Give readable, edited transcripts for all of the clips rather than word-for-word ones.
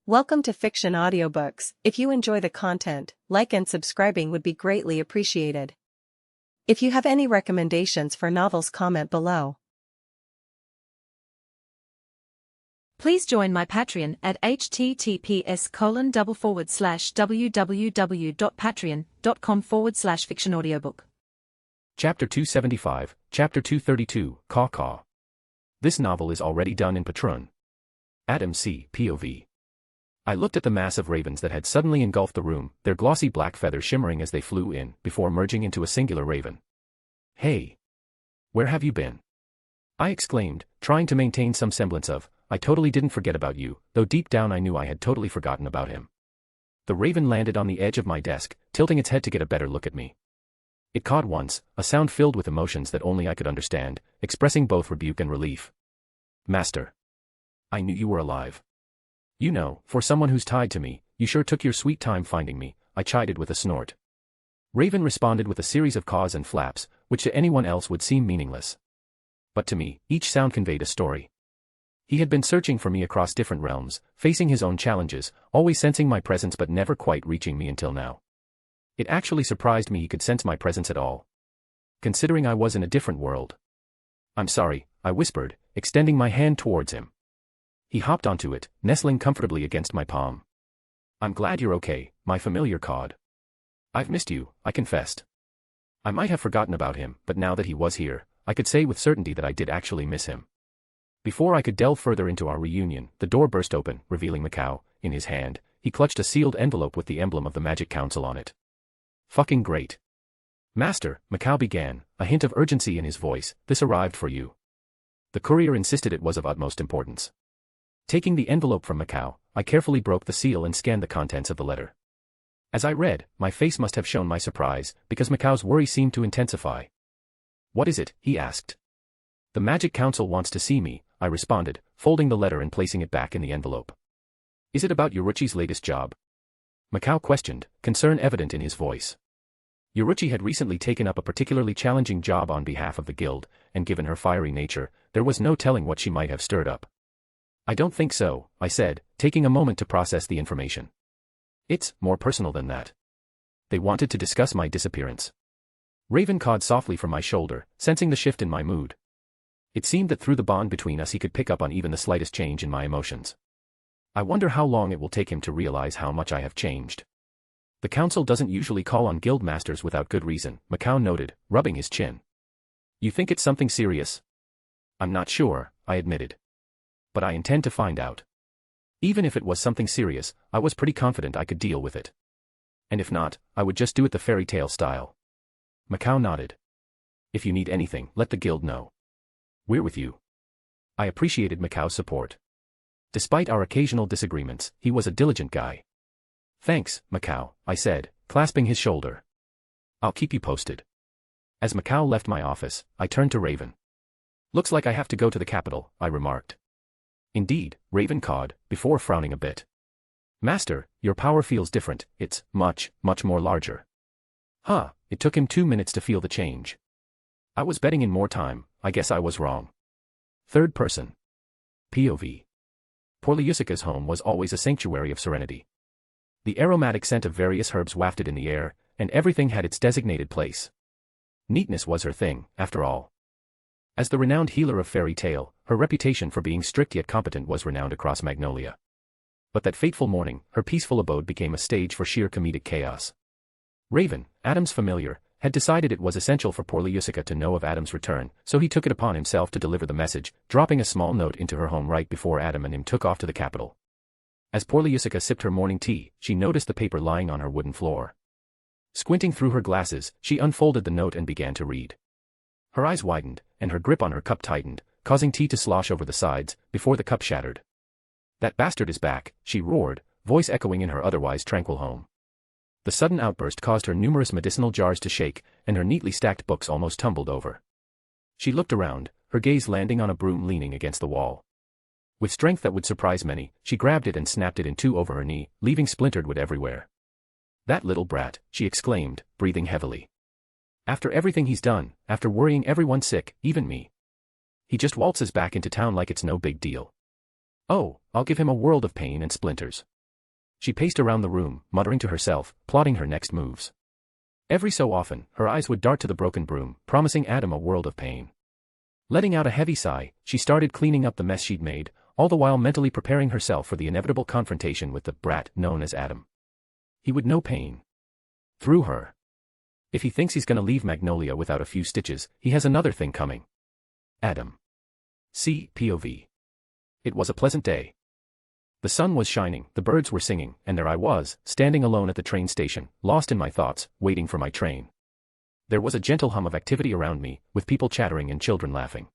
Welcome to Fiction Audiobooks. If you enjoy the content, like and subscribing would be greatly appreciated. If you have any recommendations for novels, comment below. Please join my Patreon at https://www.patreon.com/fictionaudiobook. Chapter 275, Chapter 232, Caw Caw. This novel is already done in Patreon. Adam C. POV. I looked at the mass of ravens that had suddenly engulfed the room, their glossy black feathers shimmering as they flew in, before merging into a singular raven. "Hey! Where have you been?" I exclaimed, trying to maintain some semblance of, "I totally didn't forget about you," though deep down I knew I had totally forgotten about him. The raven landed on the edge of my desk, tilting its head to get a better look at me. It cawed once, a sound filled with emotions that only I could understand, expressing both rebuke and relief. "Master. I knew you were alive. You know, for someone who's tied to me, you sure took your sweet time finding me," I chided with a snort. Raven responded with a series of caws and flaps, which to anyone else would seem meaningless. But to me, each sound conveyed a story. He had been searching for me across different realms, facing his own challenges, always sensing my presence but never quite reaching me until now. It actually surprised me he could sense my presence at all, considering I was in a different world. "I'm sorry," I whispered, extending my hand towards him. He hopped onto it, nestling comfortably against my palm. "I'm glad you're okay," my familiar cawed. "I've missed you," I confessed. I might have forgotten about him, but now that he was here, I could say with certainty that I did actually miss him. Before I could delve further into our reunion, the door burst open, revealing Macau. In his hand, he clutched a sealed envelope with the emblem of the Magic Council on it. "Fucking great. Master," Macau began, a hint of urgency in his voice, "this arrived for you." The courier insisted it was of utmost importance. Taking the envelope from Macau, I carefully broke the seal and scanned the contents of the letter. As I read, my face must have shown my surprise, because Macau's worry seemed to intensify. "What is it?" he asked. "The Magic Council wants to see me," I responded, folding the letter and placing it back in the envelope. "Is it about Yoruchi's latest job?" Macau questioned, concern evident in his voice. Yoruchi had recently taken up a particularly challenging job on behalf of the guild, and given her fiery nature, there was no telling what she might have stirred up. "I don't think so," I said, taking a moment to process the information. "It's more personal than that. They wanted to discuss my disappearance." Raven cawed softly from my shoulder, sensing the shift in my mood. It seemed that through the bond between us he could pick up on even the slightest change in my emotions. "I wonder how long it will take him to realize how much I have changed." "The council doesn't usually call on guild masters without good reason," Macau noted, rubbing his chin. "You think it's something serious?" "I'm not sure," I admitted. "But I intend to find out. Even if it was something serious, I was pretty confident I could deal with it. And if not, I would just do it the fairy tale style." Macau nodded. "If you need anything, let the guild know. We're with you." I appreciated Macau's support. Despite our occasional disagreements, he was a diligent guy. "Thanks, Macau," I said, clasping his shoulder. "I'll keep you posted." As Macau left my office, I turned to Raven. "Looks like I have to go to the capital," I remarked. "Indeed," Raven cawed, before frowning a bit. "Master, your power feels different, it's much, much more larger." Huh, it took him 2 minutes to feel the change. I was betting in more time, I guess I was wrong. Third person. POV. Porliusica's home was always a sanctuary of serenity. The aromatic scent of various herbs wafted in the air, and everything had its designated place. Neatness was her thing, after all. As the renowned healer of fairy tale, her reputation for being strict yet competent was renowned across Magnolia. But that fateful morning, her peaceful abode became a stage for sheer comedic chaos. Raven, Adam's familiar, had decided it was essential for Porliusica to know of Adam's return, so he took it upon himself to deliver the message, dropping a small note into her home right before Adam and him took off to the capital. As Porliusica sipped her morning tea, she noticed the paper lying on her wooden floor. Squinting through her glasses, she unfolded the note and began to read. Her eyes widened, and her grip on her cup tightened, causing tea to slosh over the sides, before the cup shattered. "That bastard is back," she roared, voice echoing in her otherwise tranquil home. The sudden outburst caused her numerous medicinal jars to shake, and her neatly stacked books almost tumbled over. She looked around, her gaze landing on a broom leaning against the wall. With strength that would surprise many, she grabbed it and snapped it in two over her knee, leaving splintered wood everywhere. "That little brat," she exclaimed, breathing heavily. "After everything he's done, after worrying everyone sick, even me. He just waltzes back into town like it's no big deal. Oh, I'll give him a world of pain and splinters." She paced around the room, muttering to herself, plotting her next moves. Every so often, her eyes would dart to the broken broom, promising Adam a world of pain. Letting out a heavy sigh, she started cleaning up the mess she'd made, all the while mentally preparing herself for the inevitable confrontation with the brat known as Adam. He would know pain. Through her. If he thinks he's gonna leave Magnolia without a few stitches, he has another thing coming. Adam. See, POV. It was a pleasant day. The sun was shining, the birds were singing, and there I was, standing alone at the train station, lost in my thoughts, waiting for my train. There was a gentle hum of activity around me, with people chattering and children laughing.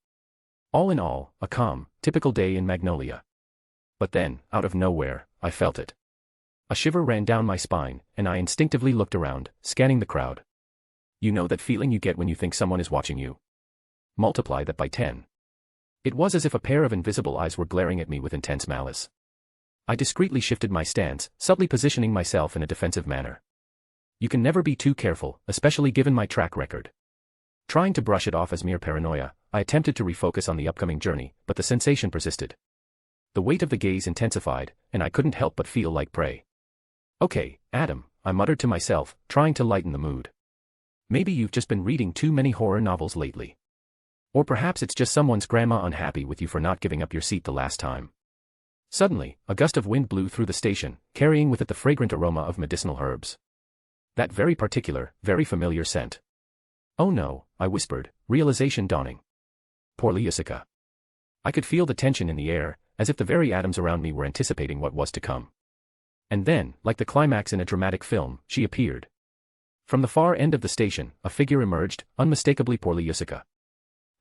All in all, a calm, typical day in Magnolia. But then, out of nowhere, I felt it. A shiver ran down my spine, and I instinctively looked around, scanning the crowd. You know that feeling you get when you think someone is watching you? Multiply that by 10. It was as if a pair of invisible eyes were glaring at me with intense malice. I discreetly shifted my stance, subtly positioning myself in a defensive manner. You can never be too careful, especially given my track record. Trying to brush it off as mere paranoia, I attempted to refocus on the upcoming journey, but the sensation persisted. The weight of the gaze intensified, and I couldn't help but feel like prey. Okay, Adam, I muttered to myself, trying to lighten the mood. Maybe you've just been reading too many horror novels lately. Or perhaps it's just someone's grandma unhappy with you for not giving up your seat the last time. Suddenly, a gust of wind blew through the station, carrying with it the fragrant aroma of medicinal herbs. That very particular, very familiar scent. Oh no, I whispered, realization dawning. Poor Jessica. I could feel the tension in the air, as if the very atoms around me were anticipating what was to come. And then, like the climax in a dramatic film, she appeared. From the far end of the station, a figure emerged, unmistakably poor Jessica.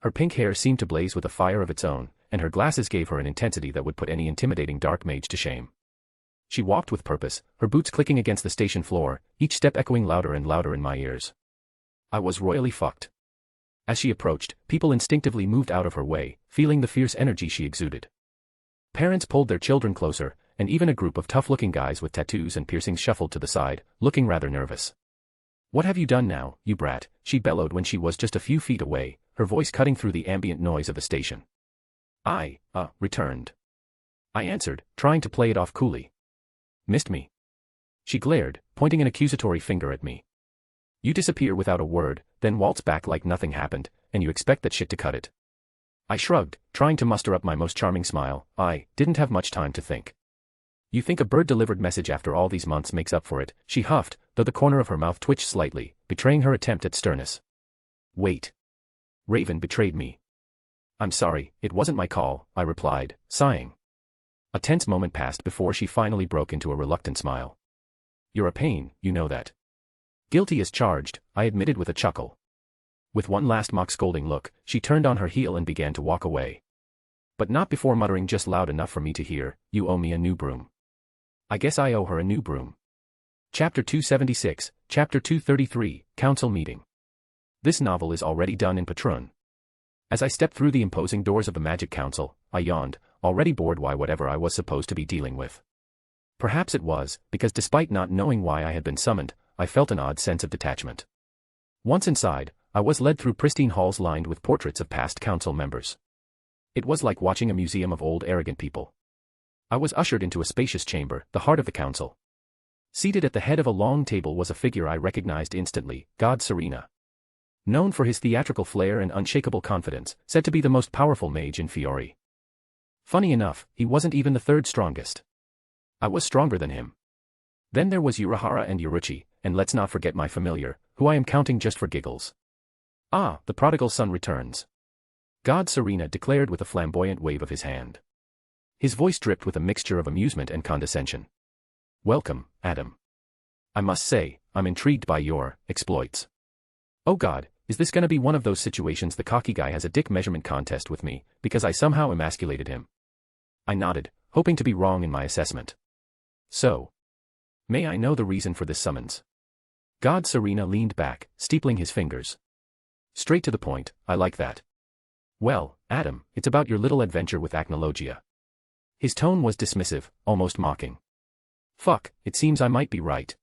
Her pink hair seemed to blaze with a fire of its own, and her glasses gave her an intensity that would put any intimidating dark mage to shame. She walked with purpose, her boots clicking against the station floor, each step echoing louder and louder in my ears. I was royally fucked. As she approached, people instinctively moved out of her way, feeling the fierce energy she exuded. Parents pulled their children closer, and even a group of tough-looking guys with tattoos and piercings shuffled to the side, looking rather nervous. What have you done now, you brat? She bellowed when she was just a few feet away, her voice cutting through the ambient noise of the station. I returned. I answered, trying to play it off coolly. Missed me? She glared, pointing an accusatory finger at me. You disappear without a word, then waltz back like nothing happened, and you expect that shit to cut it. I shrugged, trying to muster up my most charming smile. I didn't have much time to think. You think a bird-delivered message after all these months makes up for it, she huffed, though the corner of her mouth twitched slightly, betraying her attempt at sternness. Wait. Raven betrayed me. I'm sorry, it wasn't my call, I replied, sighing. A tense moment passed before she finally broke into a reluctant smile. You're a pain, you know that. Guilty as charged, I admitted with a chuckle. With one last mock scolding look, she turned on her heel and began to walk away. But not before muttering just loud enough for me to hear, you owe me a new broom. I guess I owe her a new broom. Chapter 276, Chapter 233, Council Meeting. This novel is already done in Patreon. As I stepped through the imposing doors of the Magic Council, I yawned, already bored by whatever I was supposed to be dealing with. Perhaps it was, because despite not knowing why I had been summoned, I felt an odd sense of detachment. Once inside, I was led through pristine halls lined with portraits of past council members. It was like watching a museum of old arrogant people. I was ushered into a spacious chamber, the heart of the council. Seated at the head of a long table was a figure I recognized instantly, God Serena. Known for his theatrical flair and unshakable confidence, said to be the most powerful mage in Fiori. Funny enough, he wasn't even the third strongest. I was stronger than him. Then there was Urahara and Yuruchi, and let's not forget my familiar, who I am counting just for giggles. Ah, the prodigal son returns. God Serena declared with a flamboyant wave of his hand. His voice dripped with a mixture of amusement and condescension. Welcome, Adam. I must say, I'm intrigued by your exploits. Oh God, is this gonna be one of those situations the cocky guy has a dick measurement contest with me, because I somehow emasculated him? I nodded, hoping to be wrong in my assessment. So, may I know the reason for this summons? God Serena leaned back, steepling his fingers. Straight to the point, I like that. Well, Adam, it's about your little adventure with Acnologia. His tone was dismissive, almost mocking. Fuck, it seems I might be right.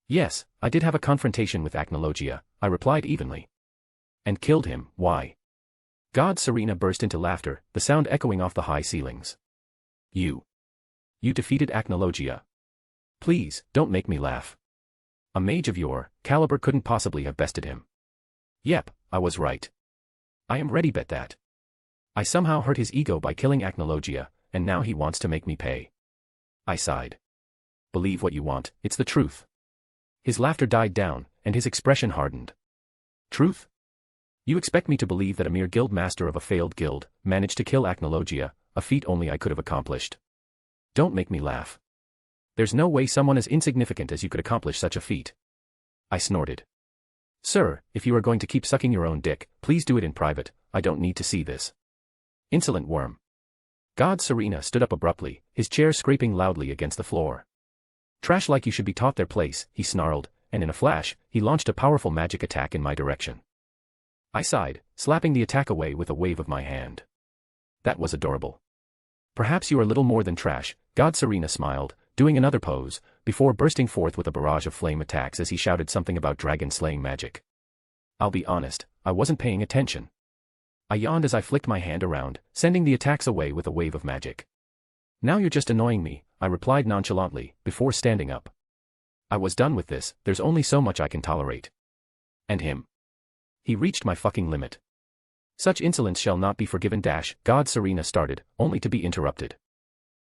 Yes, I did have a confrontation with Acnologia, I replied evenly. And killed him, why? God Serena burst into laughter, the sound echoing off the high ceilings. You defeated Acnologia. Please, don't make me laugh. A mage of your caliber couldn't possibly have bested him. Yep, I was right. I am ready bet that. I somehow hurt his ego by killing Acnologia, and now he wants to make me pay. I sighed. Believe what you want, it's the truth. His laughter died down, and his expression hardened. Truth? You expect me to believe that a mere guild master of a failed guild managed to kill Acnologia, a feat only I could have accomplished? Don't make me laugh. There's no way someone as insignificant as you could accomplish such a feat. I snorted. Sir, if you are going to keep sucking your own dick, please do it in private, I don't need to see this. Insolent worm. God Serena stood up abruptly, his chair scraping loudly against the floor. Trash like you should be taught their place, he snarled, and in a flash, he launched a powerful magic attack in my direction. I sighed, slapping the attack away with a wave of my hand. That was adorable. Perhaps you are little more than trash, God Serena smiled, doing another pose, before bursting forth with a barrage of flame attacks as he shouted something about dragon-slaying magic. I'll be honest, I wasn't paying attention. I yawned as I flicked my hand around, sending the attacks away with a wave of magic. Now you're just annoying me, I replied nonchalantly, before standing up. I was done with this, there's only so much I can tolerate. And him. He reached my fucking limit. Such insolence shall not be forgiven. God Serena started, only to be interrupted.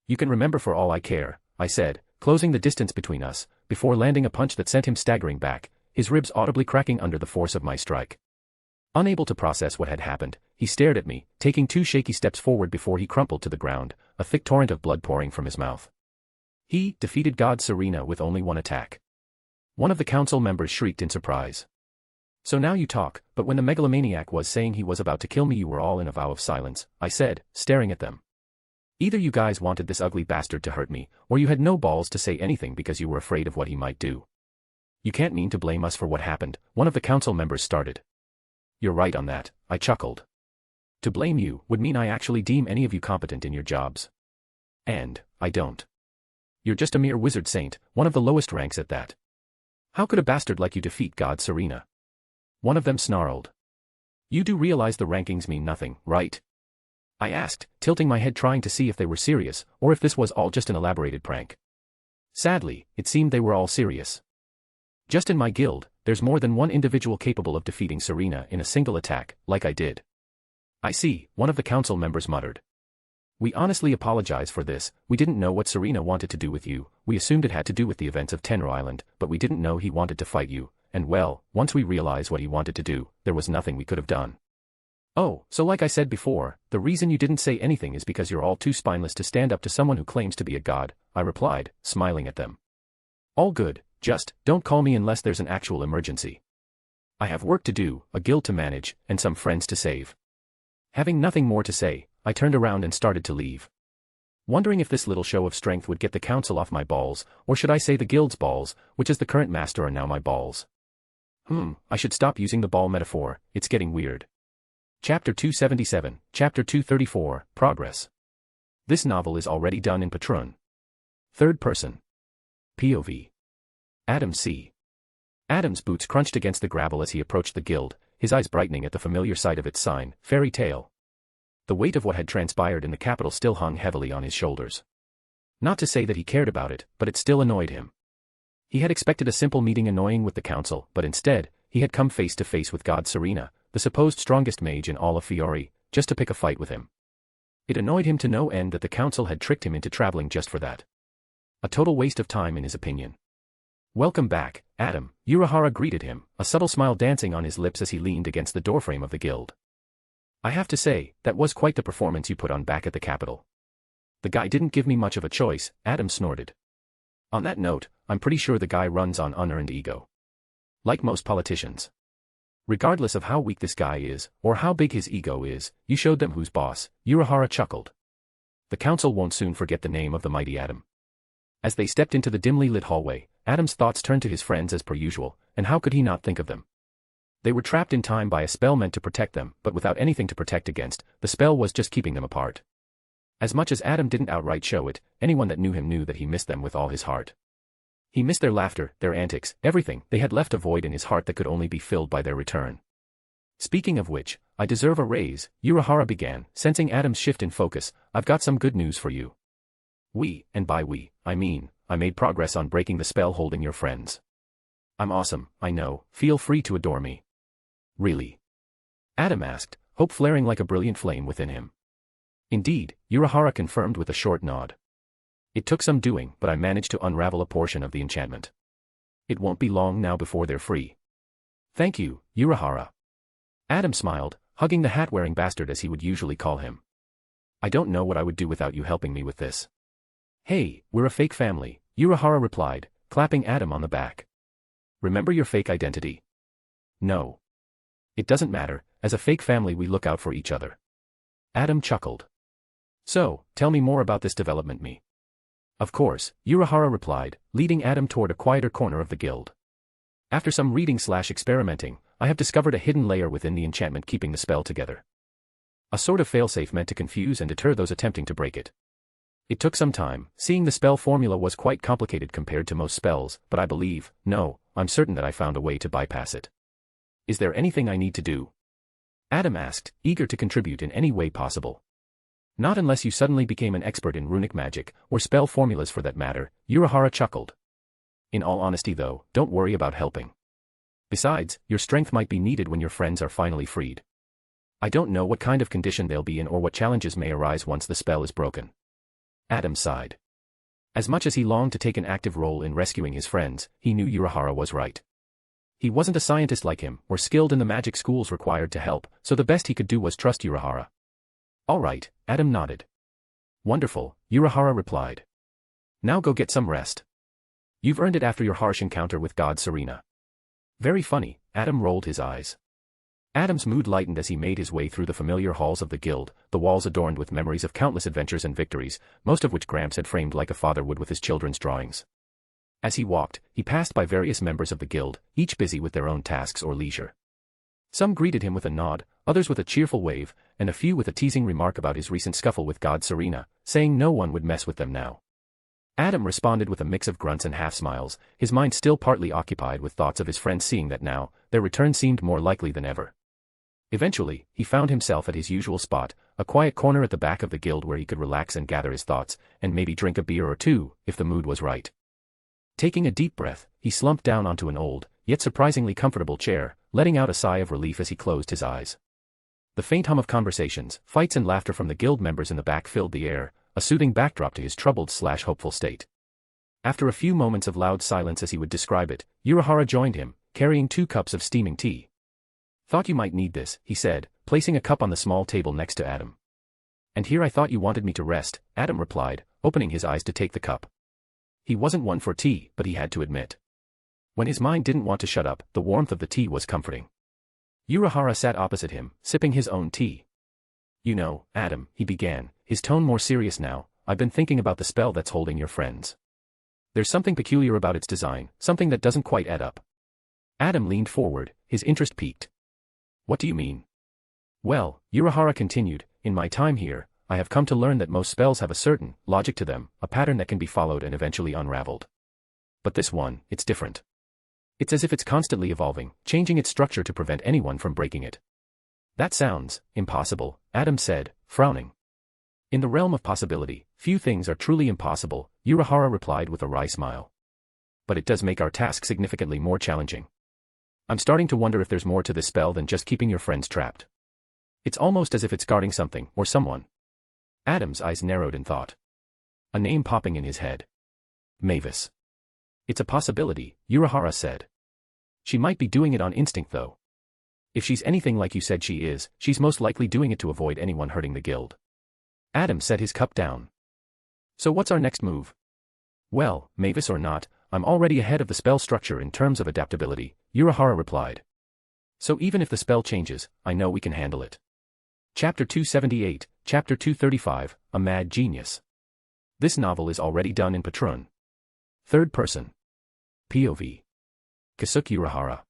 You can remember for all I care, I said, closing the distance between us, before landing a punch that sent him staggering back, his ribs audibly cracking under the force of my strike. Unable to process what had happened, he stared at me, taking 2 shaky steps forward before he crumpled to the ground, a thick torrent of blood pouring from his mouth. He defeated God Serena with only 1 attack. One of the council members shrieked in surprise. So now you talk, but when the megalomaniac was saying he was about to kill me you were all in a vow of silence, I said, staring at them. Either you guys wanted this ugly bastard to hurt me, or you had no balls to say anything because you were afraid of what he might do. You can't mean to blame us for what happened, one of the council members started. You're right on that, I chuckled. To blame you would mean I actually deem any of you competent in your jobs. And I don't. You're just a mere wizard saint, one of the lowest ranks at that. How could a bastard like you defeat God Serena? One of them snarled. You do realize the rankings mean nothing, right? I asked, tilting my head trying to see if they were serious, or if this was all just an elaborated prank. Sadly, it seemed they were all serious. Just in my guild, there's more than one individual capable of defeating Serena in a single attack, like I did. I see, one of the council members muttered. We honestly apologize for this, we didn't know what Serena wanted to do with you, we assumed it had to do with the events of Tenro Island, but we didn't know he wanted to fight you, and well, once we realized what he wanted to do, there was nothing we could have done. Oh, so like I said before, the reason you didn't say anything is because you're all too spineless to stand up to someone who claims to be a god, I replied, smiling at them. All good, just, don't call me unless there's an actual emergency. I have work to do, a guild to manage, and some friends to save. Having nothing more to say, I turned around and started to leave. Wondering if this little show of strength would get the council off my balls, or should I say the guild's balls, which as the current master are now my balls. I should stop using the ball metaphor, it's getting weird. Chapter 277, Chapter 234, Progress. This novel is already done in Patrun. Third person. POV. Adam C. Adam's boots crunched against the gravel as he approached the guild, his eyes brightening at the familiar sight of its sign, Fairy Tale. The weight of what had transpired in the capital still hung heavily on his shoulders. Not to say that he cared about it, but it still annoyed him. He had expected a simple meeting annoying with the council, but instead, he had come face to face with God Serena, the supposed strongest mage in all of Fiori, just to pick a fight with him. It annoyed him to no end that the council had tricked him into traveling just for that. A total waste of time in his opinion. Welcome back, Adam, Urahara greeted him, a subtle smile dancing on his lips as he leaned against the doorframe of the guild. I have to say, that was quite the performance you put on back at the capital. The guy didn't give me much of a choice, Adam snorted. On that note, I'm pretty sure the guy runs on unearned ego. Like most politicians. Regardless of how weak this guy is, or how big his ego is, you showed them who's boss, Urahara chuckled. The council won't soon forget the name of the mighty Adam. As they stepped into the dimly lit hallway, Adam's thoughts turned to his friends as per usual, and how could he not think of them? They were trapped in time by a spell meant to protect them, but without anything to protect against, the spell was just keeping them apart. As much as Adam didn't outright show it, anyone that knew him knew that he missed them with all his heart. He missed their laughter, their antics, everything. They had left a void in his heart that could only be filled by their return. Speaking of which, I deserve a raise, Urahara began, sensing Adam's shift in focus. I've got some good news for you. We, and by we, I mean, I made progress on breaking the spell holding your friends. I'm awesome, I know, feel free to adore me. Really? Adam asked, hope flaring like a brilliant flame within him. Indeed, Urahara confirmed with a short nod. It took some doing, but I managed to unravel a portion of the enchantment. It won't be long now before they're free. Thank you, Urahara. Adam smiled, hugging the hat-wearing bastard as he would usually call him. I don't know what I would do without you helping me with this. Hey, we're a fake family, Urahara replied, clapping Adam on the back. Remember your fake identity? No. It doesn't matter, as a fake family we look out for each other. Adam chuckled. So, tell me more about this development me. Of course, Urahara replied, leading Adam toward a quieter corner of the guild. After some reading/experimenting, I have discovered a hidden layer within the enchantment keeping the spell together. A sort of failsafe meant to confuse and deter those attempting to break it. It took some time, seeing the spell formula was quite complicated compared to most spells, but I believe, no, I'm certain that I found a way to bypass it. Is there anything I need to do? Adam asked, eager to contribute in any way possible. Not unless you suddenly became an expert in runic magic, or spell formulas for that matter, Urahara chuckled. In all honesty though, don't worry about helping. Besides, your strength might be needed when your friends are finally freed. I don't know what kind of condition they'll be in or what challenges may arise once the spell is broken. Adam sighed. As much as he longed to take an active role in rescuing his friends, he knew Urahara was right. He wasn't a scientist like him, or skilled in the magic schools required to help, so the best he could do was trust Urahara. All right, Adam nodded. Wonderful, Urahara replied. Now go get some rest. You've earned it after your harsh encounter with God Serena. Very funny, Adam rolled his eyes. Adam's mood lightened as he made his way through the familiar halls of the guild, the walls adorned with memories of countless adventures and victories, most of which Gramps had framed like a father would with his children's drawings. As he walked, he passed by various members of the guild, each busy with their own tasks or leisure. Some greeted him with a nod, others with a cheerful wave, and a few with a teasing remark about his recent scuffle with God Serena, saying no one would mess with them now. Adam responded with a mix of grunts and half-smiles, his mind still partly occupied with thoughts of his friends seeing that now, their return seemed more likely than ever. Eventually, he found himself at his usual spot, a quiet corner at the back of the guild where he could relax and gather his thoughts, and maybe drink a beer or two, if the mood was right. Taking a deep breath, he slumped down onto an old, yet surprisingly comfortable chair, letting out a sigh of relief as he closed his eyes. The faint hum of conversations, fights and laughter from the guild members in the back filled the air, a soothing backdrop to his troubled/hopeful state. After a few moments of loud silence as he would describe it, Urahara joined him, carrying 2 cups of steaming tea. Thought you might need this, he said, placing a cup on the small table next to Adam. And here I thought you wanted me to rest, Adam replied, opening his eyes to take the cup. He wasn't one for tea, but he had to admit. When his mind didn't want to shut up, the warmth of the tea was comforting. Urahara sat opposite him, sipping his own tea. You know, Adam, he began, his tone more serious now, I've been thinking about the spell that's holding your friends. There's something peculiar about its design, something that doesn't quite add up. Adam leaned forward, his interest piqued. What do you mean? Well, Urahara continued, in my time here, I have come to learn that most spells have a certain logic to them, a pattern that can be followed and eventually unraveled. But this one, it's different. It's as if it's constantly evolving, changing its structure to prevent anyone from breaking it. That sounds impossible, Adam said, frowning. In the realm of possibility, few things are truly impossible, Urahara replied with a wry smile. But it does make our task significantly more challenging. I'm starting to wonder if there's more to this spell than just keeping your friends trapped. It's almost as if it's guarding something, or someone. Adam's eyes narrowed in thought. A name popping in his head. Mavis. It's a possibility, Urahara said. She might be doing it on instinct though. If she's anything like you said she is, she's most likely doing it to avoid anyone hurting the guild. Adam set his cup down. So what's our next move? Well, Mavis or not, I'm already ahead of the spell structure in terms of adaptability, Urahara replied. So even if the spell changes, I know we can handle it. Chapter 278, Chapter 235, A Mad Genius. This novel is already done in Patrun. Third person. POV. Kasuke Urahara.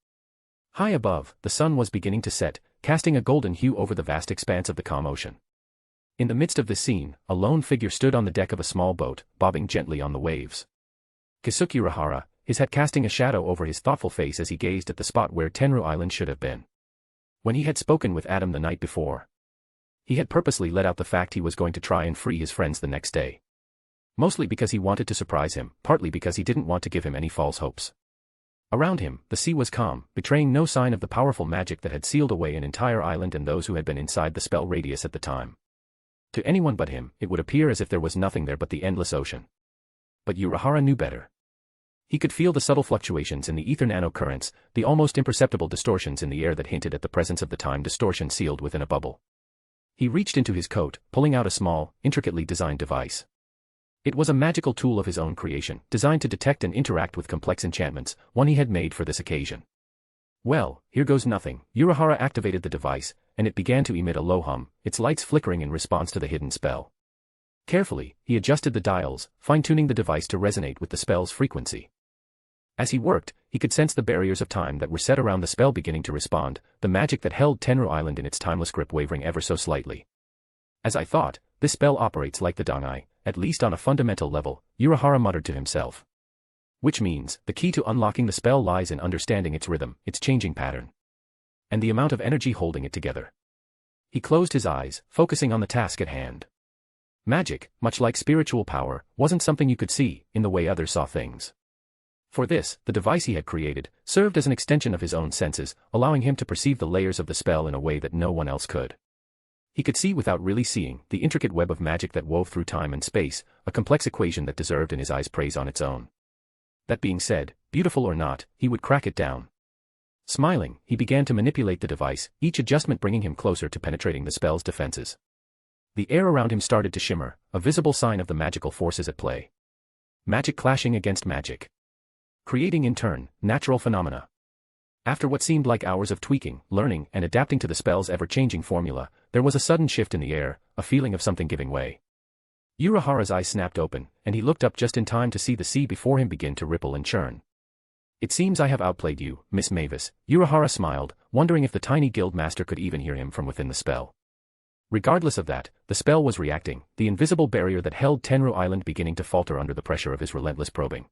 High above, the sun was beginning to set, casting a golden hue over the vast expanse of the calm ocean. In the midst of this scene, a lone figure stood on the deck of a small boat, bobbing gently on the waves. Kasuke Urahara, his hat casting a shadow over his thoughtful face as he gazed at the spot where Tenru Island should have been. When he had spoken with Adam the night before, he had purposely let out the fact he was going to try and free his friends the next day. Mostly because he wanted to surprise him, partly because he didn't want to give him any false hopes. Around him, the sea was calm, betraying no sign of the powerful magic that had sealed away an entire island and those who had been inside the spell radius at the time. To anyone but him, it would appear as if there was nothing there but the endless ocean. But Urahara knew better. He could feel the subtle fluctuations in the ether nanocurrents, the almost imperceptible distortions in the air that hinted at the presence of the time distortion sealed within a bubble. He reached into his coat, pulling out a small, intricately designed device. It was a magical tool of his own creation, designed to detect and interact with complex enchantments, one he had made for this occasion. Well, here goes nothing. Urahara activated the device, and it began to emit a low hum, its lights flickering in response to the hidden spell. Carefully, he adjusted the dials, fine-tuning the device to resonate with the spell's frequency. As he worked, he could sense the barriers of time that were set around the spell beginning to respond, the magic that held Tenru Island in its timeless grip wavering ever so slightly. As I thought, this spell operates like the Dangai, at least on a fundamental level, Urahara muttered to himself. Which means, the key to unlocking the spell lies in understanding its rhythm, its changing pattern, and the amount of energy holding it together. He closed his eyes, focusing on the task at hand. Magic, much like spiritual power, wasn't something you could see, in the way others saw things. For this, the device he had created, served as an extension of his own senses, allowing him to perceive the layers of the spell in a way that no one else could. He could see without really seeing, the intricate web of magic that wove through time and space, a complex equation that deserved in his eyes praise on its own. That being said, beautiful or not, he would crack it down. Smiling, he began to manipulate the device, each adjustment bringing him closer to penetrating the spell's defenses. The air around him started to shimmer, a visible sign of the magical forces at play. Magic clashing against magic, creating in turn, natural phenomena. After what seemed like hours of tweaking, learning, and adapting to the spell's ever-changing formula, there was a sudden shift in the air, a feeling of something giving way. Urahara's eyes snapped open, and he looked up just in time to see the sea before him begin to ripple and churn. It seems I have outplayed you, Miss Mavis, Urahara smiled, wondering if the tiny guild master could even hear him from within the spell. Regardless of that, the spell was reacting, the invisible barrier that held Tenru Island beginning to falter under the pressure of his relentless probing.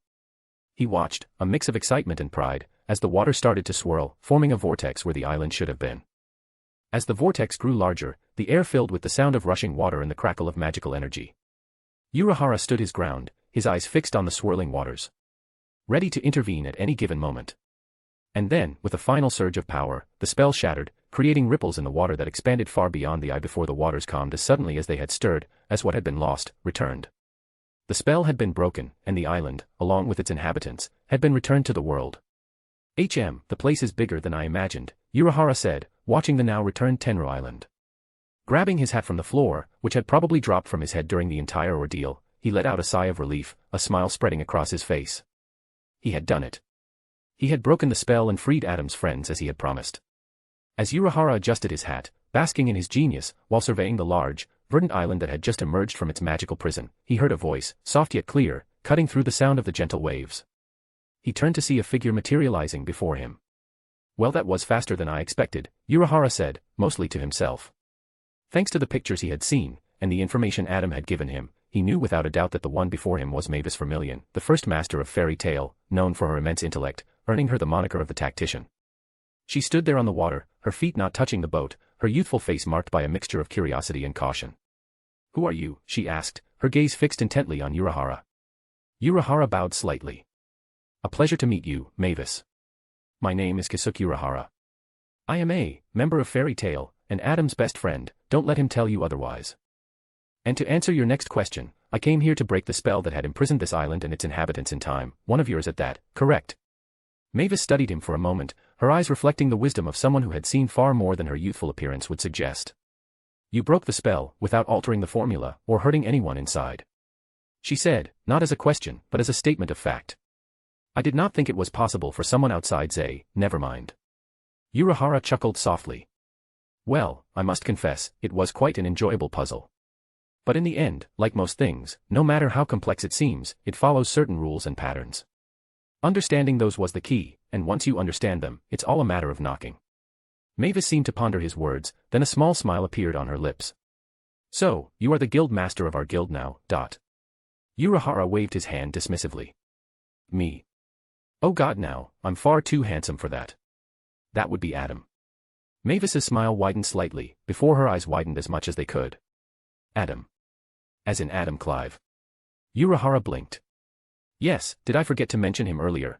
He watched, a mix of excitement and pride, as the water started to swirl, forming a vortex where the island should have been. As the vortex grew larger, the air filled with the sound of rushing water and the crackle of magical energy. Urahara stood his ground, his eyes fixed on the swirling waters, ready to intervene at any given moment. And then, with a final surge of power, the spell shattered, creating ripples in the water that expanded far beyond the eye before the waters calmed as suddenly as they had stirred, as what had been lost, returned. The spell had been broken, and the island, along with its inhabitants, had been returned to the world. The place is bigger than I imagined, Urahara said, watching the now returned Tenru Island. Grabbing his hat from the floor, which had probably dropped from his head during the entire ordeal, he let out a sigh of relief, a smile spreading across his face. He had done it. He had broken the spell and freed Adam's friends as he had promised. As Urahara adjusted his hat, basking in his genius, while surveying the large, verdant island that had just emerged from its magical prison, he heard a voice, soft yet clear, cutting through the sound of the gentle waves. He turned to see a figure materializing before him. Well, that was faster than I expected, Urahara said, mostly to himself. Thanks to the pictures he had seen, and the information Adam had given him, he knew without a doubt that the one before him was Mavis Vermilion, the first master of fairy tale, known for her immense intellect, earning her the moniker of the tactician. She stood there on the water, her feet not touching the boat, her youthful face marked by a mixture of curiosity and caution. Who are you? She asked, her gaze fixed intently on Urahara. Urahara bowed slightly. A pleasure to meet you, Mavis. My name is Kisuke Urahara. I am a member of Fairy Tale, and Adam's best friend, don't let him tell you otherwise. And to answer your next question, I came here to break the spell that had imprisoned this island and its inhabitants in time, one of yours at that, correct? Mavis studied him for a moment, her eyes reflecting the wisdom of someone who had seen far more than her youthful appearance would suggest. You broke the spell, without altering the formula, or hurting anyone inside. She said, not as a question, but as a statement of fact. I did not think it was possible for someone outside Zay, never mind. Urahara chuckled softly. Well, I must confess, it was quite an enjoyable puzzle. But in the end, like most things, no matter how complex it seems, it follows certain rules and patterns. Understanding those was the key, and once you understand them, it's all a matter of knocking. Mavis seemed to ponder his words, then a small smile appeared on her lips. So, you are the guild master of our guild now, Urahara waved his hand dismissively. Me. Oh God, now, I'm far too handsome for that. That would be Adam. Mavis's smile widened slightly, before her eyes widened as much as they could. Adam. As in Adam Clive. Urahara blinked. Yes, did I forget to mention him earlier?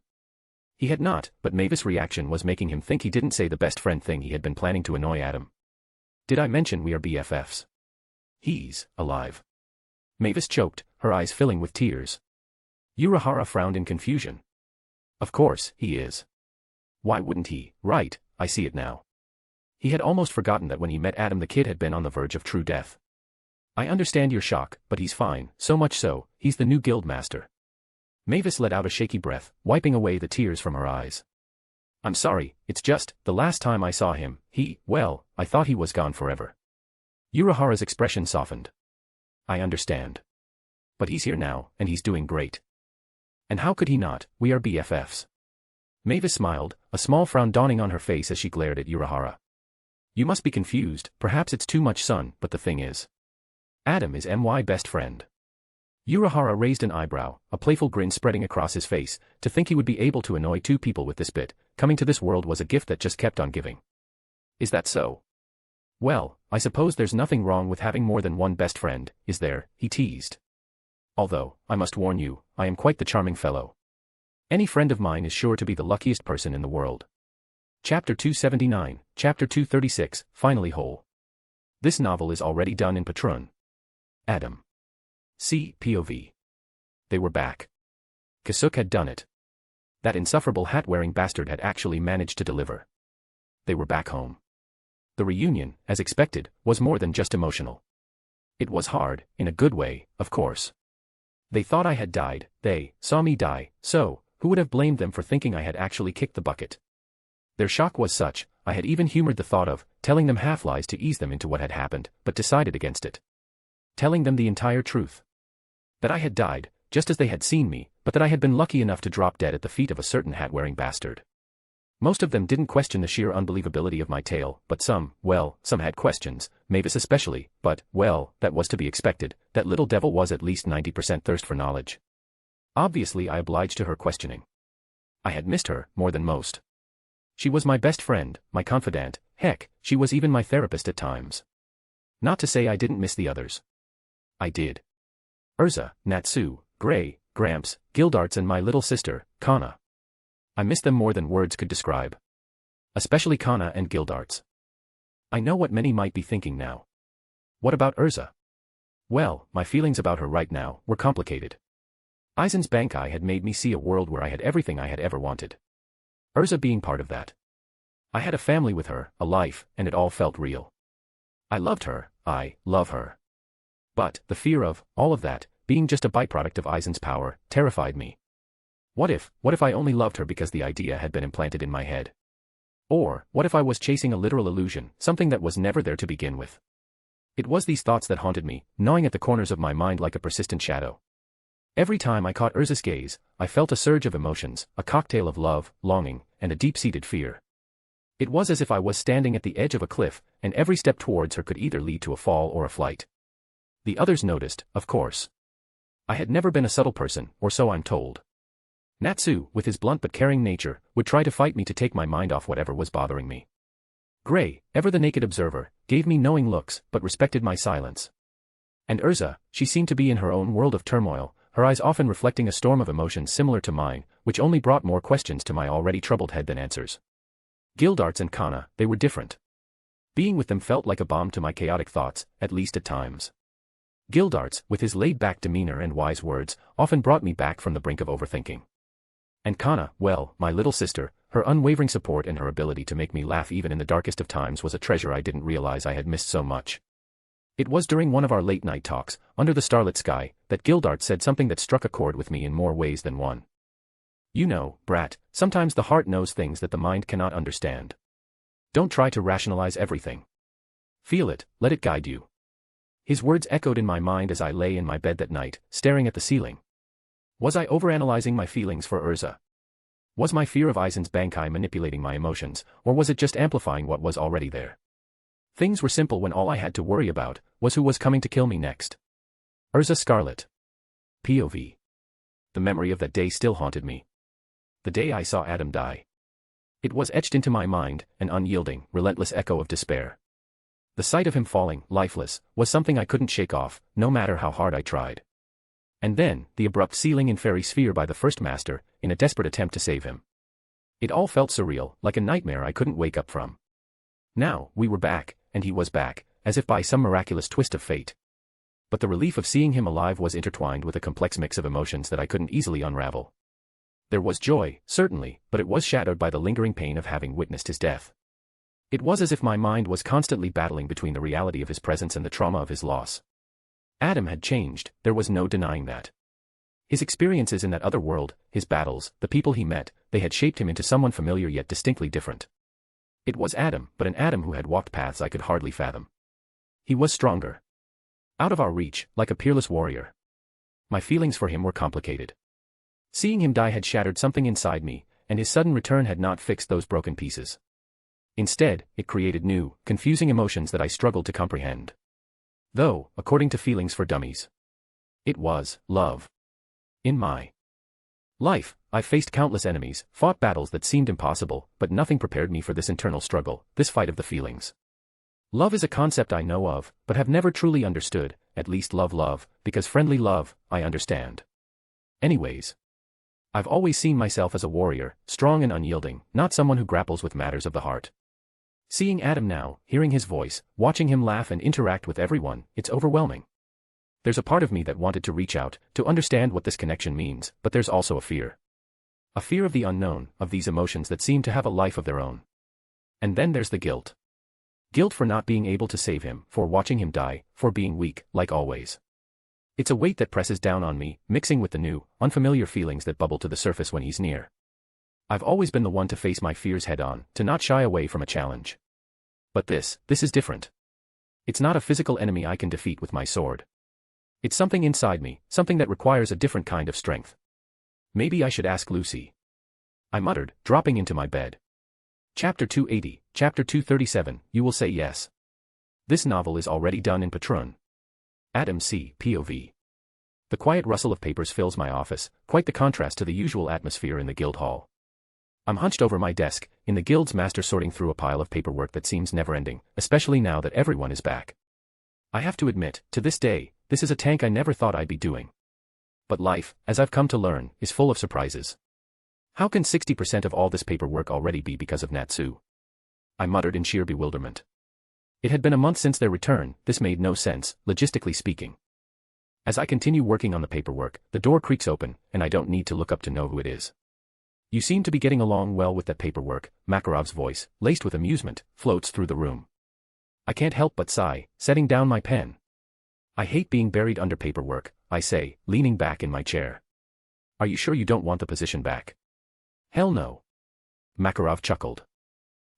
He had not, but Mavis' reaction was making him think he didn't say the best friend thing he had been planning to annoy Adam. Did I mention we are BFFs? He's alive. Mavis choked, her eyes filling with tears. Urahara frowned in confusion. Of course, he is. Why wouldn't he? Right, I see it now. He had almost forgotten that when he met Adam the kid had been on the verge of true death. I understand your shock, but he's fine, so much so, he's the new guild master. Mavis let out a shaky breath, wiping away the tears from her eyes. I'm sorry, it's just, the last time I saw him, well, I thought he was gone forever. Urahara's expression softened. I understand. But he's here now, and he's doing great. And how could he not? We are BFFs. Mavis smiled, a small frown dawning on her face as she glared at Urahara. You must be confused, perhaps it's too much sun, but the thing is. Adam is my best friend. Urahara raised an eyebrow, a playful grin spreading across his face. To think he would be able to annoy two people with this bit, coming to this world was a gift that just kept on giving. Is that so? Well, I suppose there's nothing wrong with having more than one best friend, is there? He teased. Although, I must warn you, I am quite the charming fellow. Any friend of mine is sure to be the luckiest person in the world. Chapter 279, Chapter 236, Finally Whole. This novel is already done in Patrun. Adam. See, POV. They were back. Kasuk had done it. That insufferable hat-wearing bastard had actually managed to deliver. They were back home. The reunion, as expected, was more than just emotional. It was hard, in a good way, of course. They thought I had died, they saw me die, so, who would have blamed them for thinking I had actually kicked the bucket? Their shock was such, I had even humored the thought of telling them half-lies to ease them into what had happened, but decided against it. Telling them the entire truth. That I had died, just as they had seen me, but that I had been lucky enough to drop dead at the feet of a certain hat-wearing bastard. Most of them didn't question the sheer unbelievability of my tale, but some had questions, Mavis especially, but, that was to be expected, that little devil was at least 90% thirst for knowledge. Obviously I obliged to her questioning. I had missed her, more than most. She was my best friend, my confidant, heck, she was even my therapist at times. Not to say I didn't miss the others. I did. Urza, Natsu, Gray, Gramps, Gildarts and my little sister, Kana. I missed them more than words could describe. Especially Kana and Gildarts. I know what many might be thinking now. What about Urza? Well, my feelings about her right now were complicated. Aizen's Bankai had made me see a world where I had everything I had ever wanted. Urza being part of that. I had a family with her, a life, and it all felt real. I loved her, I love her. But, the fear of, all of that, being just a byproduct of Aizen's power, terrified me. What if I only loved her because the idea had been implanted in my head? Or, what if I was chasing a literal illusion, something that was never there to begin with? It was these thoughts that haunted me, gnawing at the corners of my mind like a persistent shadow. Every time I caught Urza's gaze, I felt a surge of emotions, a cocktail of love, longing, and a deep-seated fear. It was as if I was standing at the edge of a cliff, and every step towards her could either lead to a fall or a flight. The others noticed, of course. I had never been a subtle person, or so I'm told. Natsu, with his blunt but caring nature, would try to fight me to take my mind off whatever was bothering me. Gray, ever the naked observer, gave me knowing looks, but respected my silence. And Urza, she seemed to be in her own world of turmoil, her eyes often reflecting a storm of emotions similar to mine, which only brought more questions to my already troubled head than answers. Gildarts and Kana, they were different. Being with them felt like a balm to my chaotic thoughts, at least at times. Gildarts, with his laid-back demeanor and wise words, often brought me back from the brink of overthinking. And Kana, well, my little sister, her unwavering support and her ability to make me laugh even in the darkest of times was a treasure I didn't realize I had missed so much. It was during one of our late-night talks, under the starlit sky, that Gildart said something that struck a chord with me in more ways than one. You know, brat, sometimes the heart knows things that the mind cannot understand. Don't try to rationalize everything. Feel it, let it guide you. His words echoed in my mind as I lay in my bed that night, staring at the ceiling. Was I overanalyzing my feelings for Urza? Was my fear of Aizen's Bankai manipulating my emotions, or was it just amplifying what was already there? Things were simple when all I had to worry about was who was coming to kill me next. Urza Scarlet. POV. The memory of that day still haunted me. The day I saw Adam die. It was etched into my mind, an unyielding, relentless echo of despair. The sight of him falling, lifeless, was something I couldn't shake off, no matter how hard I tried. And then, the abrupt sealing in fairy sphere by the first master, in a desperate attempt to save him. It all felt surreal, like a nightmare I couldn't wake up from. Now, we were back, and he was back, as if by some miraculous twist of fate. But the relief of seeing him alive was intertwined with a complex mix of emotions that I couldn't easily unravel. There was joy, certainly, but it was shadowed by the lingering pain of having witnessed his death. It was as if my mind was constantly battling between the reality of his presence and the trauma of his loss. Adam had changed, there was no denying that. His experiences in that other world, his battles, the people he met, they had shaped him into someone familiar yet distinctly different. It was Adam, but an Adam who had walked paths I could hardly fathom. He was stronger. Out of our reach, like a peerless warrior. My feelings for him were complicated. Seeing him die had shattered something inside me, and his sudden return had not fixed those broken pieces. Instead, it created new, confusing emotions that I struggled to comprehend. Though, according to Feelings for Dummies, it was love. In my life, I faced countless enemies, fought battles that seemed impossible, but nothing prepared me for this internal struggle, this fight of the feelings. Love is a concept I know of, but have never truly understood, at least love, because friendly love, I understand. Anyways, I've always seen myself as a warrior, strong and unyielding, not someone who grapples with matters of the heart. Seeing Adam now, hearing his voice, watching him laugh and interact with everyone, it's overwhelming. There's a part of me that wanted to reach out, to understand what this connection means, but there's also a fear. A fear of the unknown, of these emotions that seem to have a life of their own. And then there's the guilt. Guilt for not being able to save him, for watching him die, for being weak, like always. It's a weight that presses down on me, mixing with the new, unfamiliar feelings that bubble to the surface when he's near. I've always been the one to face my fears head-on, to not shy away from a challenge. But this is different. It's not a physical enemy I can defeat with my sword. It's something inside me, something that requires a different kind of strength. Maybe I should ask Lucy. I muttered, dropping into my bed. Chapter 280, Chapter 237, You Will Say Yes. This novel is already done in Patreon. Adam C. POV. The quiet rustle of papers fills my office, quite the contrast to the usual atmosphere in the guild hall. I'm hunched over my desk, in the guild's master sorting through a pile of paperwork that seems never-ending, especially now that everyone is back. I have to admit, to this day, this is a task I never thought I'd be doing. But life, as I've come to learn, is full of surprises. How can 60% of all this paperwork already be because of Natsu? I muttered in sheer bewilderment. It had been a month since their return, this made no sense, logistically speaking. As I continue working on the paperwork, the door creaks open, and I don't need to look up to know who it is. You seem to be getting along well with that paperwork, Makarov's voice, laced with amusement, floats through the room. I can't help but sigh, setting down my pen. I hate being buried under paperwork, I say, leaning back in my chair. Are you sure you don't want the position back? Hell no. Makarov chuckled.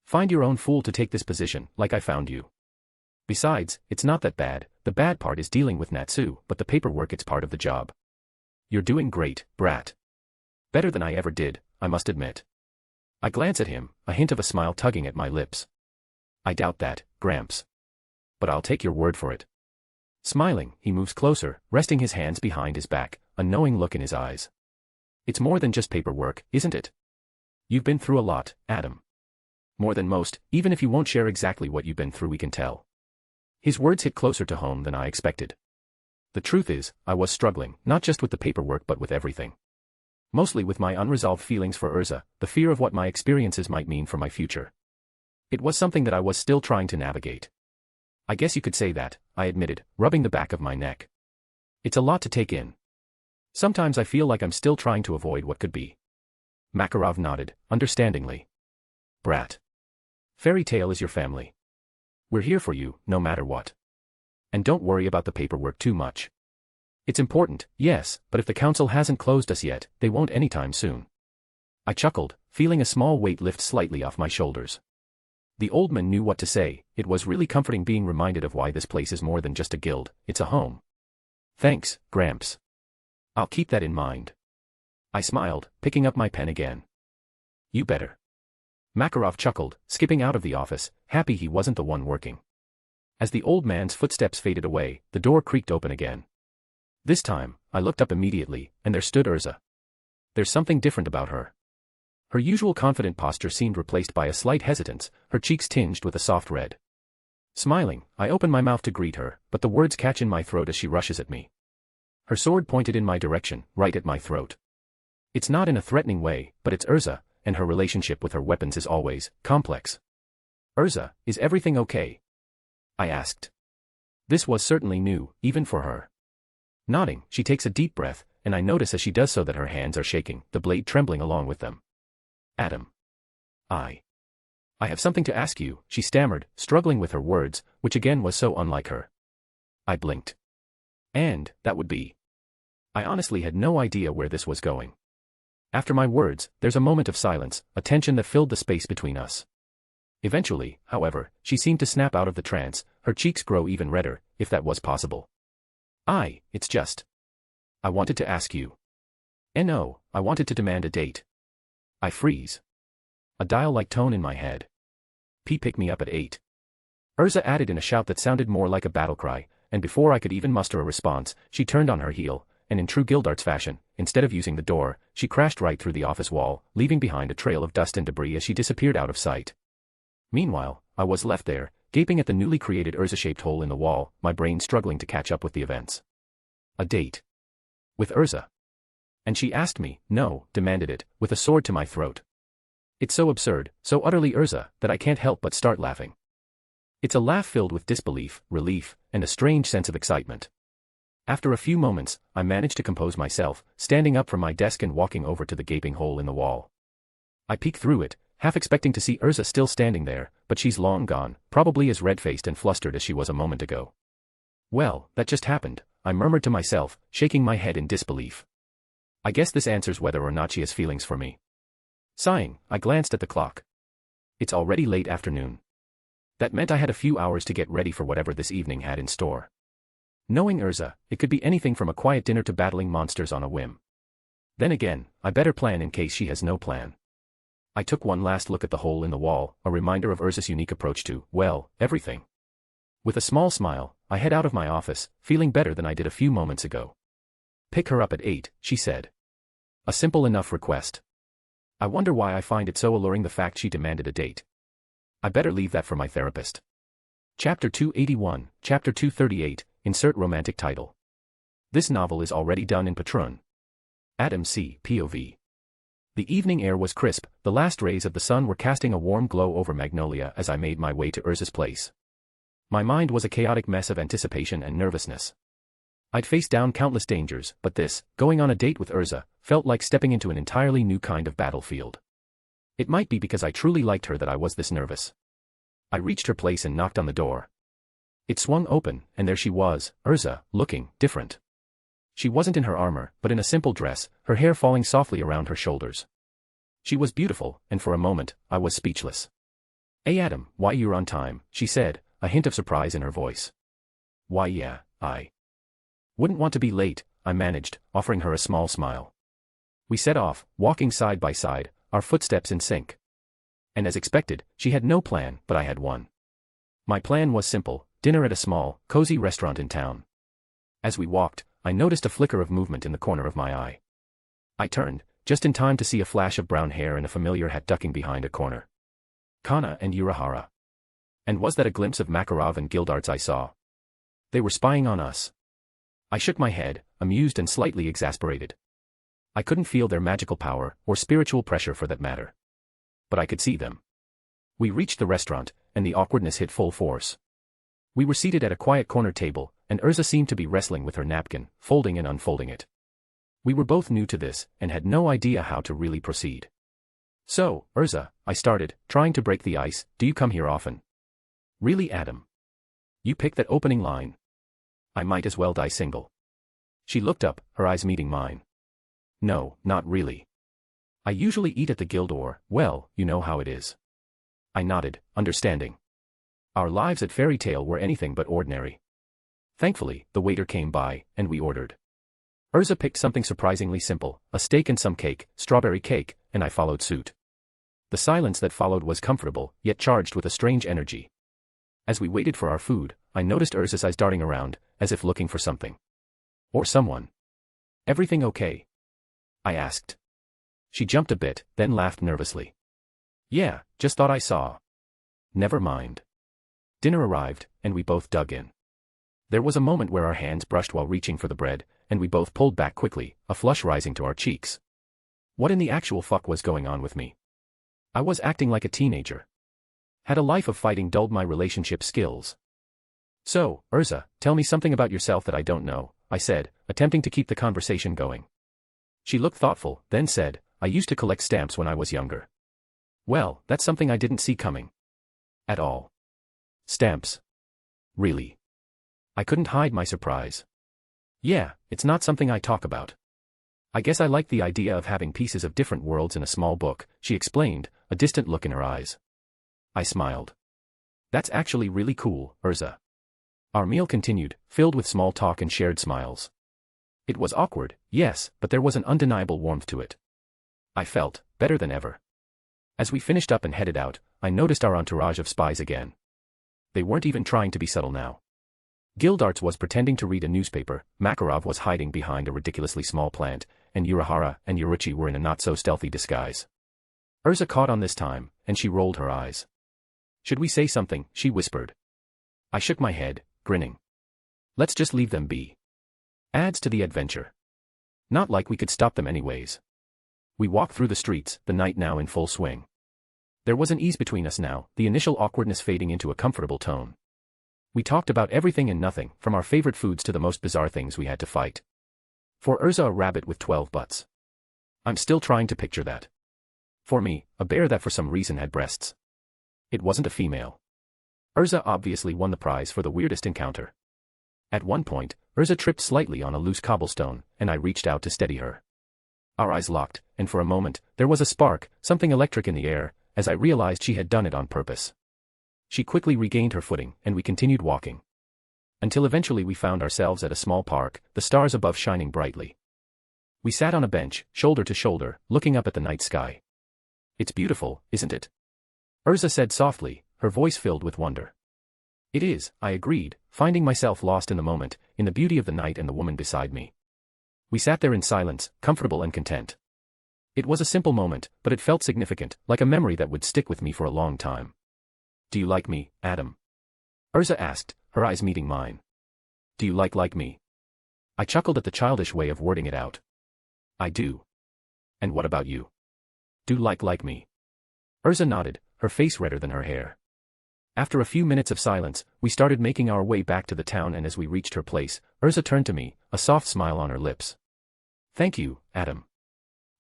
Find your own fool to take this position, like I found you. Besides, it's not that bad, the bad part is dealing with Natsu, but the paperwork it's part of the job. You're doing great, brat. Better than I ever did, I must admit. I glance at him, a hint of a smile tugging at my lips. I doubt that, Gramps. But I'll take your word for it. Smiling, he moves closer, resting his hands behind his back, a knowing look in his eyes. It's more than just paperwork, isn't it? You've been through a lot, Adam. More than most, even if you won't share exactly what you've been through, we can tell. His words hit closer to home than I expected. The truth is, I was struggling, not just with the paperwork but with everything. Mostly with my unresolved feelings for Urza, the fear of what my experiences might mean for my future. It was something that I was still trying to navigate. I guess you could say that, I admitted, rubbing the back of my neck. It's a lot to take in. Sometimes I feel like I'm still trying to avoid what could be. Makarov nodded, understandingly. Brat. Fairy Tale is your family. We're here for you, no matter what. And don't worry about the paperwork too much. It's important, yes, but if the council hasn't closed us yet, they won't anytime soon. I chuckled, feeling a small weight lift slightly off my shoulders. The old man knew what to say, it was really comforting being reminded of why this place is more than just a guild, it's a home. Thanks, Gramps. I'll keep that in mind. I smiled, picking up my pen again. You better. Makarov chuckled, skipping out of the office, happy he wasn't the one working. As the old man's footsteps faded away, the door creaked open again. This time, I looked up immediately, and there stood Urza. There's something different about her. Her usual confident posture seemed replaced by a slight hesitance, her cheeks tinged with a soft red. Smiling, I open my mouth to greet her, but the words catch in my throat as she rushes at me. Her sword pointed in my direction, right at my throat. It's not in a threatening way, but it's Urza, and her relationship with her weapons is always complex. Urza, is everything okay? I asked. This was certainly new, even for her. Nodding, she takes a deep breath, and I notice as she does so that her hands are shaking, the blade trembling along with them. Adam. I have something to ask you, she stammered, struggling with her words, which again was so unlike her. I blinked. And, that would be. I honestly had no idea where this was going. After my words, there's a moment of silence, a tension that filled the space between us. Eventually, however, she seemed to snap out of the trance, her cheeks grow even redder, if that was possible. It's just. I wanted to ask you. No, I wanted to demand a date. I freeze. A dial-like tone in my head. Pick me up at 8. Urza added in a shout that sounded more like a battle cry, and before I could even muster a response, she turned on her heel, and in true Gildarts fashion, instead of using the door, she crashed right through the office wall, leaving behind a trail of dust and debris as she disappeared out of sight. Meanwhile, I was left there, gaping at the newly created Urza-shaped hole in the wall, my brain struggling to catch up with the events. A date. With Urza. And she asked me, no, demanded it, with a sword to my throat. It's so absurd, so utterly Urza, that I can't help but start laughing. It's a laugh filled with disbelief, relief, and a strange sense of excitement. After a few moments, I managed to compose myself, standing up from my desk and walking over to the gaping hole in the wall. I peek through it, half expecting to see Urza still standing there, but she's long gone, probably as red-faced and flustered as she was a moment ago. Well, that just happened, I murmured to myself, shaking my head in disbelief. I guess this answers whether or not she has feelings for me. Sighing, I glanced at the clock. It's already late afternoon. That meant I had a few hours to get ready for whatever this evening had in store. Knowing Urza, it could be anything from a quiet dinner to battling monsters on a whim. Then again, I better plan in case she has no plan. I took one last look at the hole in the wall, a reminder of Urza's unique approach to, well, everything. With a small smile, I head out of my office, feeling better than I did a few moments ago. Pick her up at 8, she said. A simple enough request. I wonder why I find it so alluring the fact she demanded a date. I better leave that for my therapist. Chapter 281, Chapter 238, insert romantic title. This novel is already done in Patrun. Adam C. POV. The evening air was crisp, the last rays of the sun were casting a warm glow over Magnolia as I made my way to Urza's place. My mind was a chaotic mess of anticipation and nervousness. I'd faced down countless dangers, but this, going on a date with Urza, felt like stepping into an entirely new kind of battlefield. It might be because I truly liked her that I was this nervous. I reached her place and knocked on the door. It swung open, and there she was, Urza, looking different. She wasn't in her armor, but in a simple dress, her hair falling softly around her shoulders. She was beautiful, and for a moment, I was speechless. "Hey Adam, why you're on time," she said, a hint of surprise in her voice. "Why yeah, I wouldn't want to be late," I managed, offering her a small smile. We set off, walking side by side, our footsteps in sync. And as expected, she had no plan, but I had one. My plan was simple, dinner at a small, cozy restaurant in town. As we walked, I noticed a flicker of movement in the corner of my eye. I turned, just in time to see a flash of brown hair and a familiar hat ducking behind a corner. Kana and Urahara. And was that a glimpse of Makarov and Gildarts I saw? They were spying on us. I shook my head, amused and slightly exasperated. I couldn't feel their magical power, or spiritual pressure for that matter. But I could see them. We reached the restaurant, and the awkwardness hit full force. We were seated at a quiet corner table, and Urza seemed to be wrestling with her napkin, folding and unfolding it. We were both new to this, and had no idea how to really proceed. "So, Urza," I started, trying to break the ice, "do you come here often?" "Really, Adam? You picked that opening line. I might as well die single." She looked up, her eyes meeting mine. "No, not really. I usually eat at the guild or, well, you know how it is." I nodded, understanding. Our lives at Fairy Tale were anything but ordinary. Thankfully, the waiter came by, and we ordered. Urza picked something surprisingly simple, a steak and some cake, strawberry cake, and I followed suit. The silence that followed was comfortable, yet charged with a strange energy. As we waited for our food, I noticed Urza's eyes darting around, as if looking for something. Or someone. "Everything okay?" I asked. She jumped a bit, then laughed nervously. "Yeah, just thought I saw." "Never mind." Dinner arrived, and we both dug in. There was a moment where our hands brushed while reaching for the bread, and we both pulled back quickly, a flush rising to our cheeks. What in the actual fuck was going on with me? I was acting like a teenager. Had a life of fighting dulled my relationship skills? So, Urza, tell me something about yourself that I don't know, I said, attempting to keep the conversation going. She looked thoughtful, then said, I used to collect stamps when I was younger. Well, that's something I didn't see coming. At all. Stamps. Really? I couldn't hide my surprise. Yeah, it's not something I talk about. I guess I like the idea of having pieces of different worlds in a small book, she explained, a distant look in her eyes. I smiled. That's actually really cool, Urza. Our meal continued, filled with small talk and shared smiles. It was awkward, yes, but there was an undeniable warmth to it. I felt better than ever. As we finished up and headed out, I noticed our entourage of spies again. They weren't even trying to be subtle now. Gildarts was pretending to read a newspaper, Makarov was hiding behind a ridiculously small plant, and Urahara and Yuruchi were in a not-so-stealthy disguise. Urza caught on this time, and she rolled her eyes. Should we say something, she whispered. I shook my head, grinning. Let's just leave them be. Adds to the adventure. Not like we could stop them anyways. We walked through the streets, the night now in full swing. There was an ease between us now, the initial awkwardness fading into a comfortable tone. We talked about everything and nothing, from our favorite foods to the most bizarre things we had to fight. For Urza, a rabbit with 12 butts. I'm still trying to picture that. For me, a bear that for some reason had breasts. It wasn't a female. Urza obviously won the prize for the weirdest encounter. At one point, Urza tripped slightly on a loose cobblestone, and I reached out to steady her. Our eyes locked, and for a moment, there was a spark, something electric in the air, as I realized she had done it on purpose. She quickly regained her footing, and we continued walking. Until eventually we found ourselves at a small park, the stars above shining brightly. We sat on a bench, shoulder to shoulder, looking up at the night sky. It's beautiful, isn't it? Urza said softly, her voice filled with wonder. It is, I agreed, finding myself lost in the moment, in the beauty of the night and the woman beside me. We sat there in silence, comfortable and content. It was a simple moment, but it felt significant, like a memory that would stick with me for a long time. Do you like me, Adam? Urza asked, her eyes meeting mine. Do you like me? I chuckled at the childish way of wording it out. I do. And what about you? Do like me? Urza nodded, her face redder than her hair. After a few minutes of silence, we started making our way back to the town, and as we reached her place, Urza turned to me, a soft smile on her lips. Thank you, Adam.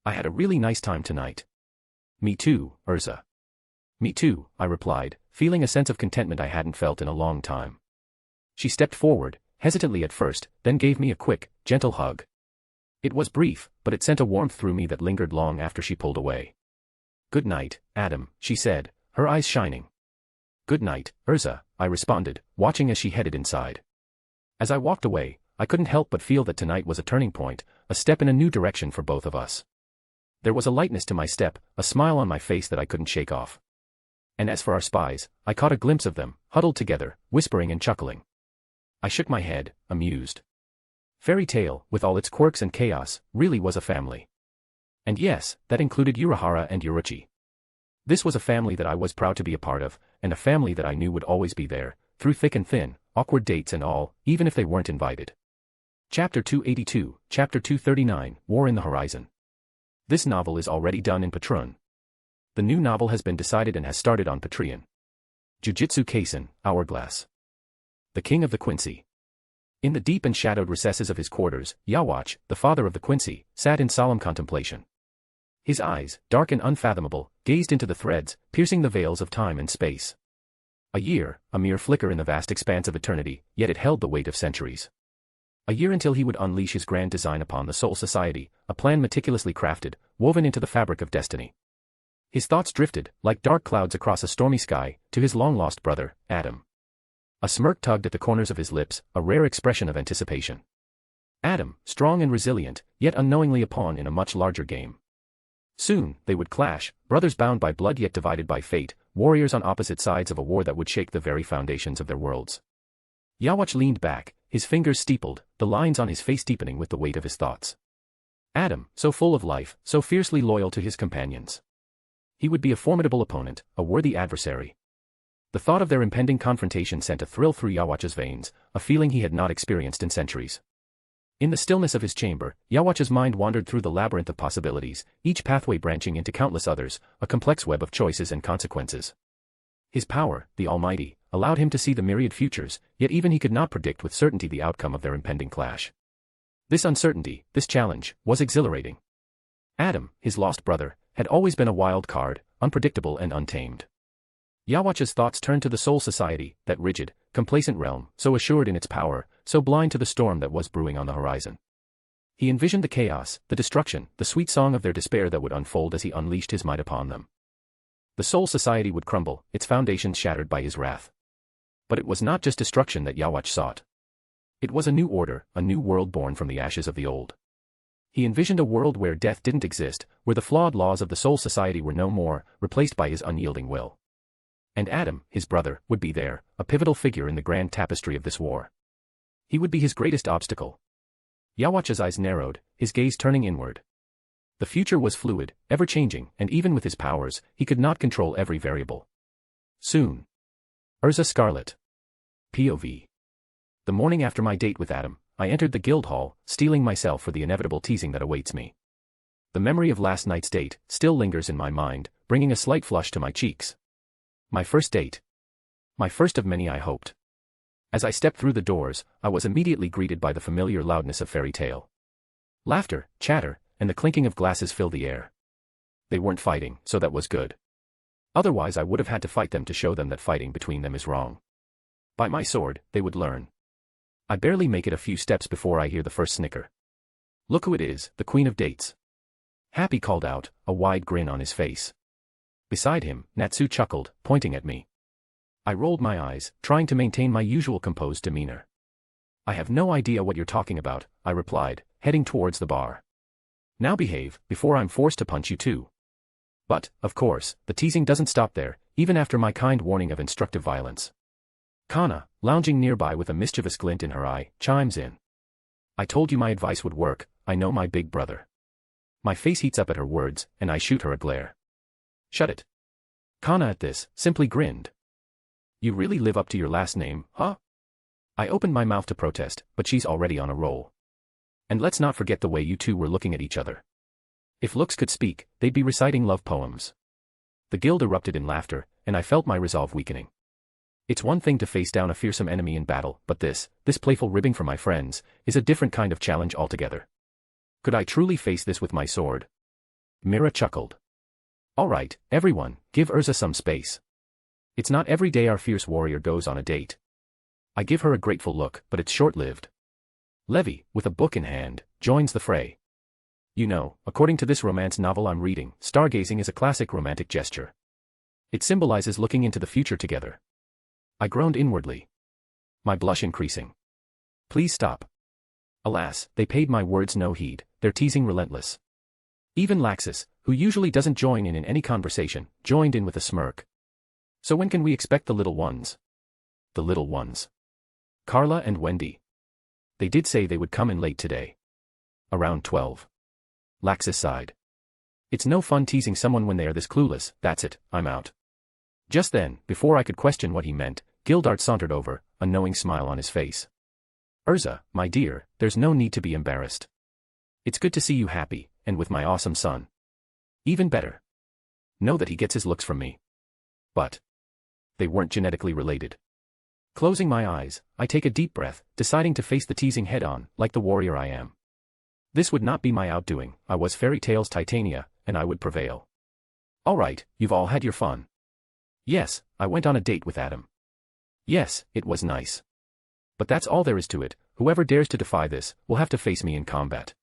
I had a really nice time tonight. Me too, Urza. Me too, I replied, feeling a sense of contentment I hadn't felt in a long time. She stepped forward, hesitantly at first, then gave me a quick, gentle hug. It was brief, but it sent a warmth through me that lingered long after she pulled away. Good night, Adam, she said, her eyes shining. Good night, Urza, I responded, watching as she headed inside. As I walked away, I couldn't help but feel that tonight was a turning point, a step in a new direction for both of us. There was a lightness to my step, a smile on my face that I couldn't shake off. And as for our spies, I caught a glimpse of them, huddled together, whispering and chuckling. I shook my head, amused. Fairy Tale, with all its quirks and chaos, really was a family. And yes, that included Urahara and Yuruchi. This was a family that I was proud to be a part of, and a family that I knew would always be there, through thick and thin, awkward dates and all, even if they weren't invited. Chapter 282, Chapter 239, War in the Horizon. This novel is already done in Patreon. The new novel has been decided and has started on Patreon. Jujutsu Kaisen, Hourglass. The King of the Quincy. In the deep and shadowed recesses of his quarters, Yawach, the father of the Quincy, sat in solemn contemplation. His eyes, dark and unfathomable, gazed into the threads, piercing the veils of time and space. A year, a mere flicker in the vast expanse of eternity, yet it held the weight of centuries. A year until he would unleash his grand design upon the Soul Society, a plan meticulously crafted, woven into the fabric of destiny. His thoughts drifted, like dark clouds across a stormy sky, to his long-lost brother, Adam. A smirk tugged at the corners of his lips, a rare expression of anticipation. Adam, strong and resilient, yet unknowingly a pawn in a much larger game. Soon, they would clash, brothers bound by blood yet divided by fate, warriors on opposite sides of a war that would shake the very foundations of their worlds. Yawach leaned back, his fingers steepled, the lines on his face deepening with the weight of his thoughts. Adam, so full of life, so fiercely loyal to his companions. He would be a formidable opponent, a worthy adversary. The thought of their impending confrontation sent a thrill through Yawach's veins, a feeling he had not experienced in centuries. In the stillness of his chamber, Yawach's mind wandered through the labyrinth of possibilities, each pathway branching into countless others, a complex web of choices and consequences. His power, the Almighty, allowed him to see the myriad futures, yet even he could not predict with certainty the outcome of their impending clash. This uncertainty, this challenge, was exhilarating. Adam, his lost brother, had always been a wild card, unpredictable and untamed. Yawach's thoughts turned to the Soul Society, that rigid, complacent realm, so assured in its power, so blind to the storm that was brewing on the horizon. He envisioned the chaos, the destruction, the sweet song of their despair that would unfold as he unleashed his might upon them. The Soul Society would crumble, its foundations shattered by his wrath. But it was not just destruction that Yawach sought. It was a new order, a new world born from the ashes of the old. He envisioned a world where death didn't exist, where the flawed laws of the Soul Society were no more, replaced by his unyielding will. And Adam, his brother, would be there, a pivotal figure in the grand tapestry of this war. He would be his greatest obstacle. Yawach's eyes narrowed, his gaze turning inward. The future was fluid, ever-changing, and even with his powers, he could not control every variable. Soon. Urza Scarlet. POV. The morning after my date with Adam, I entered the guild hall, steeling myself for the inevitable teasing that awaits me. The memory of last night's date still lingers in my mind, bringing a slight flush to my cheeks. My first date. My first of many, I hoped. As I stepped through the doors, I was immediately greeted by the familiar loudness of fairy tale. Laughter, chatter, and the clinking of glasses filled the air. They weren't fighting, so that was good. Otherwise I would have had to fight them to show them that fighting between them is wrong. By my sword, they would learn. I barely make it a few steps before I hear the first snicker. Look who it is, the Queen of Dates. Happy called out, a wide grin on his face. Beside him, Natsu chuckled, pointing at me. I rolled my eyes, trying to maintain my usual composed demeanor. I have no idea what you're talking about, I replied, heading towards the bar. Now behave, before I'm forced to punch you too. But, of course, the teasing doesn't stop there, even after my kind warning of instructive violence. Kana, lounging nearby with a mischievous glint in her eye, chimes in. I told you my advice would work, I know my big brother. My face heats up at her words, and I shoot her a glare. Shut it. Kana at this, simply grinned. You really live up to your last name, huh? I opened my mouth to protest, but she's already on a roll. And let's not forget the way you two were looking at each other. If looks could speak, they'd be reciting love poems. The guild erupted in laughter, and I felt my resolve weakening. It's one thing to face down a fearsome enemy in battle, but this playful ribbing for my friends, is a different kind of challenge altogether. Could I truly face this with my sword? Mira chuckled. All right, everyone, give Urza some space. It's not every day our fierce warrior goes on a date. I give her a grateful look, but it's short-lived. Levi, with a book in hand, joins the fray. You know, according to this romance novel I'm reading, stargazing is a classic romantic gesture. It symbolizes looking into the future together. I groaned inwardly. My blush increasing. Please stop. Alas, they paid my words no heed, their teasing relentless. Even Laxus, who usually doesn't join in any conversation, joined in with a smirk. So when can we expect the little ones? The little ones. Carla and Wendy. They did say they would come in late today. Around 12. Laxus sighed. It's no fun teasing someone when they are this clueless, that's it, I'm out. Just then, before I could question what he meant, Gildart sauntered over, a knowing smile on his face. Urza, my dear, there's no need to be embarrassed. It's good to see you happy, and with my awesome son. Even better. Know that he gets his looks from me. But they weren't genetically related. Closing my eyes, I take a deep breath, deciding to face the teasing head-on, like the warrior I am. This would not be my outdoing, I was Fairy Tale's Titania, and I would prevail. All right, you've all had your fun. Yes, I went on a date with Adam. Yes, it was nice. But that's all there is to it, whoever dares to defy this, will have to face me in combat.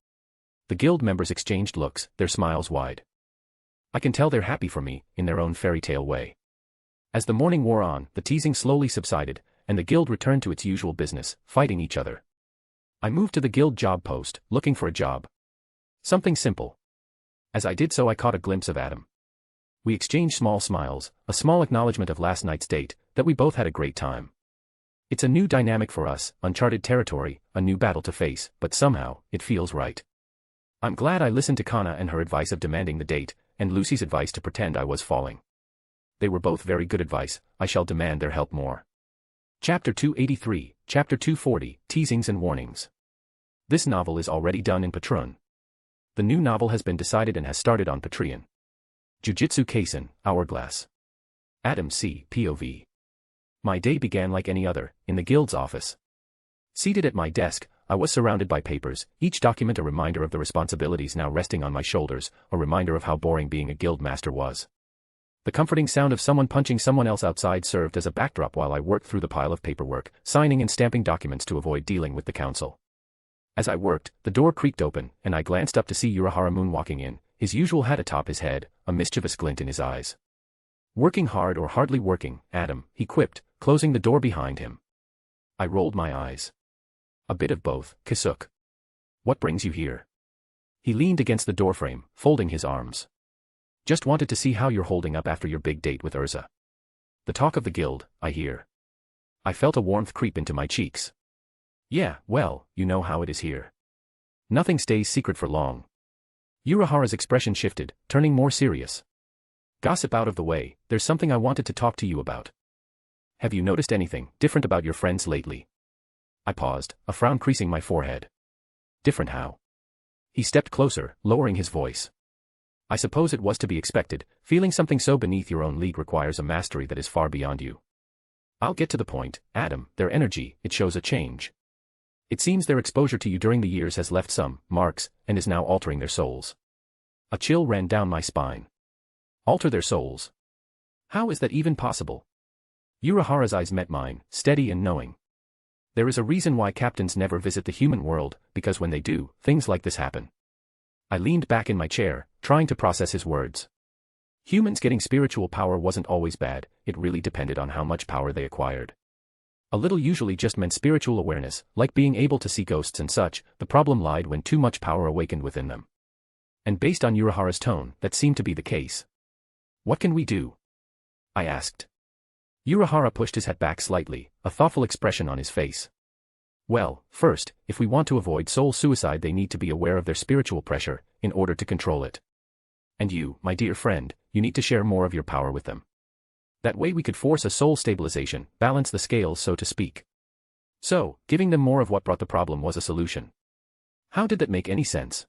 The guild members exchanged looks, their smiles wide. I can tell they're happy for me, in their own fairy tale way. As the morning wore on, the teasing slowly subsided, and the guild returned to its usual business, fighting each other. I moved to the guild job post, looking for a job. Something simple. As I did so I caught a glimpse of Adam. We exchanged small smiles, a small acknowledgement of last night's date, that we both had a great time. It's a new dynamic for us, uncharted territory, a new battle to face, but somehow, it feels right. I'm glad I listened to Kana and her advice of demanding the date, and Lucy's advice to pretend I was falling. They were both very good advice, I shall demand their help more. Chapter 283, Chapter 240, Teasings and Warnings. This novel is already done in Patreon. The new novel has been decided and has started on Patreon. Jujutsu Kaisen, Hourglass. Adam C. POV. My day began like any other, in the guild's office. Seated at my desk, I was surrounded by papers, each document a reminder of the responsibilities now resting on my shoulders, a reminder of how boring being a guild master was. The comforting sound of someone punching someone else outside served as a backdrop while I worked through the pile of paperwork, signing and stamping documents to avoid dealing with the council. As I worked, the door creaked open, and I glanced up to see Urahara Moon walking in, his usual hat atop his head, a mischievous glint in his eyes. "Working hard or hardly working, Adam," he quipped, closing the door behind him. I rolled my eyes. "A bit of both, Kisuke. What brings you here?" He leaned against the doorframe, folding his arms. "Just wanted to see how you're holding up after your big date with Urza. The talk of the guild, I hear." I felt a warmth creep into my cheeks. "Yeah, well, you know how it is here. Nothing stays secret for long." Urahara's expression shifted, turning more serious. "Gossip out of the way, there's something I wanted to talk to you about. Have you noticed anything different about your friends lately?" I paused, a frown creasing my forehead. "Different how?" He stepped closer, lowering his voice. "I suppose it was to be expected, feeling something so beneath your own league requires a mastery that is far beyond you. I'll get to the point, Adam, their energy, it shows a change. It seems their exposure to you during the years has left some marks, and is now altering their souls." A chill ran down my spine. Alter their souls? How is that even possible? Urahara's eyes met mine, steady and knowing. "There is a reason why captains never visit the human world, because when they do, things like this happen." I leaned back in my chair, trying to process his words. Humans getting spiritual power wasn't always bad, it really depended on how much power they acquired. A little usually just meant spiritual awareness, like being able to see ghosts and such. The problem lied when too much power awakened within them. And based on Urahara's tone, that seemed to be the case. "What can we do?" I asked. Urahara pushed his hat back slightly, a thoughtful expression on his face. "Well, first, if we want to avoid soul suicide, they need to be aware of their spiritual pressure, in order to control it. And you, my dear friend, you need to share more of your power with them. That way we could force a soul stabilization, balance the scales so to speak." So, giving them more of what brought the problem was a solution. How did that make any sense?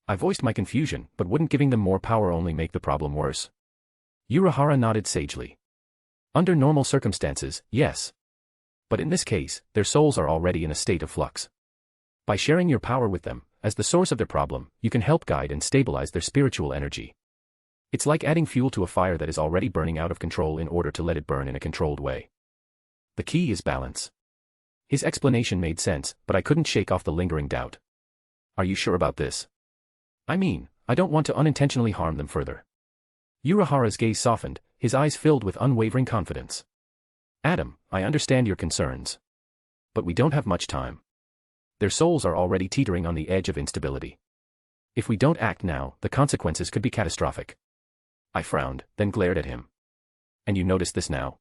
I voiced my confusion, but wouldn't giving them more power only make the problem worse? Urahara nodded sagely. "Under normal circumstances, yes. But in this case, their souls are already in a state of flux. By sharing your power with them, as the source of their problem, you can help guide and stabilize their spiritual energy. It's like adding fuel to a fire that is already burning out of control in order to let it burn in a controlled way. The key is balance." His explanation made sense, but I couldn't shake off the lingering doubt. "Are you sure about this? I mean, I don't want to unintentionally harm them further." Urahara's gaze softened, his eyes filled with unwavering confidence. "Adam, I understand your concerns. But we don't have much time. Their souls are already teetering on the edge of instability. If we don't act now, the consequences could be catastrophic." I frowned, then glared at him. "And you noticed this now?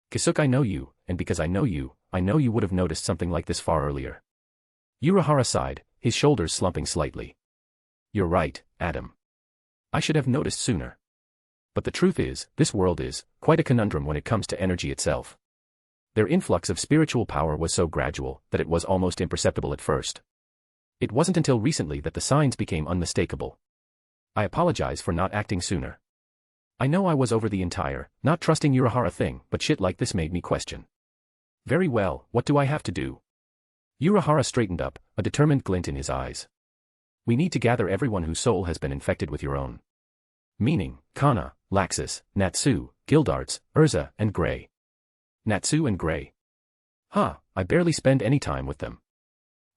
Kisuke, I know you, and because I know you would have noticed something like this far earlier." Urahara sighed, his shoulders slumping slightly. "You're right, Adam. I should have noticed sooner. But the truth is, this world is quite a conundrum when it comes to energy itself. Their influx of spiritual power was so gradual that it was almost imperceptible at first. It wasn't until recently that the signs became unmistakable. I apologize for not acting sooner. I know I was over the entire, not trusting Urahara thing, but shit like this made me question." "Very well, what do I have to do?" Urahara straightened up, a determined glint in his eyes. "We need to gather everyone whose soul has been infected with your own. Meaning, Kana, Laxus, Natsu, Gildarts, Urza, and Gray." "Natsu and Gray? Huh, I barely spend any time with them.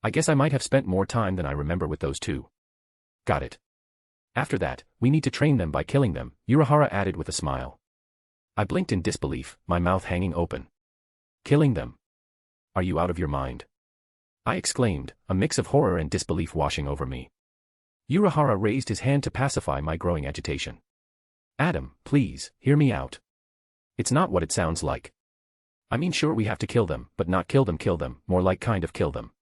I guess I might have spent more time than I remember with those two." "Got it. After that, we need to train them by killing them," Urahara added with a smile. I blinked in disbelief, my mouth hanging open. "Killing them? Are you out of your mind?" I exclaimed, a mix of horror and disbelief washing over me. Urahara raised his hand to pacify my growing agitation. "Adam, please, hear me out. It's not what it sounds like. I mean, sure, we have to kill them, but not kill them, more like kind of kill them.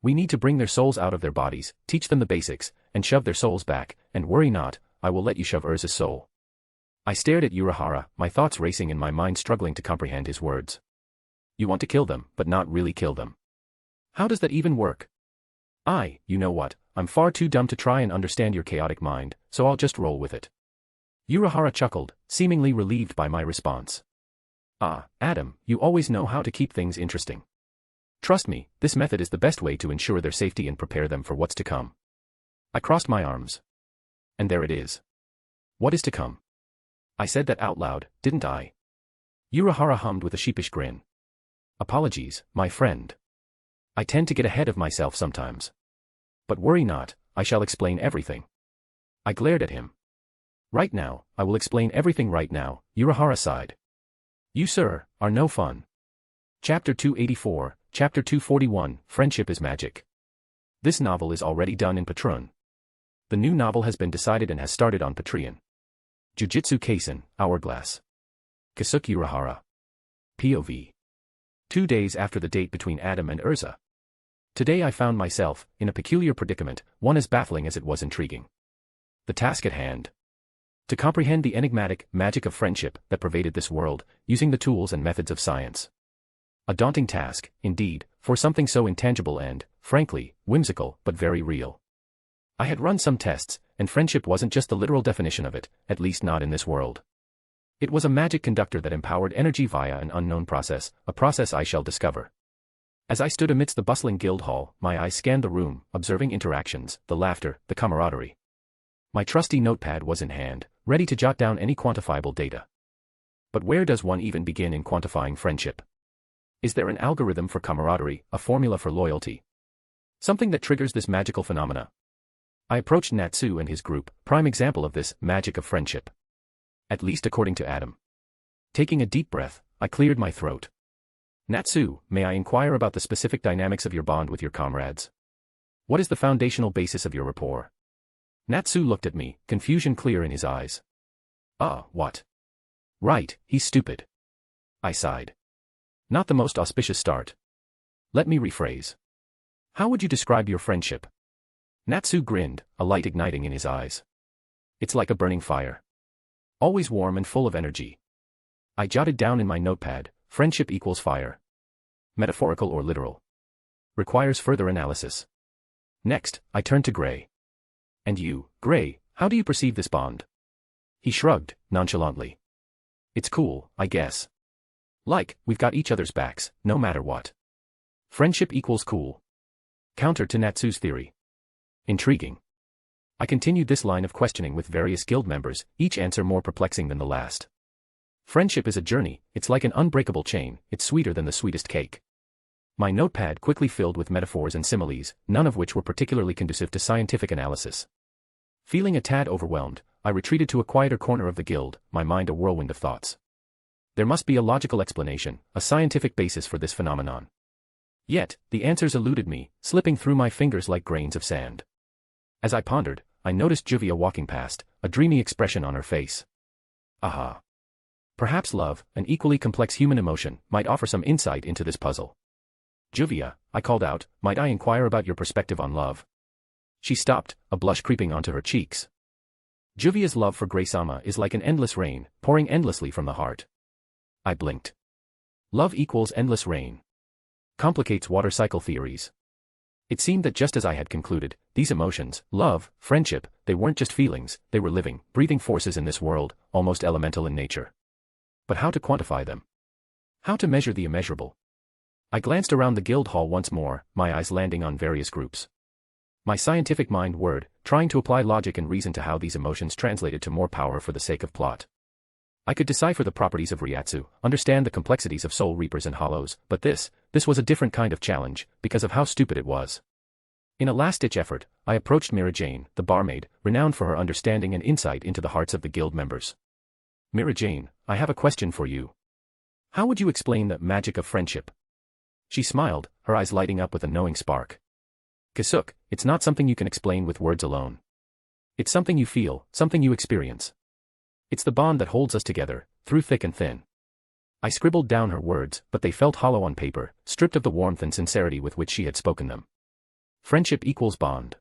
We need to bring their souls out of their bodies, teach them the basics, and shove their souls back, and worry not, I will let you shove Urza's soul." I stared at Urahara, my thoughts racing and my mind struggling to comprehend his words. You want to kill them, but not really kill them. How does that even work? You know what, I'm far too dumb to try and understand your chaotic mind, so I'll just roll with it. Urahara chuckled, seemingly relieved by my response. Adam, you always know how to keep things interesting. Trust me, this method is the best way to ensure their safety and prepare them for what's to come. I crossed my arms. And there it is. What is to come? I said that out loud, didn't I? Urahara hummed with a sheepish grin. Apologies, my friend. I tend to get ahead of myself sometimes. But worry not, I shall explain everything. I glared at him. Right now, I will explain everything right now, Urahara sighed. You, sir, are no fun. Chapter 284, Chapter 241, Friendship is Magic. This novel is already done in Patreon. The new novel has been decided and has started on Patreon. Jujutsu Kaisen, Hourglass. Kasuke Urahara. POV. 2 days after the date between Adam and Urza. Today I found myself, in a peculiar predicament, one as baffling as it was intriguing. The task at hand. To comprehend the enigmatic magic of friendship that pervaded this world, using the tools and methods of science. A daunting task, indeed, for something so intangible and, frankly, whimsical, but very real. I had run some tests, and friendship wasn't just the literal definition of it, at least not in this world. It was a magic conductor that empowered energy via an unknown process, a process I shall discover. As I stood amidst the bustling guild hall, my eyes scanned the room, observing interactions, the laughter, the camaraderie. My trusty notepad was in hand, ready to jot down any quantifiable data. But where does one even begin in quantifying friendship? Is there an algorithm for camaraderie, a formula for loyalty? Something that triggers this magical phenomena? I approached Natsu and his group, prime example of this magic of friendship. At least according to Adam. Taking a deep breath, I cleared my throat. Natsu, may I inquire about the specific dynamics of your bond with your comrades? What is the foundational basis of your rapport? Natsu looked at me, confusion clear in his eyes. What? Right, he's stupid. I sighed. Not the most auspicious start. Let me rephrase. How would you describe your friendship? Natsu grinned, a light igniting in his eyes. It's like a burning fire. Always warm and full of energy. I jotted down in my notepad, friendship equals fire. Metaphorical or literal? Requires further analysis. Next, I turned to Gray. And you, Gray, how do you perceive this bond? He shrugged, nonchalantly. It's cool, I guess. Like, we've got each other's backs, no matter what. Friendship equals cool. Counter to Natsu's theory. Intriguing. I continued this line of questioning with various guild members, each answer more perplexing than the last. Friendship is a journey, it's like an unbreakable chain, it's sweeter than the sweetest cake. My notepad quickly filled with metaphors and similes, none of which were particularly conducive to scientific analysis. Feeling a tad overwhelmed, I retreated to a quieter corner of the guild, my mind a whirlwind of thoughts. There must be a logical explanation, a scientific basis for this phenomenon. Yet, the answers eluded me, slipping through my fingers like grains of sand. As I pondered, I noticed Juvia walking past, a dreamy expression on her face. Aha. Perhaps love, an equally complex human emotion, might offer some insight into this puzzle. Juvia, I called out, might I inquire about your perspective on love? She stopped, a blush creeping onto her cheeks. Juvia's love for Gray-sama is like an endless rain, pouring endlessly from the heart. I blinked. Love equals endless rain. Complicates water cycle theories. It seemed that just as I had concluded, these emotions, love, friendship, they weren't just feelings, they were living, breathing forces in this world, almost elemental in nature. But how to quantify them? How to measure the immeasurable? I glanced around the guild hall once more, my eyes landing on various groups. My scientific mind whirred, trying to apply logic and reason to how these emotions translated to more power for the sake of plot. I could decipher the properties of Ryatsu, understand the complexities of soul reapers and hollows, but this was a different kind of challenge, because of how stupid it was. In a last-ditch effort, I approached Mira Jane, the barmaid, renowned for her understanding and insight into the hearts of the guild members. Mira Jane, I have a question for you. How would you explain the magic of friendship? She smiled, her eyes lighting up with a knowing spark. Kasuke, it's not something you can explain with words alone. It's something you feel, something you experience. It's the bond that holds us together, through thick and thin. I scribbled down her words, but they felt hollow on paper, stripped of the warmth and sincerity with which she had spoken them. Friendship equals bond.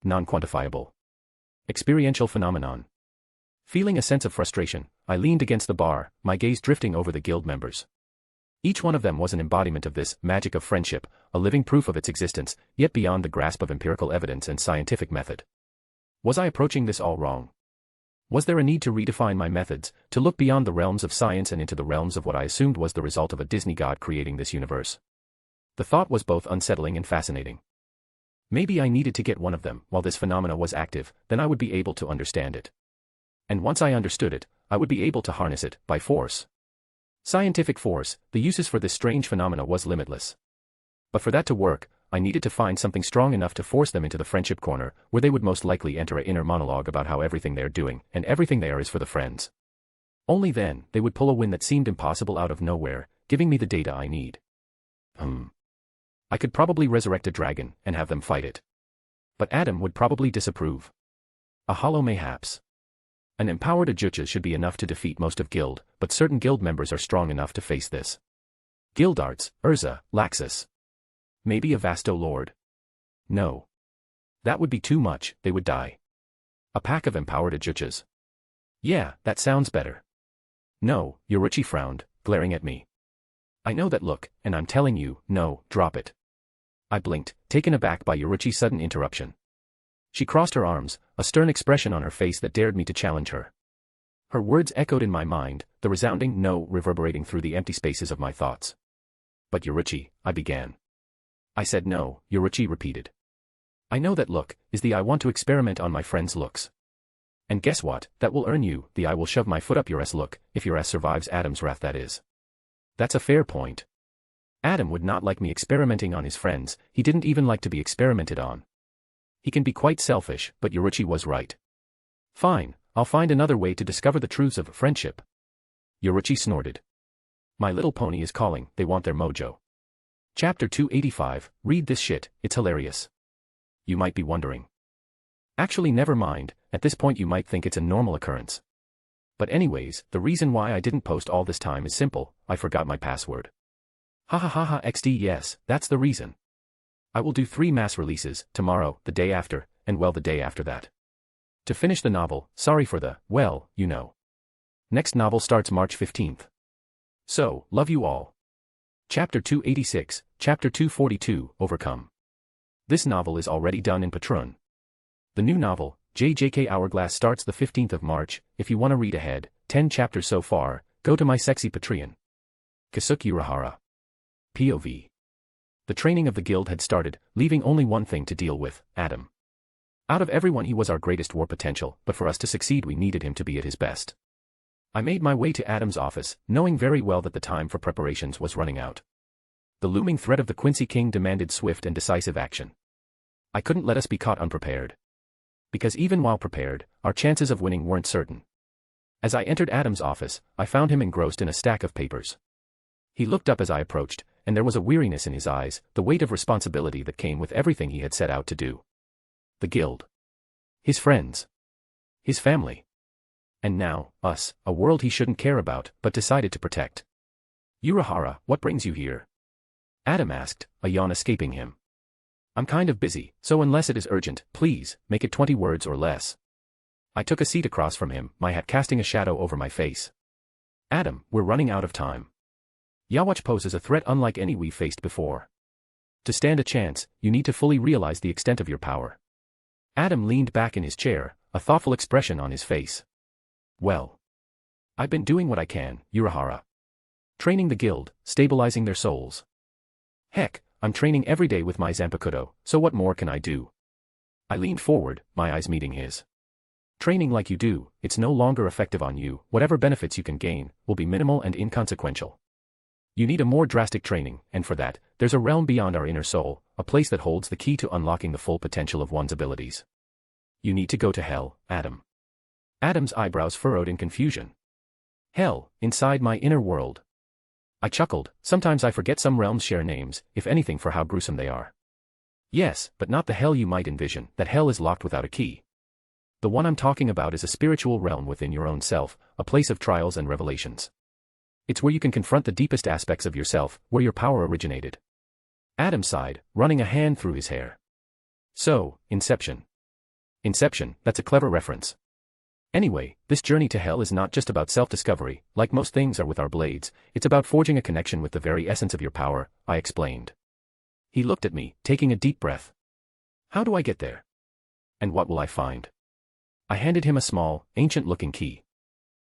Non-quantifiable. Experiential phenomenon. Feeling a sense of frustration, I leaned against the bar, my gaze drifting over the guild members. Each one of them was an embodiment of this magic of friendship, a living proof of its existence, yet beyond the grasp of empirical evidence and scientific method. Was I approaching this all wrong? Was there a need to redefine my methods, to look beyond the realms of science and into the realms of what I assumed was the result of a Disney god creating this universe? The thought was both unsettling and fascinating. Maybe I needed to get one of them while this phenomena was active, then I would be able to understand it. And once I understood it, I would be able to harness it, by force. Scientific force, the uses for this strange phenomena was limitless. But for that to work, I needed to find something strong enough to force them into the friendship corner, where they would most likely enter an inner monologue about how everything they're doing, and everything they are is for the friends. Only then, they would pull a win that seemed impossible out of nowhere, giving me the data I need. I could probably resurrect a dragon, and have them fight it. But Adam would probably disapprove. A hollow mayhaps. An empowered Ajucha should be enough to defeat most of guild, but certain guild members are strong enough to face this. Guildarts, Urza, Laxus. Maybe a Vasto Lord. No. That would be too much, they would die. A pack of empowered Ajuchas. Yeah, that sounds better. No, Yoruchi frowned, glaring at me. I know that look, and I'm telling you, no, drop it. I blinked, taken aback by Yoruchi's sudden interruption. She crossed her arms, a stern expression on her face that dared me to challenge her. Her words echoed in my mind, the resounding no reverberating through the empty spaces of my thoughts. But Yoruchi, I began. I said no, Yoruchi repeated. I know that look, is the I want to experiment on my friend's looks. And guess what, that will earn you the I will shove my foot up your ass look, if your ass survives Adam's wrath that is. That's a fair point. Adam would not like me experimenting on his friends, he didn't even like to be experimented on. He can be quite selfish, but Yoruchi was right. Fine, I'll find another way to discover the truths of friendship. Yoruchi snorted. My Little Pony is calling, they want their mojo. Chapter 285, read this shit, it's hilarious. You might be wondering. Actually never mind, at this point you might think it's a normal occurrence. But anyways, the reason why I didn't post all this time is simple, I forgot my password. Hahaha XD yes, that's the reason. I will do 3 mass releases, tomorrow, the day after, and well the day after that. To finish the novel, sorry for the, well, you know. Next novel starts March 15th. So, love you all. Chapter 286, Chapter 242, Overcome. This novel is already done in Patreon. The new novel, JJK Hourglass starts the 15th of March, if you want to read ahead, 10 chapters so far, go to my sexy Patreon. Kasuki Urahara. POV. The training of the guild had started, leaving only one thing to deal with, Adam. Out of everyone he was our greatest war potential, but for us to succeed we needed him to be at his best. I made my way to Adam's office, knowing very well that the time for preparations was running out. The looming threat of the Quincy King demanded swift and decisive action. I couldn't let us be caught unprepared. Because even while prepared, our chances of winning weren't certain. As I entered Adam's office, I found him engrossed in a stack of papers. He looked up as I approached, and there was a weariness in his eyes, the weight of responsibility that came with everything he had set out to do. The guild. His friends. His family. And now, us, a world he shouldn't care about, but decided to protect. Urahara, what brings you here? Adam asked, a yawn escaping him. I'm kind of busy, so unless it is urgent, please, make it 20 words or less. I took a seat across from him, my hat casting a shadow over my face. Adam, we're running out of time. Yawatch poses a threat unlike any we've faced before. To stand a chance, you need to fully realize the extent of your power. Adam leaned back in his chair, a thoughtful expression on his face. Well. I've been doing what I can, Urahara. Training the guild, stabilizing their souls. Heck, I'm training every day with my Zanpakuto, so what more can I do? I leaned forward, my eyes meeting his. Training like you do, it's no longer effective on you, whatever benefits you can gain, will be minimal and inconsequential. You need a more drastic training, and for that, there's a realm beyond our inner soul, a place that holds the key to unlocking the full potential of one's abilities. You need to go to hell, Adam. Adam's eyebrows furrowed in confusion. Hell, inside my inner world. I chuckled, sometimes I forget some realms share names, if anything for how gruesome they are. Yes, but not the hell you might envision, that hell is locked without a key. The one I'm talking about is a spiritual realm within your own self, a place of trials and revelations. It's where you can confront the deepest aspects of yourself, where your power originated. Adam sighed, running a hand through his hair. So, Inception. Inception, that's a clever reference. Anyway, this journey to hell is not just about self-discovery, like most things are with our blades, it's about forging a connection with the very essence of your power, I explained. He looked at me, taking a deep breath. How do I get there? And what will I find? I handed him a small, ancient-looking key.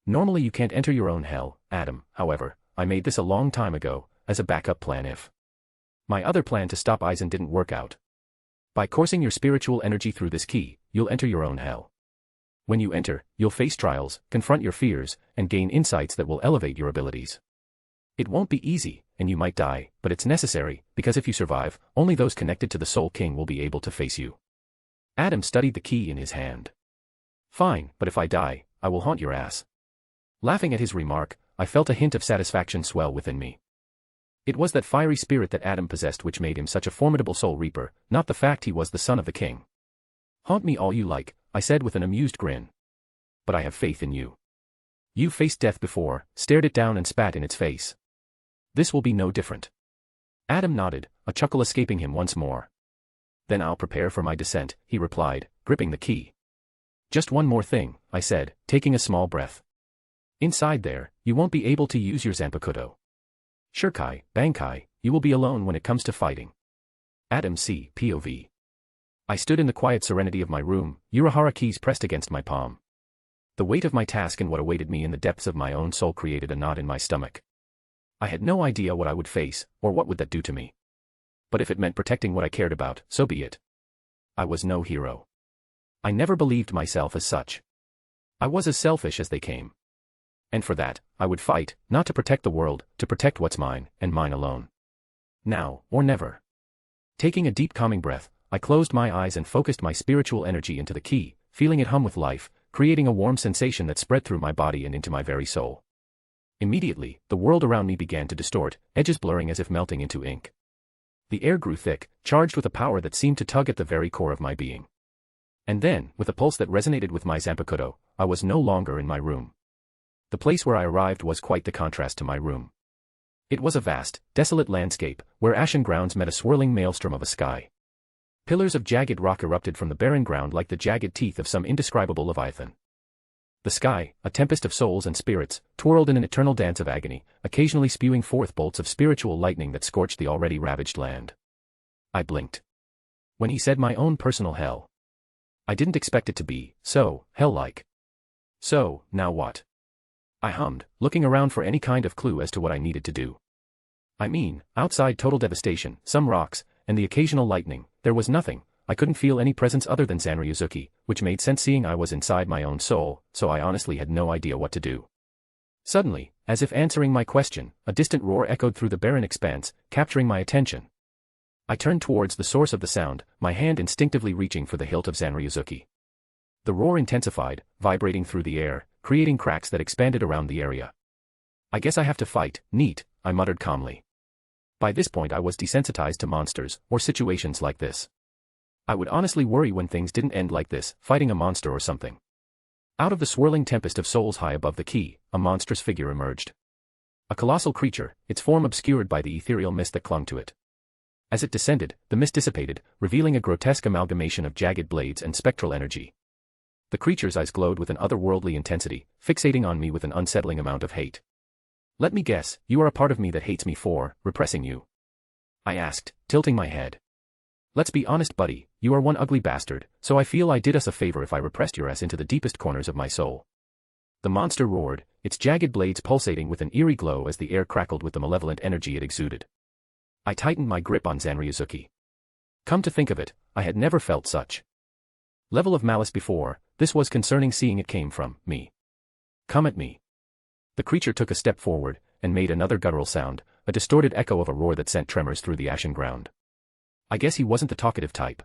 Normally you can't enter your own hell, Adam, however, I made this a long time ago, as a backup plan if my other plan to stop Aizen didn't work out. By coursing your spiritual energy through this key, you'll enter your own hell. When you enter, you'll face trials, confront your fears, and gain insights that will elevate your abilities. It won't be easy, and you might die, but it's necessary, because if you survive, only those connected to the Soul King will be able to face you. Adam studied the key in his hand. Fine, but if I die, I will haunt your ass. Laughing at his remark, I felt a hint of satisfaction swell within me. It was that fiery spirit that Adam possessed which made him such a formidable soul reaper, not the fact he was the son of the king. Haunt me all you like, I said with an amused grin. But I have faith in you. You faced death before, stared it down and spat in its face. This will be no different. Adam nodded, a chuckle escaping him once more. Then I'll prepare for my descent, he replied, gripping the key. Just one more thing, I said, taking a small breath. Inside there, you won't be able to use your Zanpakuto. Shirkai, Bankai, you will be alone when it comes to fighting. Adam C. POV. I stood in the quiet serenity of my room, Urahara keys pressed against my palm. The weight of my task and what awaited me in the depths of my own soul created a knot in my stomach. I had no idea what I would face, or what would that do to me. But if it meant protecting what I cared about, so be it. I was no hero. I never believed myself as such. I was as selfish as they came. And for that, I would fight, not to protect the world, to protect what's mine, and mine alone. Now, or never. Taking a deep calming breath, I closed my eyes and focused my spiritual energy into the key, feeling it hum with life, creating a warm sensation that spread through my body and into my very soul. Immediately, the world around me began to distort, edges blurring as if melting into ink. The air grew thick, charged with a power that seemed to tug at the very core of my being. And then, with a pulse that resonated with my Zanpakuto, I was no longer in my room. The place where I arrived was quite the contrast to my room. It was a vast, desolate landscape, where ashen grounds met a swirling maelstrom of a sky. Pillars of jagged rock erupted from the barren ground like the jagged teeth of some indescribable leviathan. The sky, a tempest of souls and spirits, twirled in an eternal dance of agony, occasionally spewing forth bolts of spiritual lightning that scorched the already ravaged land. I blinked. When he said my own personal hell, I didn't expect it to be so hell-like. So, now what? I hummed, looking around for any kind of clue as to what I needed to do. I mean, outside total devastation, some rocks, and the occasional lightning, there was nothing. I couldn't feel any presence other than Zanryuzuki, which made sense seeing I was inside my own soul, so I honestly had no idea what to do. Suddenly, as if answering my question, a distant roar echoed through the barren expanse, capturing my attention. I turned towards the source of the sound, my hand instinctively reaching for the hilt of Zanryuzuki. The roar intensified, vibrating through the air, creating cracks that expanded around the area. I guess I have to fight, neat, I muttered calmly. By this point I was desensitized to monsters, or situations like this. I would honestly worry when things didn't end like this, fighting a monster or something. Out of the swirling tempest of souls high above the key, a monstrous figure emerged. A colossal creature, its form obscured by the ethereal mist that clung to it. As it descended, the mist dissipated, revealing a grotesque amalgamation of jagged blades and spectral energy. The creature's eyes glowed with an otherworldly intensity, fixating on me with an unsettling amount of hate. Let me guess, you are a part of me that hates me for repressing you. I asked, tilting my head. Let's be honest, buddy, you are one ugly bastard, so I feel I did us a favor if I repressed your ass into the deepest corners of my soul. The monster roared, its jagged blades pulsating with an eerie glow as the air crackled with the malevolent energy it exuded. I tightened my grip on Zanryuzuki. Come to think of it, I had never felt such level of malice before. This was concerning seeing it came from me. Come at me. The creature took a step forward, and made another guttural sound, a distorted echo of a roar that sent tremors through the ashen ground. I guess he wasn't the talkative type.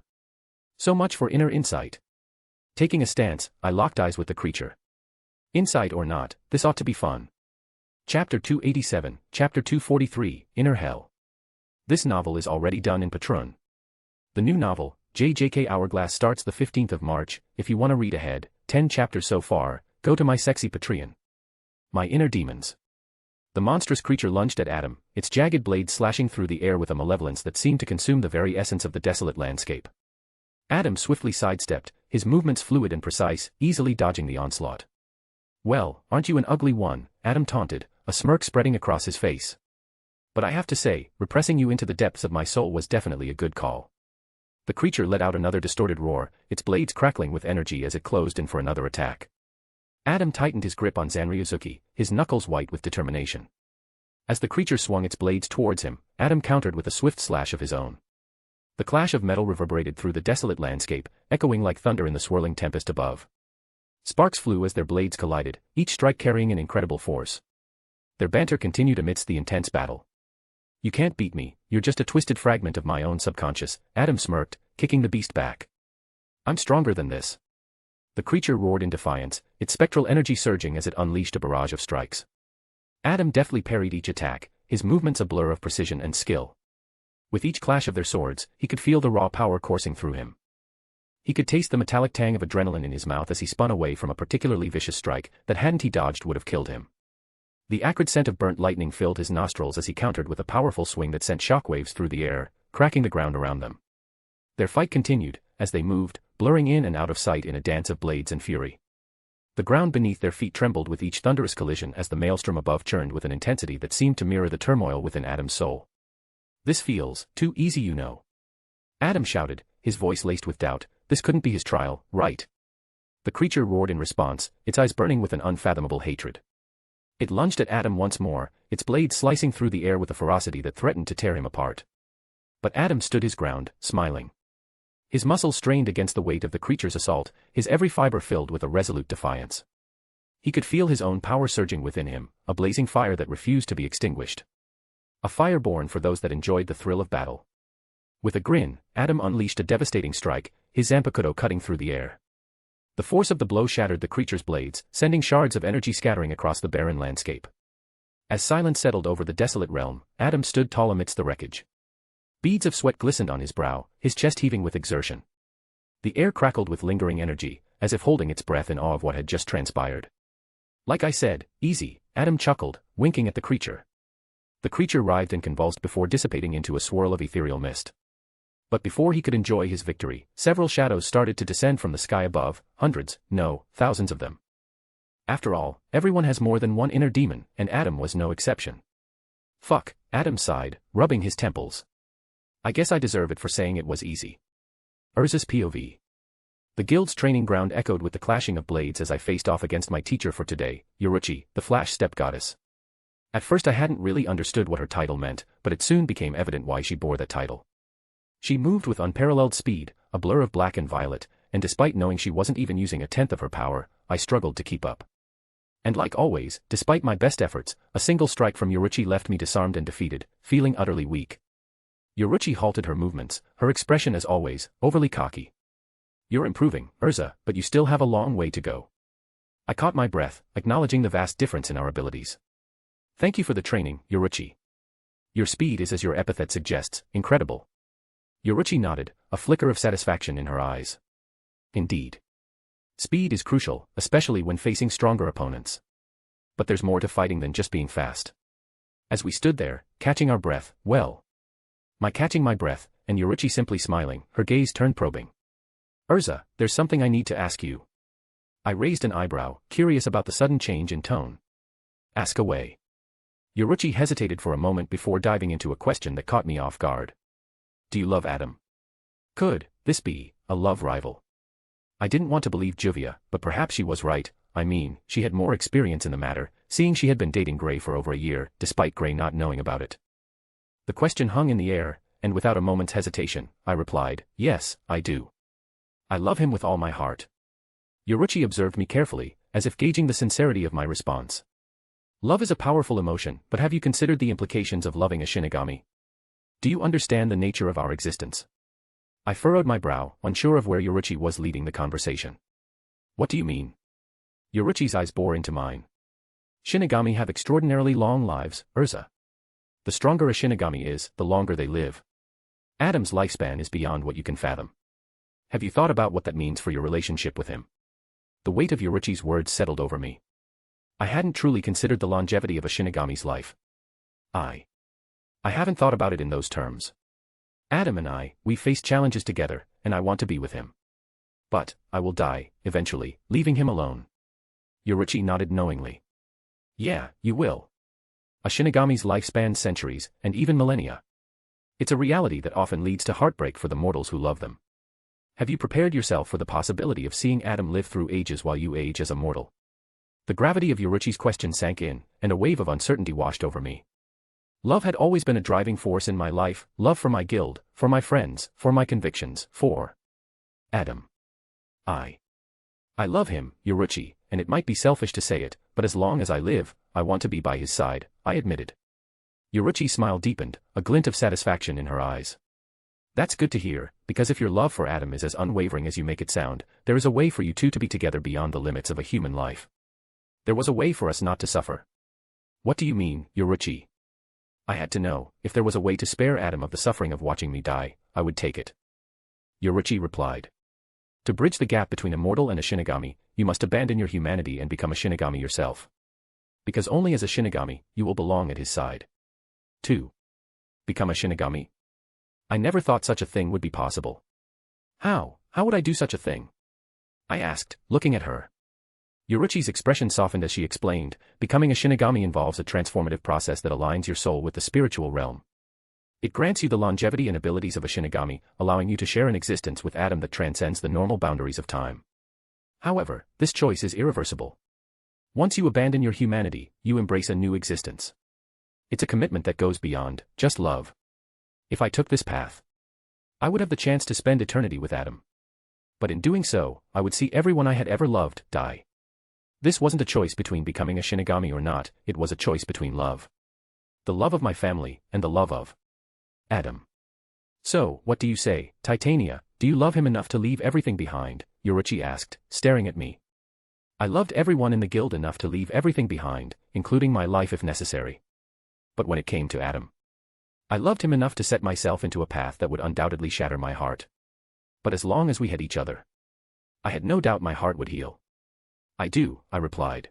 So much for inner insight. Taking a stance, I locked eyes with the creature. Insight or not, this ought to be fun. Chapter 287, Chapter 243, Inner Hell. This novel is already done in Patreon. The new novel, JJK Hourglass, starts the 15th of March. If you want to read ahead, 10 chapters so far, go to my sexy Patreon. My inner demons. The monstrous creature lunged at Adam, its jagged blades slashing through the air with a malevolence that seemed to consume the very essence of the desolate landscape. Adam swiftly sidestepped, his movements fluid and precise, easily dodging the onslaught. "Well, aren't you an ugly one?" Adam taunted, a smirk spreading across his face. "But I have to say, repressing you into the depths of my soul was definitely a good call." The creature let out another distorted roar, its blades crackling with energy as it closed in for another attack. Adam tightened his grip on Zanryuzuki, his knuckles white with determination. As the creature swung its blades towards him, Adam countered with a swift slash of his own. The clash of metal reverberated through the desolate landscape, echoing like thunder in the swirling tempest above. Sparks flew as their blades collided, each strike carrying an incredible force. Their banter continued amidst the intense battle. "You can't beat me, you're just a twisted fragment of my own subconscious," Adam smirked, kicking the beast back. "I'm stronger than this." The creature roared in defiance, its spectral energy surging as it unleashed a barrage of strikes. Adam deftly parried each attack, his movements a blur of precision and skill. With each clash of their swords, he could feel the raw power coursing through him. He could taste the metallic tang of adrenaline in his mouth as he spun away from a particularly vicious strike that hadn't he dodged would have killed him. The acrid scent of burnt lightning filled his nostrils as he countered with a powerful swing that sent shockwaves through the air, cracking the ground around them. Their fight continued, as they moved, blurring in and out of sight in a dance of blades and fury. The ground beneath their feet trembled with each thunderous collision as the maelstrom above churned with an intensity that seemed to mirror the turmoil within Adam's soul. "This feels too easy, you know." Adam shouted, his voice laced with doubt. This couldn't be his trial, right? The creature roared in response, its eyes burning with an unfathomable hatred. It lunged at Adam once more, its blades slicing through the air with a ferocity that threatened to tear him apart. But Adam stood his ground, smiling. His muscles strained against the weight of the creature's assault, his every fiber filled with a resolute defiance. He could feel his own power surging within him, a blazing fire that refused to be extinguished. A fire born for those that enjoyed the thrill of battle. With a grin, Adam unleashed a devastating strike, his Zanpakuto cutting through the air. The force of the blow shattered the creature's blades, sending shards of energy scattering across the barren landscape. As silence settled over the desolate realm, Adam stood tall amidst the wreckage. Beads of sweat glistened on his brow, his chest heaving with exertion. The air crackled with lingering energy, as if holding its breath in awe of what had just transpired. "Like I said, easy," Adam chuckled, winking at the creature. The creature writhed and convulsed before dissipating into a swirl of ethereal mist. But before he could enjoy his victory, several shadows started to descend from the sky above, hundreds, no, thousands of them. After all, everyone has more than one inner demon, and Adam was no exception. "Fuck," Adam sighed, rubbing his temples. "I guess I deserve it for saying it was easy." Urza's POV. The guild's training ground echoed with the clashing of blades as I faced off against my teacher for today, Yoruchi, the flash step goddess. At first I hadn't really understood what her title meant, but it soon became evident why she bore that title. She moved with unparalleled speed, a blur of black and violet, and despite knowing she wasn't even using a tenth of her power, I struggled to keep up. And like always, despite my best efforts, a single strike from Yoruchi left me disarmed and defeated, feeling utterly weak. Yoruchi halted her movements, her expression as always, overly cocky. "You're improving, Urza, but you still have a long way to go." I caught my breath, acknowledging the vast difference in our abilities. "Thank you for the training, Yoruchi. Your speed is, as your epithet suggests, incredible." Yoruchi nodded, a flicker of satisfaction in her eyes. "Indeed. Speed is crucial, especially when facing stronger opponents. But there's more to fighting than just being fast." As we stood there, catching our breath, catching my breath, and Yoruchi simply smiling, her gaze turned probing. "Urza, there's something I need to ask you." I raised an eyebrow, curious about the sudden change in tone. "Ask away." Yoruchi hesitated for a moment before diving into a question that caught me off guard. "Do you love Adam?" Could this be a love rival? I didn't want to believe Juvia, but perhaps she was right. I mean, she had more experience in the matter, seeing she had been dating Gray for over a year, despite Gray not knowing about it. The question hung in the air, and without a moment's hesitation, I replied, "Yes, I do. I love him with all my heart." Yoruchi observed me carefully, as if gauging the sincerity of my response. "Love is a powerful emotion, but have you considered the implications of loving a Shinigami? Do you understand the nature of our existence?" I furrowed my brow, unsure of where Yoruchi was leading the conversation. "What do you mean?" Yoruchi's eyes bore into mine. "Shinigami have extraordinarily long lives, Urza. The stronger a Shinigami is, the longer they live. Adam's lifespan is beyond what you can fathom. Have you thought about what that means for your relationship with him?" The weight of Yoruchi's words settled over me. I hadn't truly considered the longevity of a Shinigami's life. I haven't thought about it in those terms. Adam and I, we faced challenges together, and I want to be with him. But, I will die, eventually, leaving him alone. Yoruichi nodded knowingly. Yeah, you will. A Shinigami's life spans centuries, and even millennia. It's a reality that often leads to heartbreak for the mortals who love them. Have you prepared yourself for the possibility of seeing Adam live through ages while you age as a mortal? The gravity of Yoruichi's question sank in, and a wave of uncertainty washed over me. Love had always been a driving force in my life, love for my guild, for my friends, for my convictions, for Adam. I love him, Yoruichi, and it might be selfish to say it, but as long as I live, I want to be by his side, I admitted. Yoruichi's smile deepened, a glint of satisfaction in her eyes. That's good to hear, because if your love for Adam is as unwavering as you make it sound, there is a way for you two to be together beyond the limits of a human life. There was a way for us not to suffer. What do you mean, Yoruichi? I had to know, if there was a way to spare Adam of the suffering of watching me die, I would take it. Yoruichi replied. To bridge the gap between a mortal and a Shinigami, you must abandon your humanity and become a Shinigami yourself. Because only as a Shinigami, you will belong at his side. 2. Become a Shinigami? I never thought such a thing would be possible. How would I do such a thing? I asked, looking at her. Yoruichi's expression softened as she explained, becoming a Shinigami involves a transformative process that aligns your soul with the spiritual realm. It grants you the longevity and abilities of a Shinigami, allowing you to share an existence with Adam that transcends the normal boundaries of time. However, this choice is irreversible. Once you abandon your humanity, you embrace a new existence. It's a commitment that goes beyond just love. If I took this path, I would have the chance to spend eternity with Adam. But in doing so, I would see everyone I had ever loved die. This wasn't a choice between becoming a Shinigami or not, it was a choice between love. The love of my family, and the love of Adam. So, what do you say, Titania, do you love him enough to leave everything behind? Yoruichi asked, staring at me. I loved everyone in the guild enough to leave everything behind, including my life if necessary. But when it came to Adam, I loved him enough to set myself into a path that would undoubtedly shatter my heart. But as long as we had each other, I had no doubt my heart would heal. I do, I replied.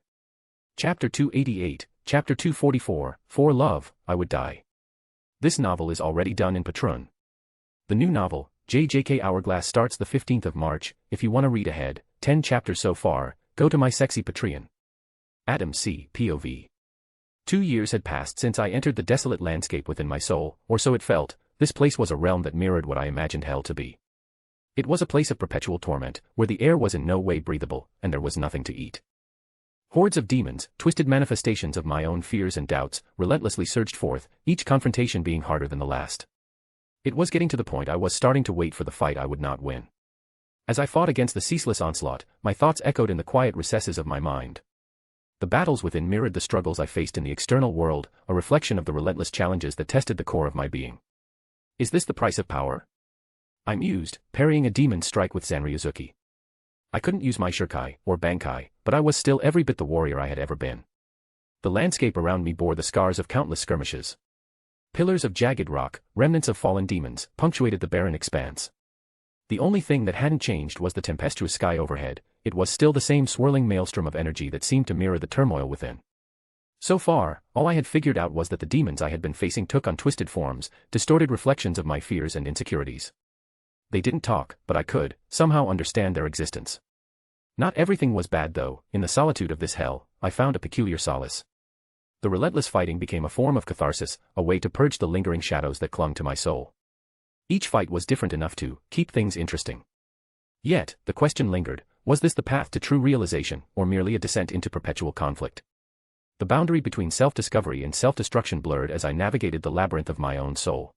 Chapter 288, Chapter 244, For Love, I Would Die. This novel is already done in Patreon. The new novel, JJK Hourglass, starts the 15th of March. If you want to read ahead, 10 chapters so far, go to my sexy Patreon. Adam C. POV. 2 years had passed since I entered the desolate landscape within my soul, or so it felt. This place was a realm that mirrored what I imagined hell to be. It was a place of perpetual torment, where the air was in no way breathable, and there was nothing to eat. Hordes of demons, twisted manifestations of my own fears and doubts, relentlessly surged forth, each confrontation being harder than the last. It was getting to the point I was starting to wait for the fight I would not win. As I fought against the ceaseless onslaught, my thoughts echoed in the quiet recesses of my mind. The battles within mirrored the struggles I faced in the external world, a reflection of the relentless challenges that tested the core of my being. Is this the price of power? I mused, parrying a demon's strike with Zanryuzuki. I couldn't use my Shurikai, or Bankai, but I was still every bit the warrior I had ever been. The landscape around me bore the scars of countless skirmishes. Pillars of jagged rock, remnants of fallen demons, punctuated the barren expanse. The only thing that hadn't changed was the tempestuous sky overhead. It was still the same swirling maelstrom of energy that seemed to mirror the turmoil within. So far, all I had figured out was that the demons I had been facing took on twisted forms, distorted reflections of my fears and insecurities. They didn't talk, but I could, somehow understand their existence. Not everything was bad though. In the solitude of this hell, I found a peculiar solace. The relentless fighting became a form of catharsis, a way to purge the lingering shadows that clung to my soul. Each fight was different enough to keep things interesting. Yet, the question lingered, was this the path to true realization, or merely a descent into perpetual conflict? The boundary between self-discovery and self-destruction blurred as I navigated the labyrinth of my own soul.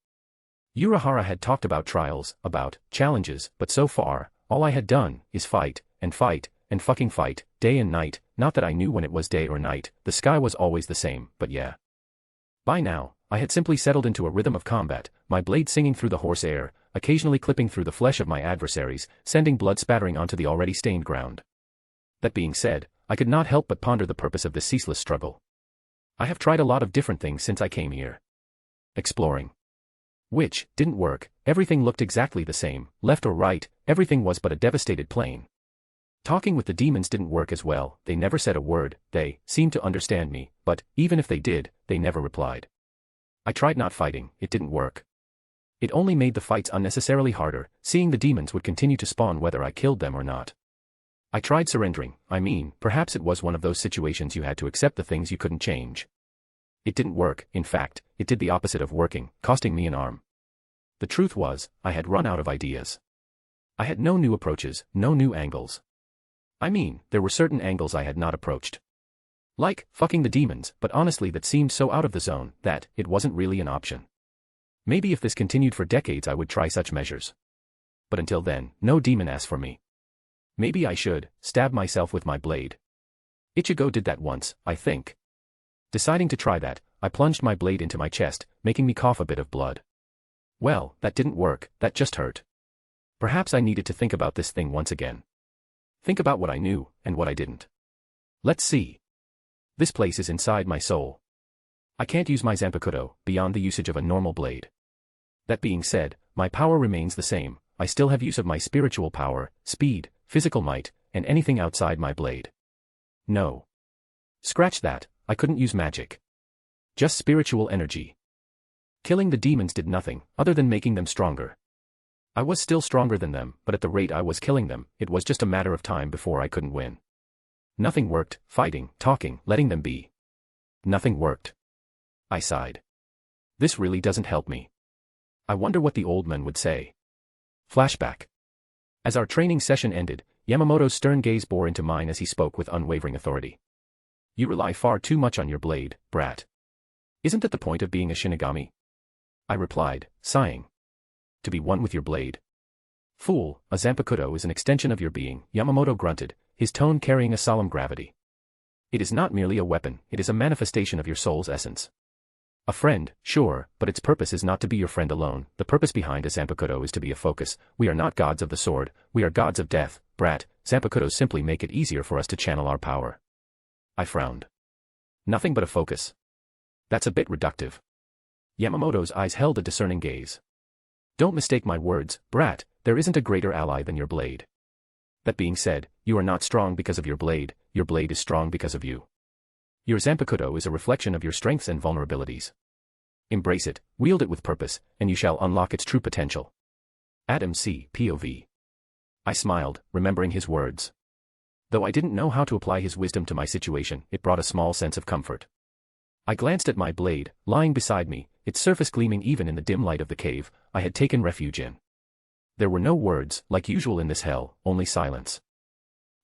Urahara had talked about trials, about challenges, but so far, all I had done is fight, and fucking fight, day and night. Not that I knew when it was day or night, the sky was always the same, but yeah. By now, I had simply settled into a rhythm of combat, my blade singing through the hoarse air, occasionally clipping through the flesh of my adversaries, sending blood spattering onto the already stained ground. That being said, I could not help but ponder the purpose of this ceaseless struggle. I have tried a lot of different things since I came here. Exploring. Which didn't work. Everything looked exactly the same, left or right, everything was but a devastated plain. Talking with the demons didn't work as well. They never said a word. They seemed to understand me, but even if they did, they never replied. I tried not fighting, it didn't work. It only made the fights unnecessarily harder, seeing the demons would continue to spawn whether I killed them or not. I tried surrendering, perhaps it was one of those situations you had to accept the things you couldn't change. It didn't work, in fact, it did the opposite of working, costing me an arm. The truth was, I had run out of ideas. I had no new approaches, no new angles. There were certain angles I had not approached. Like, fucking the demons, but honestly that seemed so out of the zone, that, it wasn't really an option. Maybe if this continued for decades I would try such measures. But until then, no demon asked for me. Maybe I should, stab myself with my blade. Ichigo did that once, I think. Deciding to try that, I plunged my blade into my chest, making me cough a bit of blood. Well, that didn't work, that just hurt. Perhaps I needed to think about this thing once again. Think about what I knew, and what I didn't. Let's see. This place is inside my soul. I can't use my Zanpakuto, beyond the usage of a normal blade. That being said, my power remains the same, I still have use of my spiritual power, speed, physical might, and anything outside my blade. No. Scratch that, I couldn't use magic. Just spiritual energy. Killing the demons did nothing, other than making them stronger. I was still stronger than them, but at the rate I was killing them, it was just a matter of time before I couldn't win. Nothing worked, fighting, talking, letting them be. Nothing worked. I sighed. This really doesn't help me. I wonder what the old man would say. Flashback. As our training session ended, Yamamoto's stern gaze bore into mine as he spoke with unwavering authority. You rely far too much on your blade, brat. Isn't that the point of being a Shinigami? I replied, sighing. To be one with your blade. Fool, a Zanpakuto is an extension of your being, Yamamoto grunted, his tone carrying a solemn gravity. It is not merely a weapon, it is a manifestation of your soul's essence. A friend, sure, but its purpose is not to be your friend alone, the purpose behind a Zanpakuto is to be a focus. We are not gods of the sword, we are gods of death, brat. Zanpakutos simply make it easier for us to channel our power. I frowned. Nothing but a focus. That's a bit reductive. Yamamoto's eyes held a discerning gaze. Don't mistake my words, brat, there isn't a greater ally than your blade. That being said, you are not strong because of your blade is strong because of you. Your Zanpakuto is a reflection of your strengths and vulnerabilities. Embrace it, wield it with purpose, and you shall unlock its true potential. Adam C. POV. I smiled, remembering his words. Though I didn't know how to apply his wisdom to my situation, it brought a small sense of comfort. I glanced at my blade, lying beside me, its surface gleaming even in the dim light of the cave I had taken refuge in. There were no words, like usual in this hell, only silence.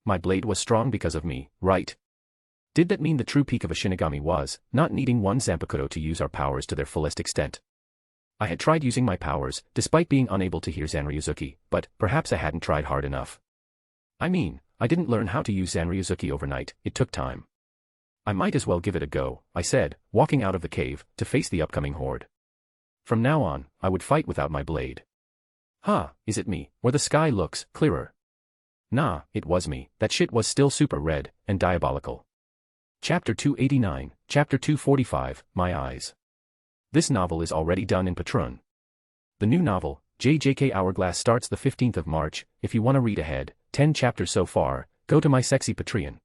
My blade was strong because of me, right? Did that mean the true peak of a Shinigami was, not needing one Zanpakuto to use our powers to their fullest extent? I had tried using my powers, despite being unable to hear Zanryuzuki, but perhaps I hadn't tried hard enough. I didn't learn how to use Zanryuzuki overnight, it took time. I might as well give it a go, I said, walking out of the cave, to face the upcoming horde. From now on, I would fight without my blade. Is it me, or the sky looks clearer? Nah, it was me, that shit was still super red, and diabolical. Chapter 289, Chapter 245, My Eyes. This novel is already done in Patreon. The new novel, JJK Hourglass, starts the 15th of March. If you want to read ahead, 10 chapters so far, go to my sexy Patreon.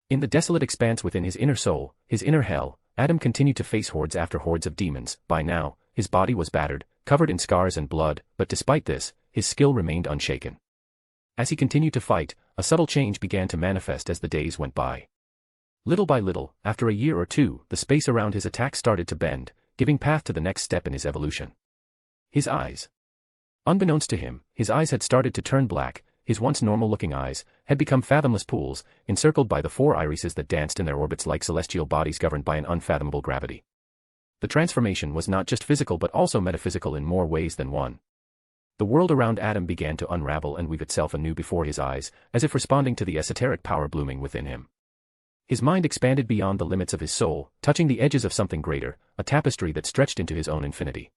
In the desolate expanse within his inner soul, his inner hell, Adam continued to face hordes after hordes of demons. By now, his body was battered, covered in scars and blood, but despite this, his skill remained unshaken. As he continued to fight, a subtle change began to manifest as the days went by. Little by little, after a year or two, the space around his attack started to bend, giving path to the next step in his evolution. His eyes. Unbeknownst to him, his eyes had started to turn black. His once normal-looking eyes had become fathomless pools, encircled by the four irises that danced in their orbits like celestial bodies governed by an unfathomable gravity. The transformation was not just physical but also metaphysical in more ways than one. The world around Adam began to unravel and weave itself anew before his eyes, as if responding to the esoteric power blooming within him. His mind expanded beyond the limits of his soul, touching the edges of something greater, a tapestry that stretched into his own infinity.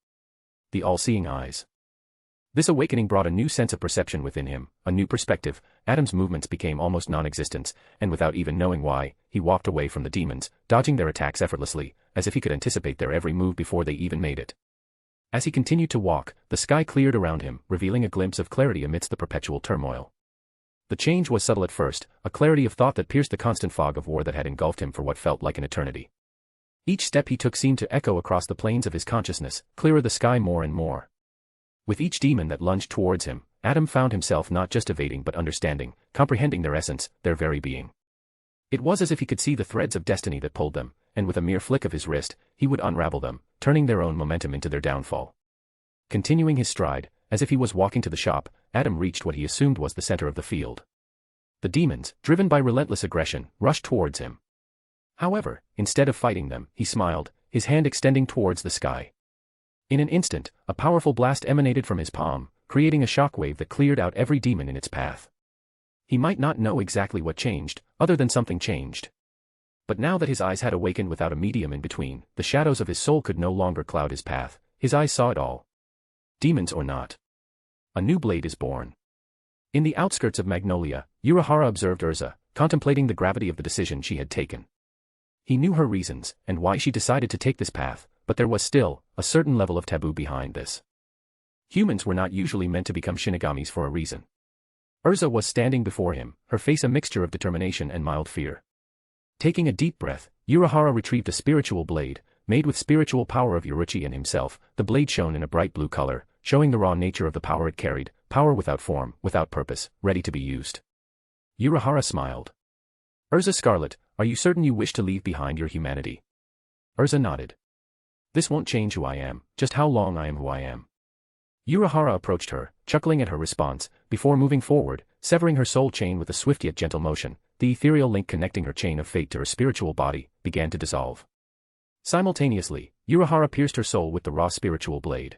The all-seeing eyes. This awakening brought a new sense of perception within him, a new perspective. Adam's movements became almost non-existent, and without even knowing why, he walked away from the demons, dodging their attacks effortlessly, as if he could anticipate their every move before they even made it. As he continued to walk, the sky cleared around him, revealing a glimpse of clarity amidst the perpetual turmoil. The change was subtle at first, a clarity of thought that pierced the constant fog of war that had engulfed him for what felt like an eternity. Each step he took seemed to echo across the plains of his consciousness, clearer the sky more and more. With each demon that lunged towards him, Adam found himself not just evading but understanding, comprehending their essence, their very being. It was as if he could see the threads of destiny that pulled them, and with a mere flick of his wrist, he would unravel them, turning their own momentum into their downfall. Continuing his stride, as if he was walking to the shop, Adam reached what he assumed was the center of the field. The demons, driven by relentless aggression, rushed towards him. However, instead of fighting them, he smiled, his hand extending towards the sky. In an instant, a powerful blast emanated from his palm, creating a shockwave that cleared out every demon in its path. He might not know exactly what changed, other than something changed. But now that his eyes had awakened without a medium in between, the shadows of his soul could no longer cloud his path, his eyes saw it all. Demons or not. A new blade is born. In the outskirts of Magnolia, Urahara observed Urza, contemplating the gravity of the decision she had taken. He knew her reasons, and why she decided to take this path, but there was still a certain level of taboo behind this. Humans were not usually meant to become Shinigamis for a reason. Urza was standing before him, her face a mixture of determination and mild fear. Taking a deep breath, Urahara retrieved a spiritual blade, made with spiritual power of Uruchi and himself. The blade shone in a bright blue color, showing the raw nature of the power it carried, power without form, without purpose, ready to be used. Urahara smiled. Urza Scarlet, are you certain you wish to leave behind your humanity? Urza nodded. This won't change who I am, just how long I am who I am. Urahara approached her, chuckling at her response, before moving forward, severing her soul chain with a swift yet gentle motion. The ethereal link connecting her chain of fate to her spiritual body began to dissolve. Simultaneously, Urahara pierced her soul with the raw spiritual blade.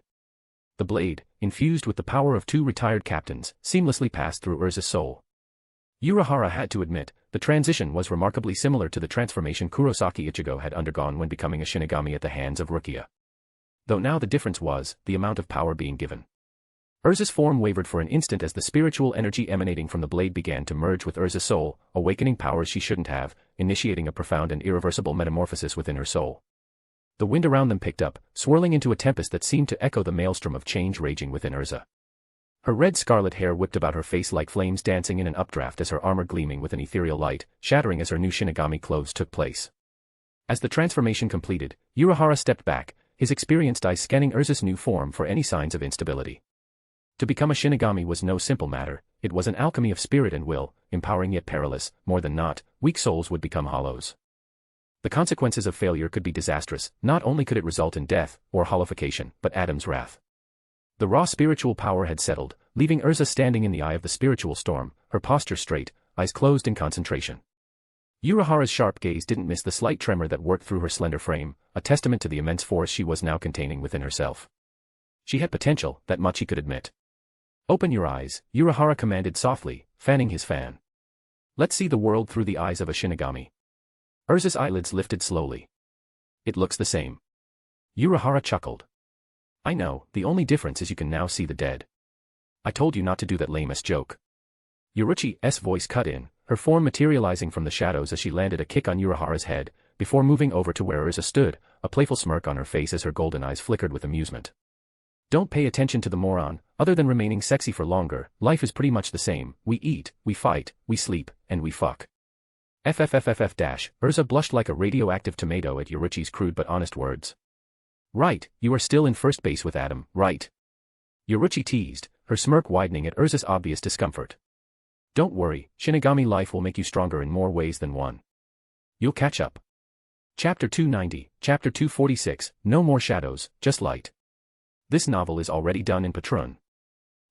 The blade, infused with the power of 2 retired captains, seamlessly passed through Urza's soul. Urahara had to admit, the transition was remarkably similar to the transformation Kurosaki Ichigo had undergone when becoming a Shinigami at the hands of Rukia. Though now the difference was the amount of power being given. Urza's form wavered for an instant as the spiritual energy emanating from the blade began to merge with Urza's soul, awakening powers she shouldn't have, initiating a profound and irreversible metamorphosis within her soul. The wind around them picked up, swirling into a tempest that seemed to echo the maelstrom of change raging within Urza. Her red scarlet hair whipped about her face like flames dancing in an updraft as her armor gleaming with an ethereal light, shattering as her new Shinigami clothes took place. As the transformation completed, Urahara stepped back, his experienced eyes scanning Urza's new form for any signs of instability. To become a Shinigami was no simple matter, it was an alchemy of spirit and will, empowering yet perilous. More than not, weak souls would become hollows. The consequences of failure could be disastrous. Not only could it result in death, or hollowification, but Adam's wrath. The raw spiritual power had settled, leaving Urza standing in the eye of the spiritual storm, her posture straight, eyes closed in concentration. Urahara's sharp gaze didn't miss the slight tremor that worked through her slender frame, a testament to the immense force she was now containing within herself. She had potential, that much he could admit. Open your eyes, Urahara commanded softly, fanning his fan. Let's see the world through the eyes of a Shinigami. Urza's eyelids lifted slowly. It looks the same. Urahara chuckled. I know, the only difference is you can now see the dead. I told you not to do that lame-ass joke. Uruchi's voice cut in, her form materializing from the shadows as she landed a kick on Urahara's head, before moving over to where Urza stood, a playful smirk on her face as her golden eyes flickered with amusement. Don't pay attention to the moron, other than remaining sexy for longer, life is pretty much the same, we eat, we fight, we sleep, and we fuck. FFFFF. Urza blushed like a radioactive tomato at Uruchi's crude but honest words. Right, you are still in first base with Adam, right? Uruchi teased, her smirk widening at Urza's obvious discomfort. Don't worry, Shinigami life will make you stronger in more ways than one. You'll catch up. Chapter 290, Chapter 246, No More Shadows, Just Light. This novel is already done in Patreon.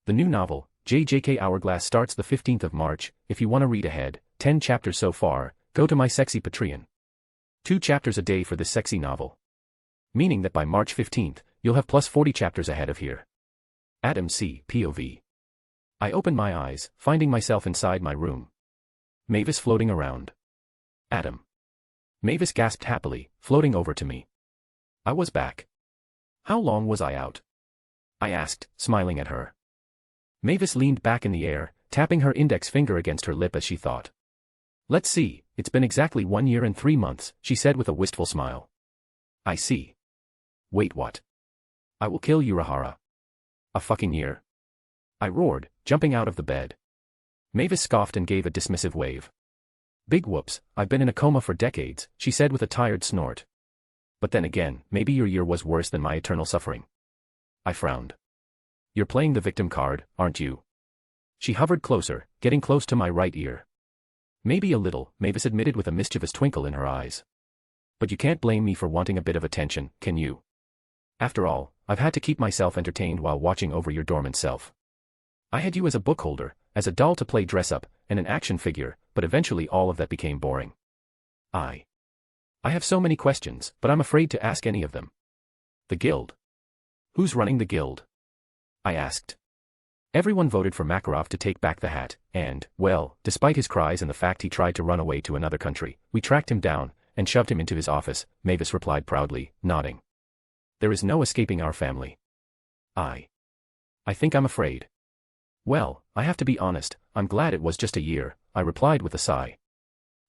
The new novel, JJK Hourglass, starts the 15th of March. If you want to read ahead, 10 chapters so far, go to my sexy Patreon. 2 chapters a day for this sexy novel. Meaning that by March 15th, you'll have plus 40 chapters ahead of here. Adam C. POV. I opened my eyes, finding myself inside my room. Mavis floating around. Adam. Mavis gasped happily, floating over to me. I was back. How long was I out? I asked, smiling at her. Mavis leaned back in the air, tapping her index finger against her lip as she thought. Let's see, it's been exactly 1 year and 3 months, she said with a wistful smile. I see. Wait, what? I will kill Urahara. A fucking year. I roared, jumping out of the bed. Mavis scoffed and gave a dismissive wave. Big whoops, I've been in a coma for decades, she said with a tired snort. But then again, maybe your year was worse than my eternal suffering. I frowned. You're playing the victim card, aren't you? She hovered closer, getting close to my right ear. Maybe a little, Mavis admitted with a mischievous twinkle in her eyes. But you can't blame me for wanting a bit of attention, can you? After all, I've had to keep myself entertained while watching over your dormant self. I had you as a bookholder, as a doll to play dress-up, and an action figure, but eventually all of that became boring. I have so many questions, but I'm afraid to ask any of them. The guild. Who's running the guild? I asked. Everyone voted for Makarov to take back the hat, and, well, despite his cries and the fact he tried to run away to another country, we tracked him down, and shoved him into his office, Mavis replied proudly, nodding. There is no escaping our family. I think I'm afraid. Well, I have to be honest, I'm glad it was just a year, I replied with a sigh.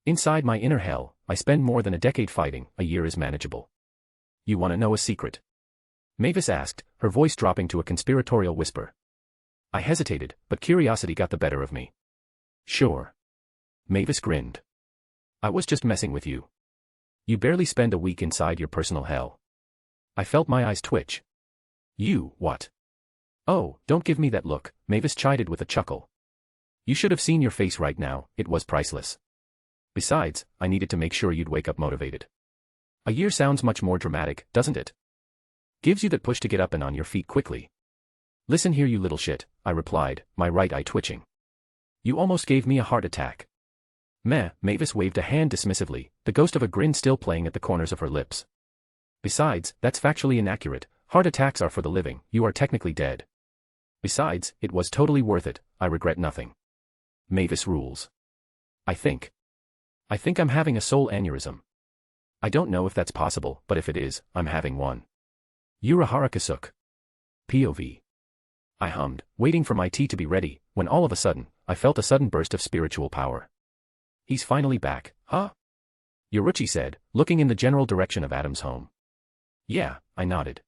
Inside my inner hell, I spend more than a decade fighting, a year is manageable. You want to know a secret? Mavis asked, her voice dropping to a conspiratorial whisper. I hesitated, but curiosity got the better of me. Sure. Mavis grinned. I was just messing with you. You barely spend a week inside your personal hell. I felt my eyes twitch. You, what? Oh, don't give me that look, Mavis chided with a chuckle. You should have seen your face right now, it was priceless. Besides, I needed to make sure you'd wake up motivated. A year sounds much more dramatic, doesn't it? Gives you that push to get up and on your feet quickly. Listen here you little shit, I replied, my right eye twitching. You almost gave me a heart attack. Meh, Mavis waved a hand dismissively, the ghost of a grin still playing at the corners of her lips. Besides, that's factually inaccurate, heart attacks are for the living, you are technically dead. Besides, it was totally worth it, I regret nothing. Mavis rules. I think I'm having a soul aneurysm. I don't know if that's possible, but if it is, I'm having one. Urahara Kasuk. POV. I hummed, waiting for my tea to be ready, when all of a sudden, I felt a sudden burst of spiritual power. He's finally back, huh? Yoruchi said, looking in the general direction of Adam's home. Yeah, I nodded.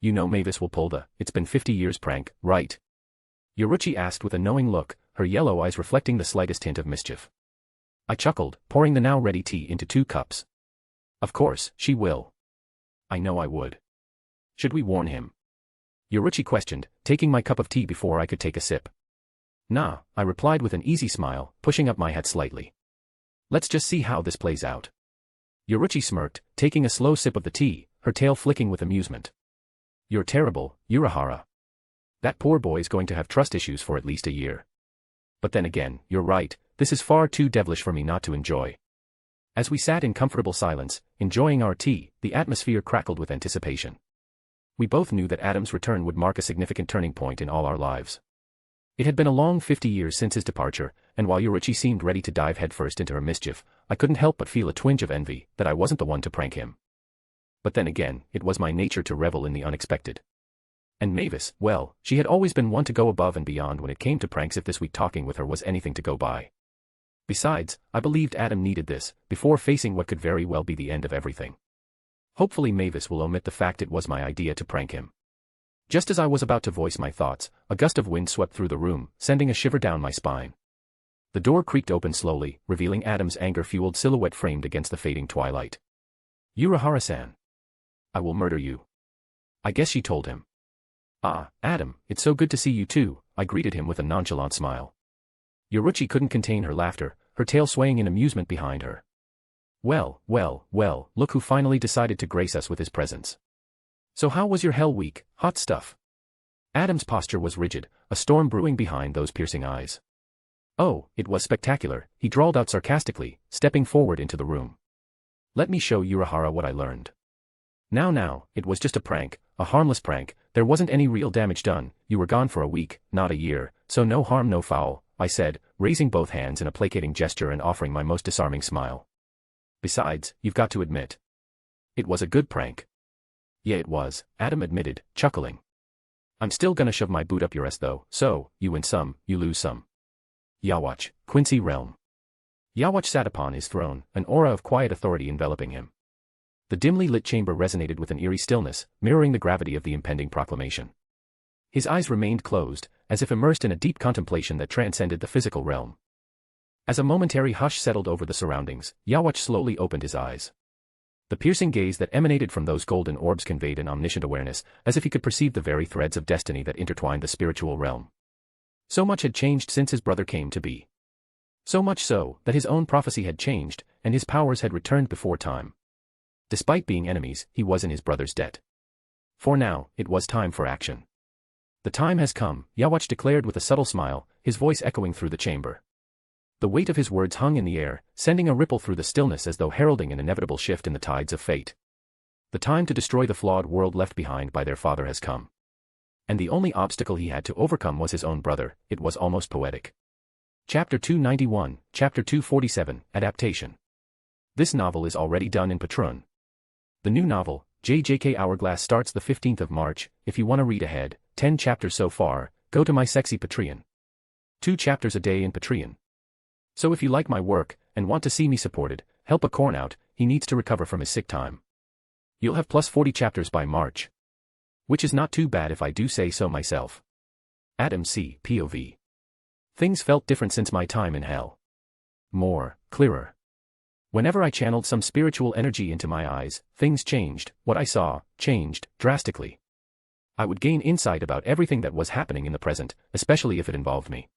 You know Mavis will pull the, it's been 50 years prank, right? Yoruchi asked with a knowing look, her yellow eyes reflecting the slightest hint of mischief. I chuckled, pouring the now ready tea into 2 cups. Of course, she will. I know I would. Should we warn him? Yoruchi questioned, taking my cup of tea before I could take a sip. Nah, I replied with an easy smile, pushing up my hat slightly. Let's just see how this plays out. Yoruchi smirked, taking a slow sip of the tea, her tail flicking with amusement. You're terrible, Urahara. That poor boy's going to have trust issues for at least a year. But then again, you're right, this is far too devilish for me not to enjoy. As we sat in comfortable silence, enjoying our tea, the atmosphere crackled with anticipation. We both knew that Adam's return would mark a significant turning point in all our lives. It had been a long 50 years since his departure, and while Yoruchi seemed ready to dive headfirst into her mischief, I couldn't help but feel a twinge of envy that I wasn't the one to prank him. But then again, it was my nature to revel in the unexpected. And Mavis, well, she had always been one to go above and beyond when it came to pranks if this week talking with her was anything to go by. Besides, I believed Adam needed this, before facing what could very well be the end of everything. Hopefully Mavis will omit the fact it was my idea to prank him. Just as I was about to voice my thoughts, a gust of wind swept through the room, sending a shiver down my spine. The door creaked open slowly, revealing Adam's anger-fueled silhouette framed against the fading twilight. Urahara-san. I will murder you. I guess she told him. Ah, Adam, it's so good to see you too, I greeted him with a nonchalant smile. Yoruchi couldn't contain her laughter, her tail swaying in amusement behind her. Well, look who finally decided to grace us with his presence. So how was your hell week, hot stuff? Adam's posture was rigid, a storm brewing behind those piercing eyes. Oh, it was spectacular, he drawled out sarcastically, stepping forward into the room. Let me show Urahara what I learned. Now, it was just a prank, a harmless prank, there wasn't any real damage done, you were gone for a week, not a year, so no harm no foul, I said, raising both hands in a placating gesture and offering my most disarming smile. Besides, you've got to admit. It was a good prank. Yeah it was, Adam admitted, chuckling. I'm still gonna shove my boot up your ass though, so, you win some, you lose some. Yawatch, Quincy Realm. Yawatch sat upon his throne, an aura of quiet authority enveloping him. The dimly lit chamber resonated with an eerie stillness, mirroring the gravity of the impending proclamation. His eyes remained closed, as if immersed in a deep contemplation that transcended the physical realm. As a momentary hush settled over the surroundings, Yawatch slowly opened his eyes. The piercing gaze that emanated from those golden orbs conveyed an omniscient awareness, as if he could perceive the very threads of destiny that intertwined the spiritual realm. So much had changed since his brother came to be. So much so, that his own prophecy had changed, and his powers had returned before time. Despite being enemies, he was in his brother's debt. For now, it was time for action. The time has come, Yawach declared with a subtle smile, his voice echoing through the chamber. The weight of his words hung in the air, sending a ripple through the stillness as though heralding an inevitable shift in the tides of fate. The time to destroy the flawed world left behind by their father has come. And the only obstacle he had to overcome was his own brother. It was almost poetic. Chapter 291, Chapter 247, Adaptation. This novel is already done in Patrun. The new novel, JJK Hourglass, starts the 15th of March. If you want to read ahead, 10 chapters so far, go to my sexy Patreon. 2 chapters a day in Patreon. So if you like my work, and want to see me supported, help a corn out, he needs to recover from his sick time. You'll have plus 40 chapters by March. Which is not too bad if I do say so myself. Adam C. POV. Things felt different since my time in hell. More, clearer. Whenever I channeled some spiritual energy into my eyes, things changed. What I saw, changed, drastically. I would gain insight about everything that was happening in the present, especially if it involved me.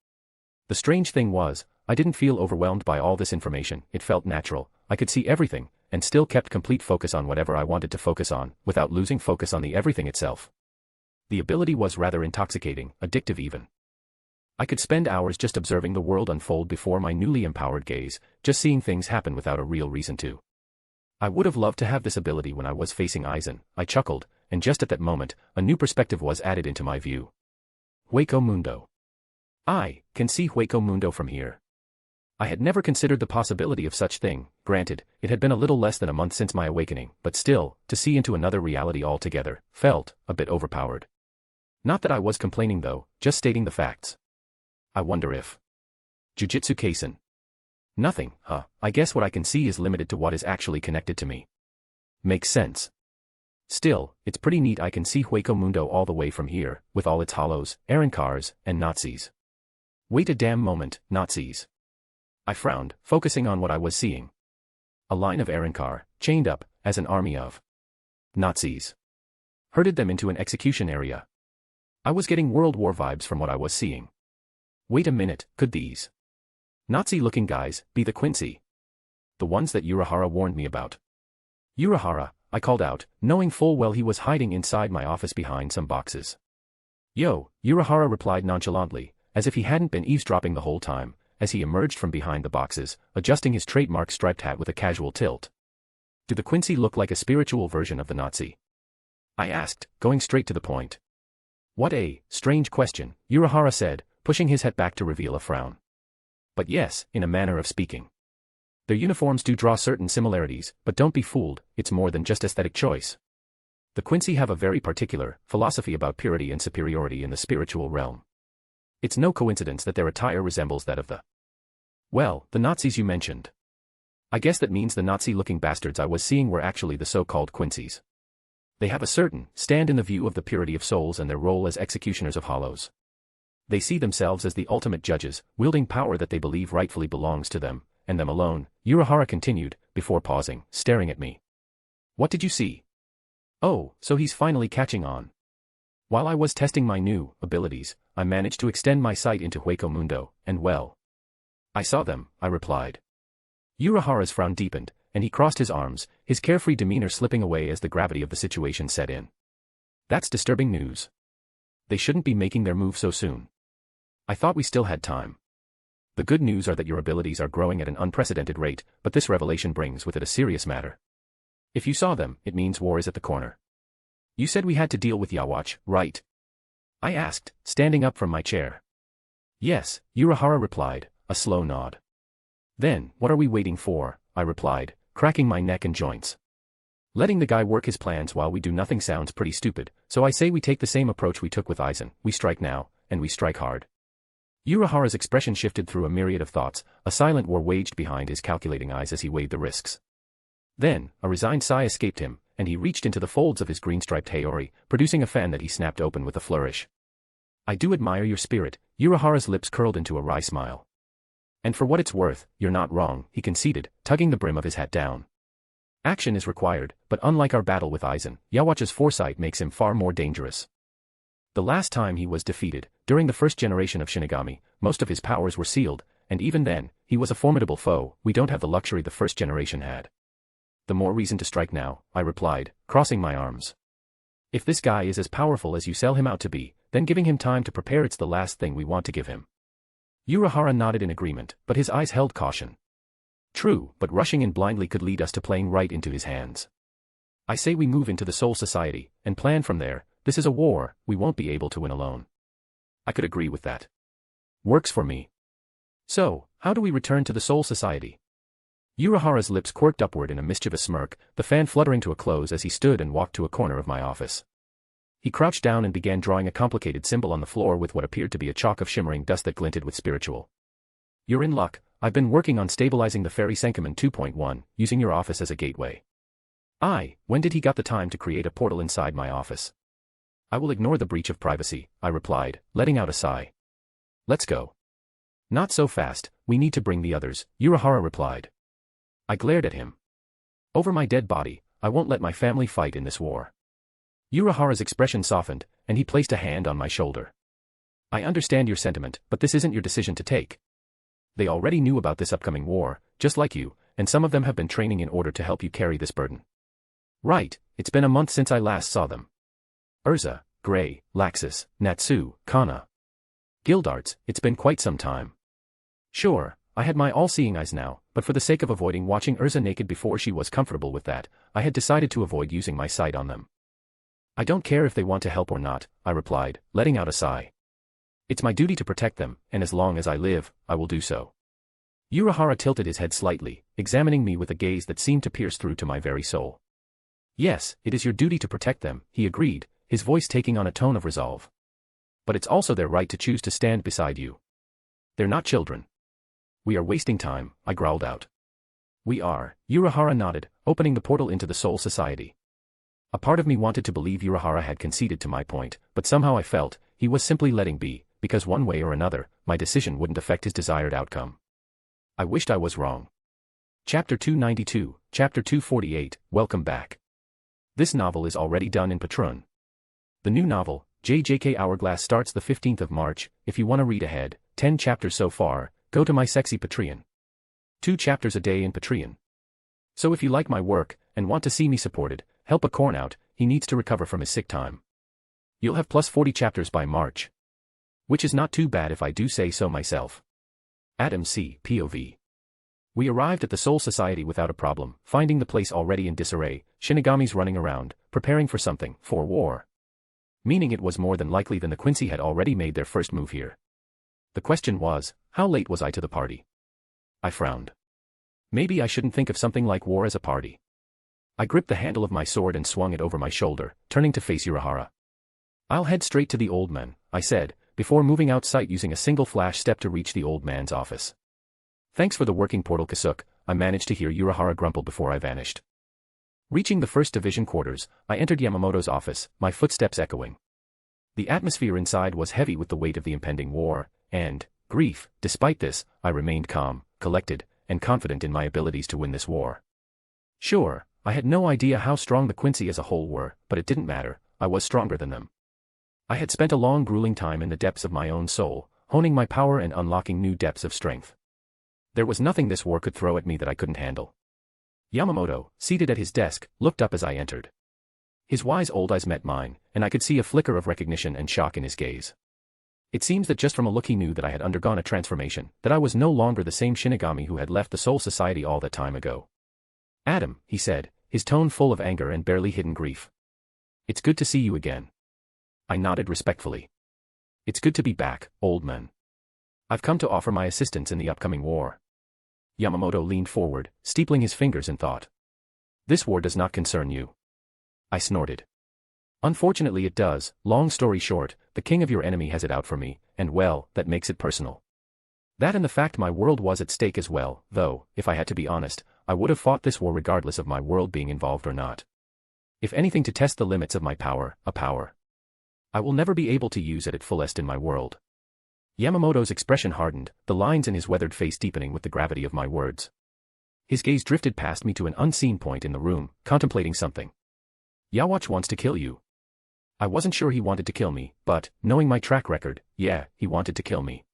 The strange thing was, I didn't feel overwhelmed by all this information. It felt natural. I could see everything, and still kept complete focus on whatever I wanted to focus on, without losing focus on the everything itself. The ability was rather intoxicating, addictive even. I could spend hours just observing the world unfold before my newly empowered gaze, just seeing things happen without a real reason to. I would have loved to have this ability when I was facing Aizen. I chuckled, and just at that moment, a new perspective was added into my view. Hueco Mundo. I can see Hueco Mundo from here. I had never considered the possibility of such thing. Granted, it had been a little less than a month since my awakening, but still, to see into another reality altogether, felt a bit overpowered. Not that I was complaining though, just stating the facts. I wonder if Jujutsu Kaisen. Nothing, huh? I guess what I can see is limited to what is actually connected to me. Makes sense. Still, it's pretty neat I can see Hueco Mundo all the way from here, with all its hollows, Arancars, and Nazis. Wait a damn moment, Nazis. I frowned, focusing on what I was seeing. A line of Arancar, chained up, as an army of Nazis. Herded them into an execution area. I was getting World War vibes from what I was seeing. Wait a minute, could these Nazi-looking guys be the Quincy? The ones that Urahara warned me about. Urahara, I called out, knowing full well he was hiding inside my office behind some boxes. Yo, Urahara replied nonchalantly, as if he hadn't been eavesdropping the whole time, as he emerged from behind the boxes, adjusting his trademark striped hat with a casual tilt. Do the Quincy look like a spiritual version of the Nazi? I asked, going straight to the point. What a strange question, Urahara said, pushing his hat back to reveal a frown. But yes, in a manner of speaking. Their uniforms do draw certain similarities, but don't be fooled, it's more than just aesthetic choice. The Quincy have a very particular philosophy about purity and superiority in the spiritual realm. It's no coincidence that their attire resembles that of the Nazis you mentioned. I guess that means the Nazi-looking bastards I was seeing were actually the so-called Quincies. They have a certain stand in the view of the purity of souls and their role as executioners of hollows. They see themselves as the ultimate judges, wielding power that they believe rightfully belongs to them, and them alone, Urahara continued, before pausing, staring at me. What did you see? Oh, so he's finally catching on. While I was testing my new abilities, I managed to extend my sight into Hueco Mundo, and well. I saw them, I replied. Urahara's frown deepened, and he crossed his arms, his carefree demeanor slipping away as the gravity of the situation set in. That's disturbing news. They shouldn't be making their move so soon. I thought we still had time. The good news are that your abilities are growing at an unprecedented rate, but this revelation brings with it a serious matter. If you saw them, it means war is at the corner. You said we had to deal with Yawach, right? I asked, standing up from my chair. Yes, Urahara replied, a slow nod. Then, what are we waiting for? I replied, cracking my neck and joints. Letting the guy work his plans while we do nothing sounds pretty stupid, so I say we take the same approach we took with Aizen. We strike now, and we strike hard. Urahara's expression shifted through a myriad of thoughts, a silent war waged behind his calculating eyes as he weighed the risks. Then, a resigned sigh escaped him, and he reached into the folds of his green-striped Haori, producing a fan that he snapped open with a flourish. I do admire your spirit, Urahara's lips curled into a wry smile. And for what it's worth, you're not wrong, he conceded, tugging the brim of his hat down. Action is required, but unlike our battle with Aizen, Yhwach's foresight makes him far more dangerous. The last time he was defeated, during the first generation of Shinigami, most of his powers were sealed, and even then, he was a formidable foe. We don't have the luxury the first generation had. The more reason to strike now, I replied, crossing my arms. If this guy is as powerful as you sell him out to be, then giving him time to prepare it's the last thing we want to give him. Urahara nodded in agreement, but his eyes held caution. True, but rushing in blindly could lead us to playing right into his hands. I say we move into the Soul Society, and plan from there. This is a war, we won't be able to win alone. I could agree with that. Works for me. So, how do we return to the Soul Society? Urahara's lips quirked upward in a mischievous smirk, the fan fluttering to a close as he stood and walked to a corner of my office. He crouched down and began drawing a complicated symbol on the floor with what appeared to be a chalk of shimmering dust that glinted with spiritual. You're in luck. I've been working on stabilizing the Fairy Senkaman 2.1, using your office as a gateway. When did he got the time to create a portal inside my office? I will ignore the breach of privacy, I replied, letting out a sigh. Let's go. Not so fast, we need to bring the others, Urahara replied. I glared at him. Over my dead body, I won't let my family fight in this war. Urahara's expression softened, and he placed a hand on my shoulder. I understand your sentiment, but this isn't your decision to take. They already knew about this upcoming war, just like you, and some of them have been training in order to help you carry this burden. Right, it's been a month since I last saw them. Urza, Gray, Laxus, Natsu, Kana. Gildarts, it's been quite some time. Sure, I had my all-seeing eyes now, but for the sake of avoiding watching Urza naked before she was comfortable with that, I had decided to avoid using my sight on them. I don't care if they want to help or not, I replied, letting out a sigh. It's my duty to protect them, and as long as I live, I will do so. Urahara tilted his head slightly, examining me with a gaze that seemed to pierce through to my very soul. Yes, it is your duty to protect them, he agreed, his voice taking on a tone of resolve. But it's also their right to choose to stand beside you. They're not children. We are wasting time, I growled out. We are, Urahara nodded, opening the portal into the Soul Society. A part of me wanted to believe Urahara had conceded to my point, but somehow I felt he was simply letting be, because one way or another, my decision wouldn't affect his desired outcome. I wished I was wrong. Chapter 292, Chapter 248, Welcome back. This novel is already done in Patreon. The new novel, JJK Hourglass, starts the 15th of March. If you want to read ahead, 10 chapters so far, go to my sexy Patreon. 2 chapters a day in Patreon. So if you like my work, and want to see me supported, help a corn out, he needs to recover from his sick time. You'll have plus 40 chapters by March. Which is not too bad if I do say so myself. Adam C. POV. We arrived at the Soul Society without a problem, finding the place already in disarray, Shinigamis running around, preparing for something, for war. Meaning it was more than likely than the Quincy had already made their first move here. The question was, how late was I to the party? I frowned. Maybe I shouldn't think of something like war as a party. I gripped the handle of my sword and swung it over my shoulder, turning to face Urahara. I'll head straight to the old man, I said, before moving out sight using a single flash step to reach the old man's office. Thanks for the working portal, Kasuk, I managed to hear Urahara grumble before I vanished. Reaching the 1st Division quarters, I entered Yamamoto's office, my footsteps echoing. The atmosphere inside was heavy with the weight of the impending war, and grief. Despite this, I remained calm, collected, and confident in my abilities to win this war. Sure, I had no idea how strong the Quincy as a whole were, but it didn't matter, I was stronger than them. I had spent a long grueling time in the depths of my own soul, honing my power and unlocking new depths of strength. There was nothing this war could throw at me that I couldn't handle. Yamamoto, seated at his desk, looked up as I entered. His wise old eyes met mine, and I could see a flicker of recognition and shock in his gaze. It seems that just from a look he knew that I had undergone a transformation, that I was no longer the same Shinigami who had left the Soul Society all that time ago. Adam, he said, his tone full of anger and barely hidden grief. It's good to see you again. I nodded respectfully. It's good to be back, old man. I've come to offer my assistance in the upcoming war. Yamamoto leaned forward, steepling his fingers in thought. This war does not concern you. I snorted. Unfortunately it does. Long story short, the king of your enemy has it out for me, and well, that makes it personal. That and the fact my world was at stake as well, though, if I had to be honest, I would have fought this war regardless of my world being involved or not. If anything to test the limits of my power, a power I will never be able to use at its fullest in my world. Yamamoto's expression hardened, the lines in his weathered face deepening with the gravity of my words. His gaze drifted past me to an unseen point in the room, contemplating something. Yawatch wants to kill you. I wasn't sure he wanted to kill me, but, knowing my track record, yeah, he wanted to kill me.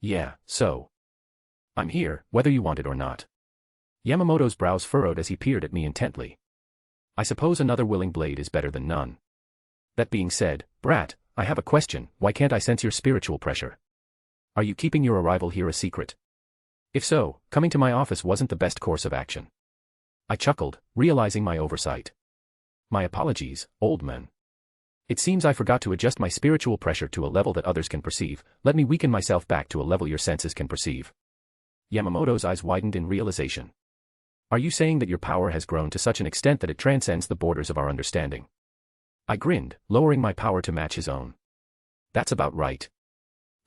Yeah, so. I'm here, whether you want it or not. Yamamoto's brows furrowed as he peered at me intently. I suppose another willing blade is better than none. That being said, brat, I have a question. Why can't I sense your spiritual pressure? Are you keeping your arrival here a secret? If so, coming to my office wasn't the best course of action. I chuckled, realizing my oversight. My apologies, old man. It seems I forgot to adjust my spiritual pressure to a level that others can perceive. Let me weaken myself back to a level your senses can perceive. Yamamoto's eyes widened in realization. Are you saying that your power has grown to such an extent that it transcends the borders of our understanding? I grinned, lowering my power to match his own. That's about right.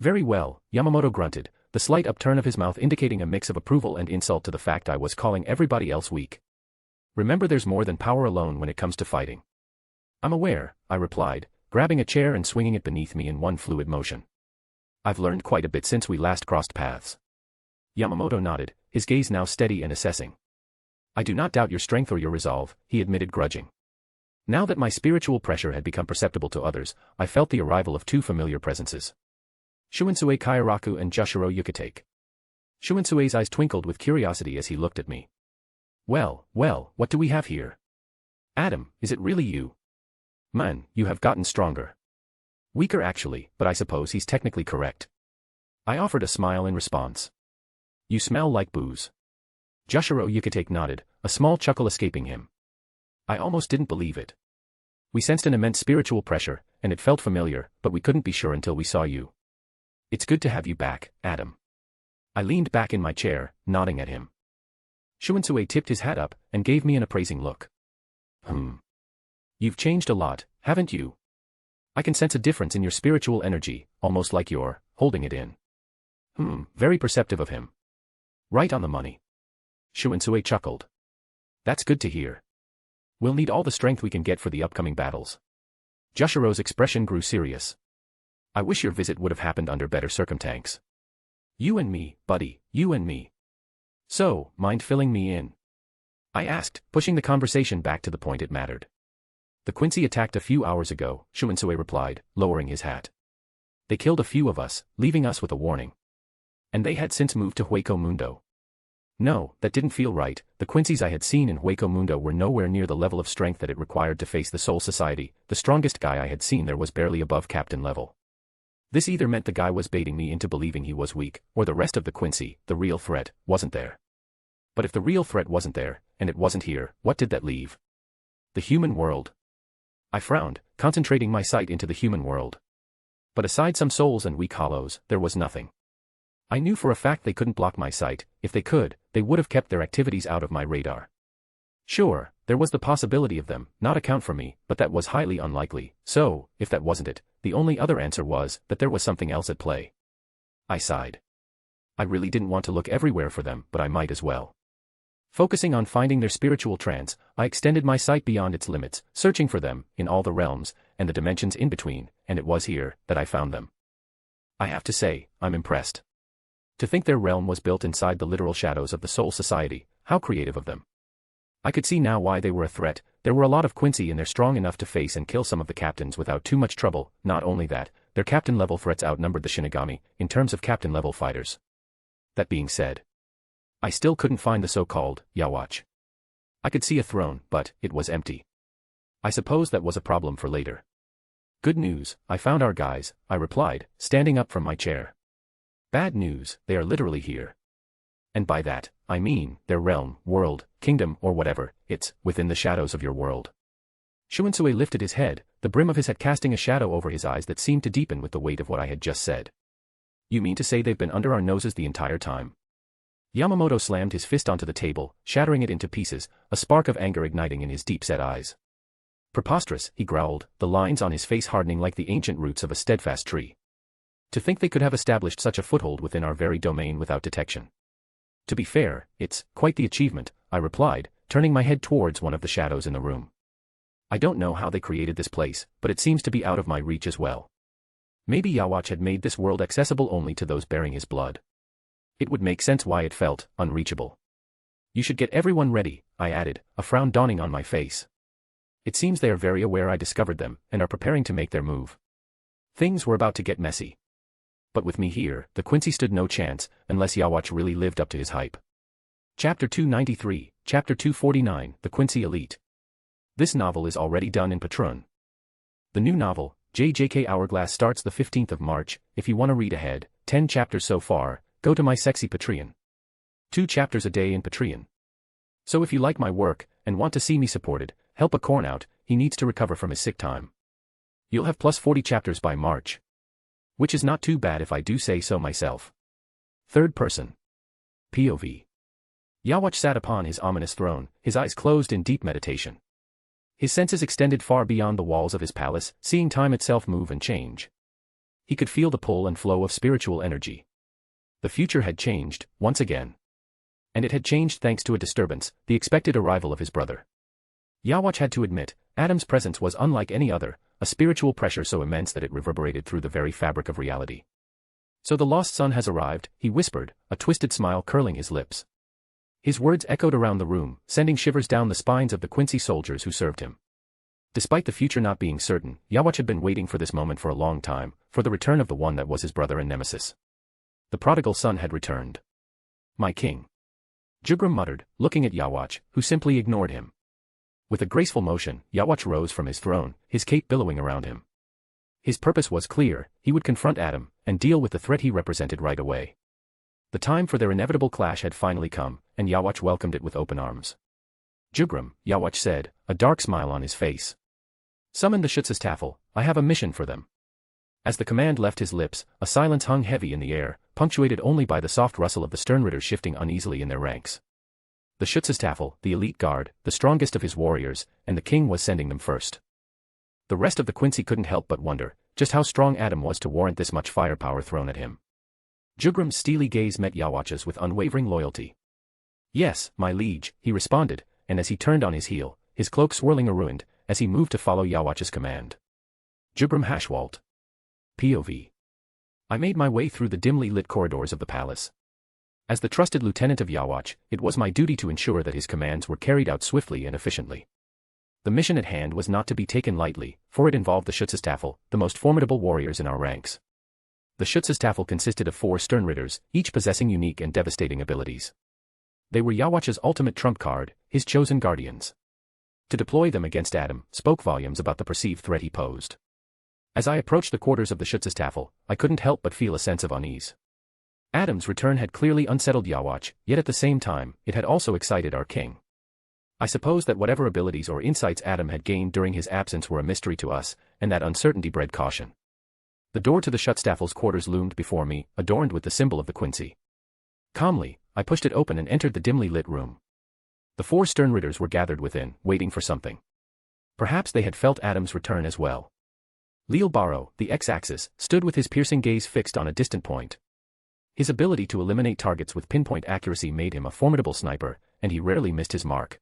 Very well, Yamamoto grunted, the slight upturn of his mouth indicating a mix of approval and insult to the fact I was calling everybody else weak. Remember, there's more than power alone when it comes to fighting. I'm aware, I replied, grabbing a chair and swinging it beneath me in one fluid motion. I've learned quite a bit since we last crossed paths. Yamamoto nodded, his gaze now steady and assessing. I do not doubt your strength or your resolve, he admitted, grudging. Now that my spiritual pressure had become perceptible to others, I felt the arrival of two familiar presences. Shunsui Kairaku and Jushiro Yukitake. Shuinsue's eyes twinkled with curiosity as he looked at me. Well, what do we have here? Adam, is it really you? Man, you have gotten stronger. Weaker actually, but I suppose he's technically correct. I offered a smile in response. You smell like booze. Jushiro Yukitake nodded, a small chuckle escaping him. I almost didn't believe it. We sensed an immense spiritual pressure, and it felt familiar, but we couldn't be sure until we saw you. It's good to have you back, Adam. I leaned back in my chair, nodding at him. Shunsui tipped his hat up, and gave me an appraising look. You've changed a lot, haven't you? I can sense a difference in your spiritual energy, almost like you're holding it in. Very perceptive of him. Right on the money. Shunsui chuckled. That's good to hear. We'll need all the strength we can get for the upcoming battles. Jushiro's expression grew serious. I wish your visit would have happened under better circumstances. You and me, buddy, you and me. So, mind filling me in? I asked, pushing the conversation back to the point it mattered. The Quincy attacked a few hours ago, Shunsui replied, lowering his hat. They killed a few of us, leaving us with a warning. And they had since moved to Hueco Mundo. No, that didn't feel right. The Quincy's I had seen in Hueco Mundo were nowhere near the level of strength that it required to face the Soul Society. The strongest guy I had seen there was barely above captain level. This either meant the guy was baiting me into believing he was weak, or the rest of the Quincy, the real threat, wasn't there. But if the real threat wasn't there, and it wasn't here, what did that leave? The human world. I frowned, concentrating my sight into the human world. But aside some souls and weak hollows, there was nothing. I knew for a fact they couldn't block my sight. If they could, they would have kept their activities out of my radar. Sure, there was the possibility of them not account for me, but that was highly unlikely, so, if that wasn't it, the only other answer was that there was something else at play. I sighed. I really didn't want to look everywhere for them, but I might as well. Focusing on finding their spiritual trance, I extended my sight beyond its limits, searching for them in all the realms and the dimensions in between, and it was here that I found them. I have to say, I'm impressed. To think their realm was built inside the literal shadows of the Soul Society, how creative of them. I could see now why they were a threat. There were a lot of Quincy and they're strong enough to face and kill some of the captains without too much trouble. Not only that, their captain-level threats outnumbered the Shinigami in terms of captain-level fighters. That being said, I still couldn't find the so-called Yawatch. I could see a throne, but it was empty. I suppose that was a problem for later. Good news, I found our guys, I replied, standing up from my chair. Bad news, they are literally here. And by that, I mean, their realm, world, kingdom, or whatever, it's within the shadows of your world. Shunsui lifted his head, the brim of his hat casting a shadow over his eyes that seemed to deepen with the weight of what I had just said. You mean to say they've been under our noses the entire time? Yamamoto slammed his fist onto the table, shattering it into pieces, a spark of anger igniting in his deep-set eyes. Preposterous, he growled, the lines on his face hardening like the ancient roots of a steadfast tree. To think they could have established such a foothold within our very domain without detection. To be fair, it's quite the achievement, I replied, turning my head towards one of the shadows in the room. I don't know how they created this place, but it seems to be out of my reach as well. Maybe Yawatch had made this world accessible only to those bearing his blood. It would make sense why it felt unreachable. You should get everyone ready, I added, a frown dawning on my face. It seems they are very aware I discovered them, and are preparing to make their move. Things were about to get messy. But with me here, the Quincy stood no chance, unless Yawatch really lived up to his hype. Chapter 293, Chapter 249, The Quincy Elite. This novel is already done in Patreon. The new novel, JJK Hourglass, starts the 15th of March. If you want to read ahead, 10 chapters so far, go to my sexy Patreon. 2 chapters a day in Patreon. So if you like my work, and want to see me supported, help a corn out, he needs to recover from his sick time. You'll have plus 40 chapters by March. Which is not too bad if I do say so myself. Third person. POV. Yawatch sat upon his ominous throne, his eyes closed in deep meditation. His senses extended far beyond the walls of his palace, seeing time itself move and change. He could feel the pull and flow of spiritual energy. The future had changed, once again. And it had changed thanks to a disturbance, the expected arrival of his brother. Yawatch had to admit, Adam's presence was unlike any other, a spiritual pressure so immense that it reverberated through the very fabric of reality. So the lost son has arrived, he whispered, a twisted smile curling his lips. His words echoed around the room, sending shivers down the spines of the Quincy soldiers who served him. Despite the future not being certain, Yawatch had been waiting for this moment for a long time, for the return of the one that was his brother and nemesis. The prodigal son had returned. My king. Jugram muttered, looking at Yawatch, who simply ignored him. With a graceful motion, Yawatch rose from his throne, his cape billowing around him. His purpose was clear, he would confront Adam, and deal with the threat he represented right away. The time for their inevitable clash had finally come, and Yawatch welcomed it with open arms. Jugram, Yawatch said, a dark smile on his face. Summon the Schutzestaffel, I have a mission for them. As the command left his lips, a silence hung heavy in the air, punctuated only by the soft rustle of the Sternritters shifting uneasily in their ranks. The Schutzestaffel, the elite guard, the strongest of his warriors, and the king was sending them first. The rest of the Quincy couldn't help but wonder, just how strong Adam was to warrant this much firepower thrown at him. Jugram's steely gaze met Yawatch's with unwavering loyalty. Yes, my liege, he responded, and as he turned on his heel, his cloak swirling ruined, as he moved to follow Yawatch's command. Jugram Hashwalt. POV. I made my way through the dimly lit corridors of the palace. As the trusted lieutenant of Yawatch, it was my duty to ensure that his commands were carried out swiftly and efficiently. The mission at hand was not to be taken lightly, for it involved the Schutzestaffel, the most formidable warriors in our ranks. The Schutzestaffel consisted of 4 Sternritters, each possessing unique and devastating abilities. They were Yawatch's ultimate trump card, his chosen guardians. To deploy them against Adam spoke volumes about the perceived threat he posed. As I approached the quarters of the Schutzestaffel, I couldn't help but feel a sense of unease. Adam's return had clearly unsettled Yawatch, yet at the same time, it had also excited our king. I suppose that whatever abilities or insights Adam had gained during his absence were a mystery to us, and that uncertainty bred caution. The door to the Schutzstaffel's quarters loomed before me, adorned with the symbol of the Quincy. Calmly, I pushed it open and entered the dimly lit room. The 4 Sternritters were gathered within, waiting for something. Perhaps they had felt Adam's return as well. Leal Barrow, the X-axis, stood with his piercing gaze fixed on a distant point. His ability to eliminate targets with pinpoint accuracy made him a formidable sniper, and he rarely missed his mark.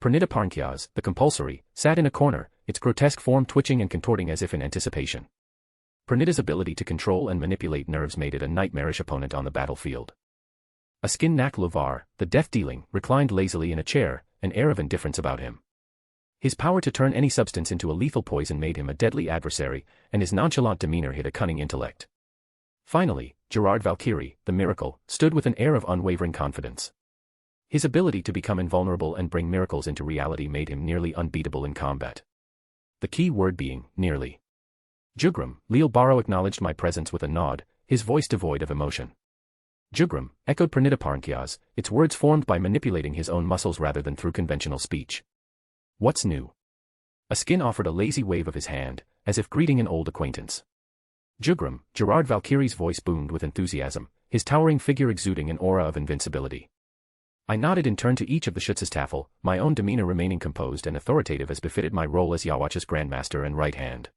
Pranita Parnkyas, the compulsory, sat in a corner, its grotesque form twitching and contorting as if in anticipation. Pranita's ability to control and manipulate nerves made it a nightmarish opponent on the battlefield. Askin Nak Lovar, the death-dealing, reclined lazily in a chair, an air of indifference about him. His power to turn any substance into a lethal poison made him a deadly adversary, and his nonchalant demeanor hid a cunning intellect. Finally, Gerard Valkyrie, the miracle, stood with an air of unwavering confidence. His ability to become invulnerable and bring miracles into reality made him nearly unbeatable in combat. The key word being, nearly. Jugram, Leal Barrow acknowledged my presence with a nod, his voice devoid of emotion. Jugram, echoed Pranita Parnkyas, its words formed by manipulating his own muscles rather than through conventional speech. What's new? Askin offered a lazy wave of his hand, as if greeting an old acquaintance. Jugram, Gerard Valkyrie's voice boomed with enthusiasm, his towering figure exuding an aura of invincibility. I nodded in turn to each of the Schutzestaffel, my own demeanor remaining composed and authoritative as befitted my role as Yawatch's grandmaster and right hand.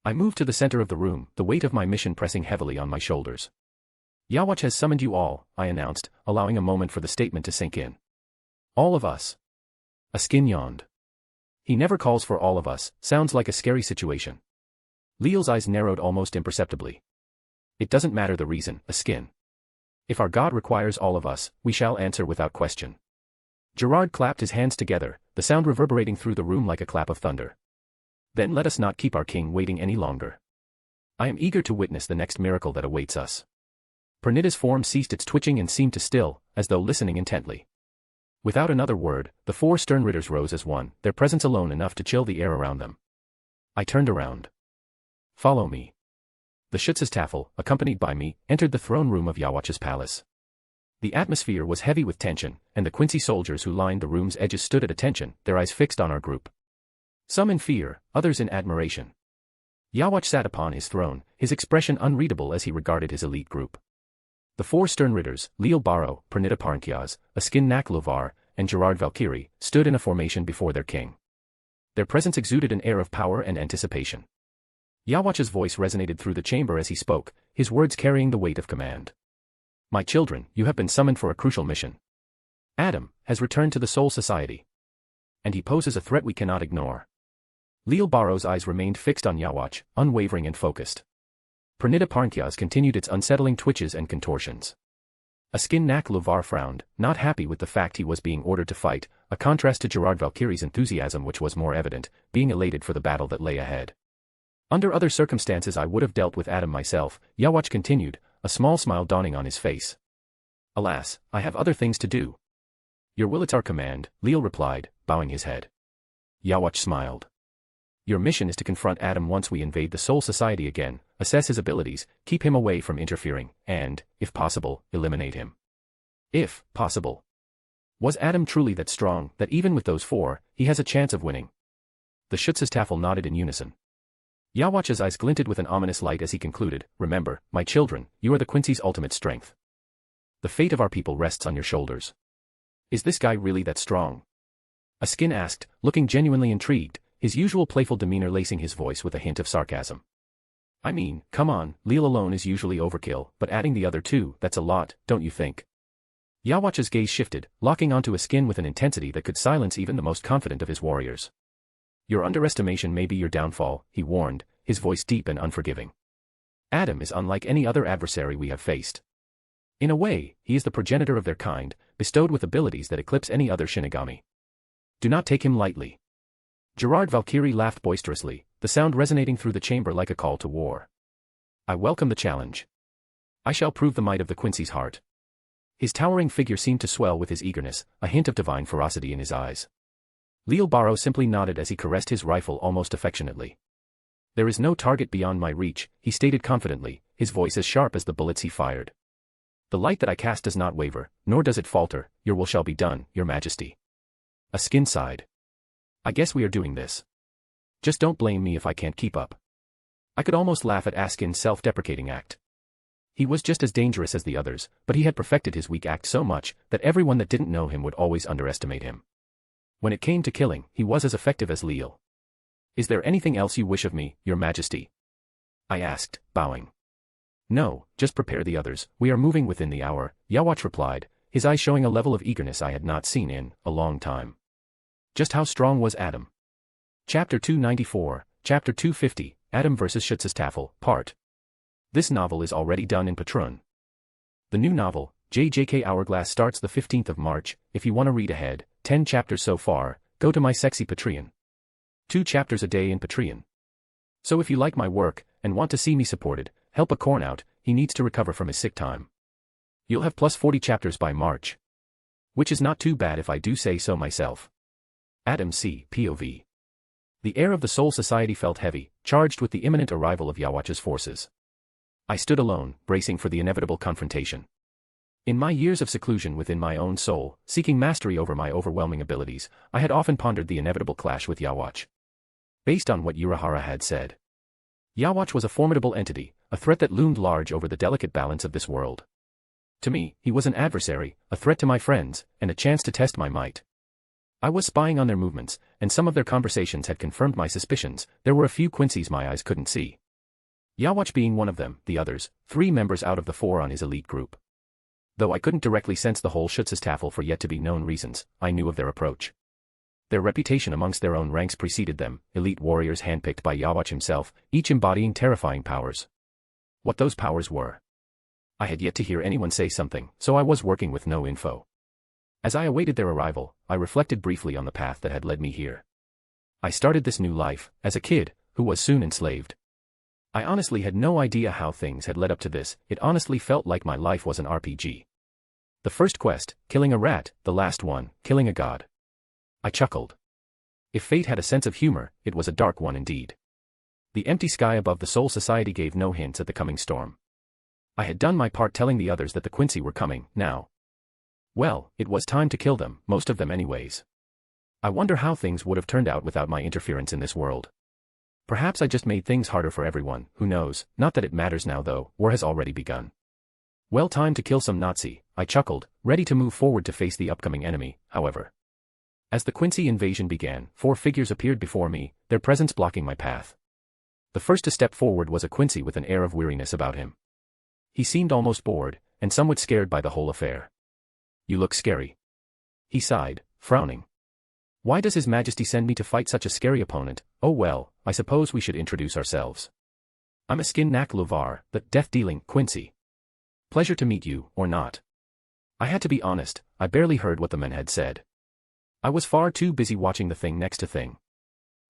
I moved to the center of the room, the weight of my mission pressing heavily on my shoulders. Yawatch has summoned you all, I announced, allowing a moment for the statement to sink in. All of us. Askin yawned. He never calls for all of us, sounds like a scary situation. Leal's eyes narrowed almost imperceptibly. It doesn't matter the reason, Askin. If our God requires all of us, we shall answer without question. Gerard clapped his hands together, the sound reverberating through the room like a clap of thunder. Then let us not keep our king waiting any longer. I am eager to witness the next miracle that awaits us. Pernida's form ceased its twitching and seemed to still, as though listening intently. Without another word, the 4 stern ridders rose as one, their presence alone enough to chill the air around them. I turned around. Follow me. The Schutzstaffel, accompanied by me, entered the throne room of Yawach's palace. The atmosphere was heavy with tension, and the Quincy soldiers who lined the room's edges stood at attention, their eyes fixed on our group. Some in fear, others in admiration. Yawach sat upon his throne, his expression unreadable as he regarded his elite group. The 4 stern ridders, Leo Baro, Pernida Parnkiaz, Askin Nak Lovar, and Gerard Valkyrie, stood in a formation before their king. Their presence exuded an air of power and anticipation. Yawach's voice resonated through the chamber as he spoke, his words carrying the weight of command. My children, you have been summoned for a crucial mission. Adam has returned to the Soul Society. And he poses a threat we cannot ignore. Leo Baro's eyes remained fixed on Yawach, unwavering and focused. Pernida Parnkiaz continued its unsettling twitches and contortions. Askin Nak Lovar frowned, not happy with the fact he was being ordered to fight, a contrast to Gerard Valkyrie's enthusiasm which was more evident, being elated for the battle that lay ahead. Under other circumstances I would have dealt with Adam myself, Yawach continued, a small smile dawning on his face. Alas, I have other things to do. Your will at our command, Leo replied, bowing his head. Yawach smiled. Your mission is to confront Adam once we invade the Soul Society again, assess his abilities, keep him away from interfering, and, if possible, eliminate him. If possible. Was Adam truly that strong, that even with those 4, he has a chance of winning? The Schutzstaffel nodded in unison. Yawach's eyes glinted with an ominous light as he concluded, remember, my children, you are the Quincy's ultimate strength. The fate of our people rests on your shoulders. Is this guy really that strong? Askin asked, looking genuinely intrigued, his usual playful demeanor lacing his voice with a hint of sarcasm. I mean, come on, Leo alone is usually overkill, but adding the other 2, that's a lot, don't you think? Yawach's gaze shifted, locking onto Askin with an intensity that could silence even the most confident of his warriors. Your underestimation may be your downfall, he warned, his voice deep and unforgiving. Adam is unlike any other adversary we have faced. In a way, he is the progenitor of their kind, bestowed with abilities that eclipse any other Shinigami. Do not take him lightly. Gerard Valkyrie laughed boisterously, the sound resonating through the chamber like a call to war. I welcome the challenge. I shall prove the might of the Quincy's heart. His towering figure seemed to swell with his eagerness, a hint of divine ferocity in his eyes. Leo Baro simply nodded as he caressed his rifle almost affectionately. There is no target beyond my reach, he stated confidently, his voice as sharp as the bullets he fired. The light that I cast does not waver, nor does it falter, your will shall be done, your majesty. Askin sighed. I guess we are doing this. Just don't blame me if I can't keep up. I could almost laugh at Askin's self-deprecating act. He was just as dangerous as the others, but he had perfected his weak act so much that everyone that didn't know him would always underestimate him. When it came to killing, he was as effective as Leo. Is there anything else you wish of me, your majesty? I asked, bowing. No, just prepare the others, we are moving within the hour, Yawach replied, his eyes showing a level of eagerness I had not seen in a long time. Just how strong was Adam? Chapter 294, Chapter 250, Adam vs. Schutzstaffel, Part. This novel is already done in Patrun. The new novel, JJK Hourglass, starts the 15th of March, if you want to read ahead, 10 chapters so far, go to my sexy Patreon. 2 chapters a day in Patreon. So if you like my work, and want to see me supported, help a corn out, he needs to recover from his sick time. You'll have plus 40 chapters by March. Which is not too bad if I do say so myself. Adam C. POV. The air of the Soul Society felt heavy, charged with the imminent arrival of Yawach's forces. I stood alone, bracing for the inevitable confrontation. In my years of seclusion within my own soul, seeking mastery over my overwhelming abilities, I had often pondered the inevitable clash with Yawach. Based on what Urahara had said, Yawach was a formidable entity, a threat that loomed large over the delicate balance of this world. To me, he was an adversary, a threat to my friends, and a chance to test my might. I was spying on their movements, and some of their conversations had confirmed my suspicions. There were a few Quincy's my eyes couldn't see. Yawach being one of them, the others, 3 members out of the 4 on his elite group. Though I couldn't directly sense the whole Schutzstaffel for yet-to-be-known reasons, I knew of their approach. Their reputation amongst their own ranks preceded them, elite warriors handpicked by Yawach himself, each embodying terrifying powers. What those powers were, I had yet to hear anyone say something, so I was working with no info. As I awaited their arrival, I reflected briefly on the path that had led me here. I started this new life, as a kid, who was soon enslaved. I honestly had no idea how things had led up to this. It honestly felt like my life was an RPG. The first quest, killing a rat, the last one, killing a god. I chuckled. If fate had a sense of humor, it was a dark one indeed. The empty sky above the Soul Society gave no hints at the coming storm. I had done my part telling the others that the Quincy were coming, now. Well, it was time to kill them, most of them anyways. I wonder how things would have turned out without my interference in this world. Perhaps I just made things harder for everyone, who knows, not that it matters now though, war has already begun. Well, time to kill some Nazi, I chuckled, ready to move forward to face the upcoming enemy, however. As the Quincy invasion began, 4 figures appeared before me, their presence blocking my path. The first to step forward was a Quincy with an air of weariness about him. He seemed almost bored, and somewhat scared by the whole affair. You look scary. He sighed, frowning. Why does His Majesty send me to fight such a scary opponent? Oh well, I suppose we should introduce ourselves. I'm a skin Nak Luvar, the death-dealing Quincy. Pleasure to meet you, or not. I had to be honest, I barely heard what the men had said. I was far too busy watching the thing next to thing.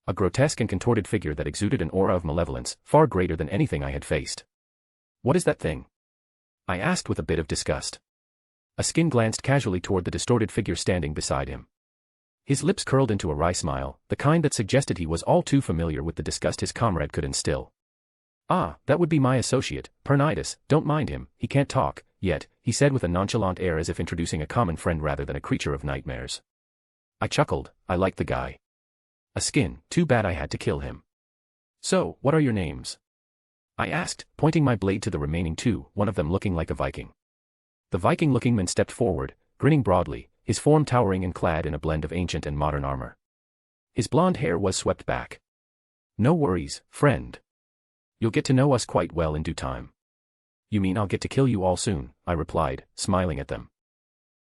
A grotesque and contorted figure that exuded an aura of malevolence, far greater than anything I had faced. What is that thing? I asked with a bit of disgust. A skin glanced casually toward the distorted figure standing beside him. His lips curled into a wry smile, the kind that suggested he was all too familiar with the disgust his comrade could instill. Ah, that would be my associate, Pernitus, don't mind him, he can't talk, yet, he said with a nonchalant air as if introducing a common friend rather than a creature of nightmares. I chuckled, I liked the guy. A skin, too bad I had to kill him. So, what are your names? I asked, pointing my blade to the remaining 2, one of them looking like a Viking. The Viking-looking man stepped forward, grinning broadly, his form towering and clad in a blend of ancient and modern armor. His blonde hair was swept back. No worries, friend. You'll get to know us quite well in due time. You mean I'll get to kill you all soon, I replied, smiling at them.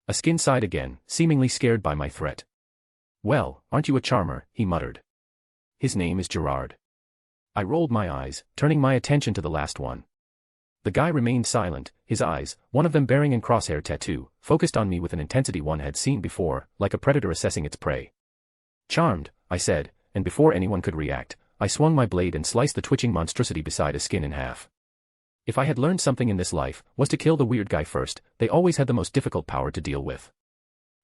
A skin sighed again, seemingly scared by my threat. Well, aren't you a charmer, he muttered. His name is Gerard. I rolled my eyes, turning my attention to the last one. The guy remained silent, his eyes, one of them bearing an crosshair tattoo, focused on me with an intensity one had seen before, like a predator assessing its prey. Charmed, I said, and before anyone could react, I swung my blade and sliced the twitching monstrosity beside a skin in half. If I had learned something in this life, was to kill the weird guy first. They always had the most difficult power to deal with.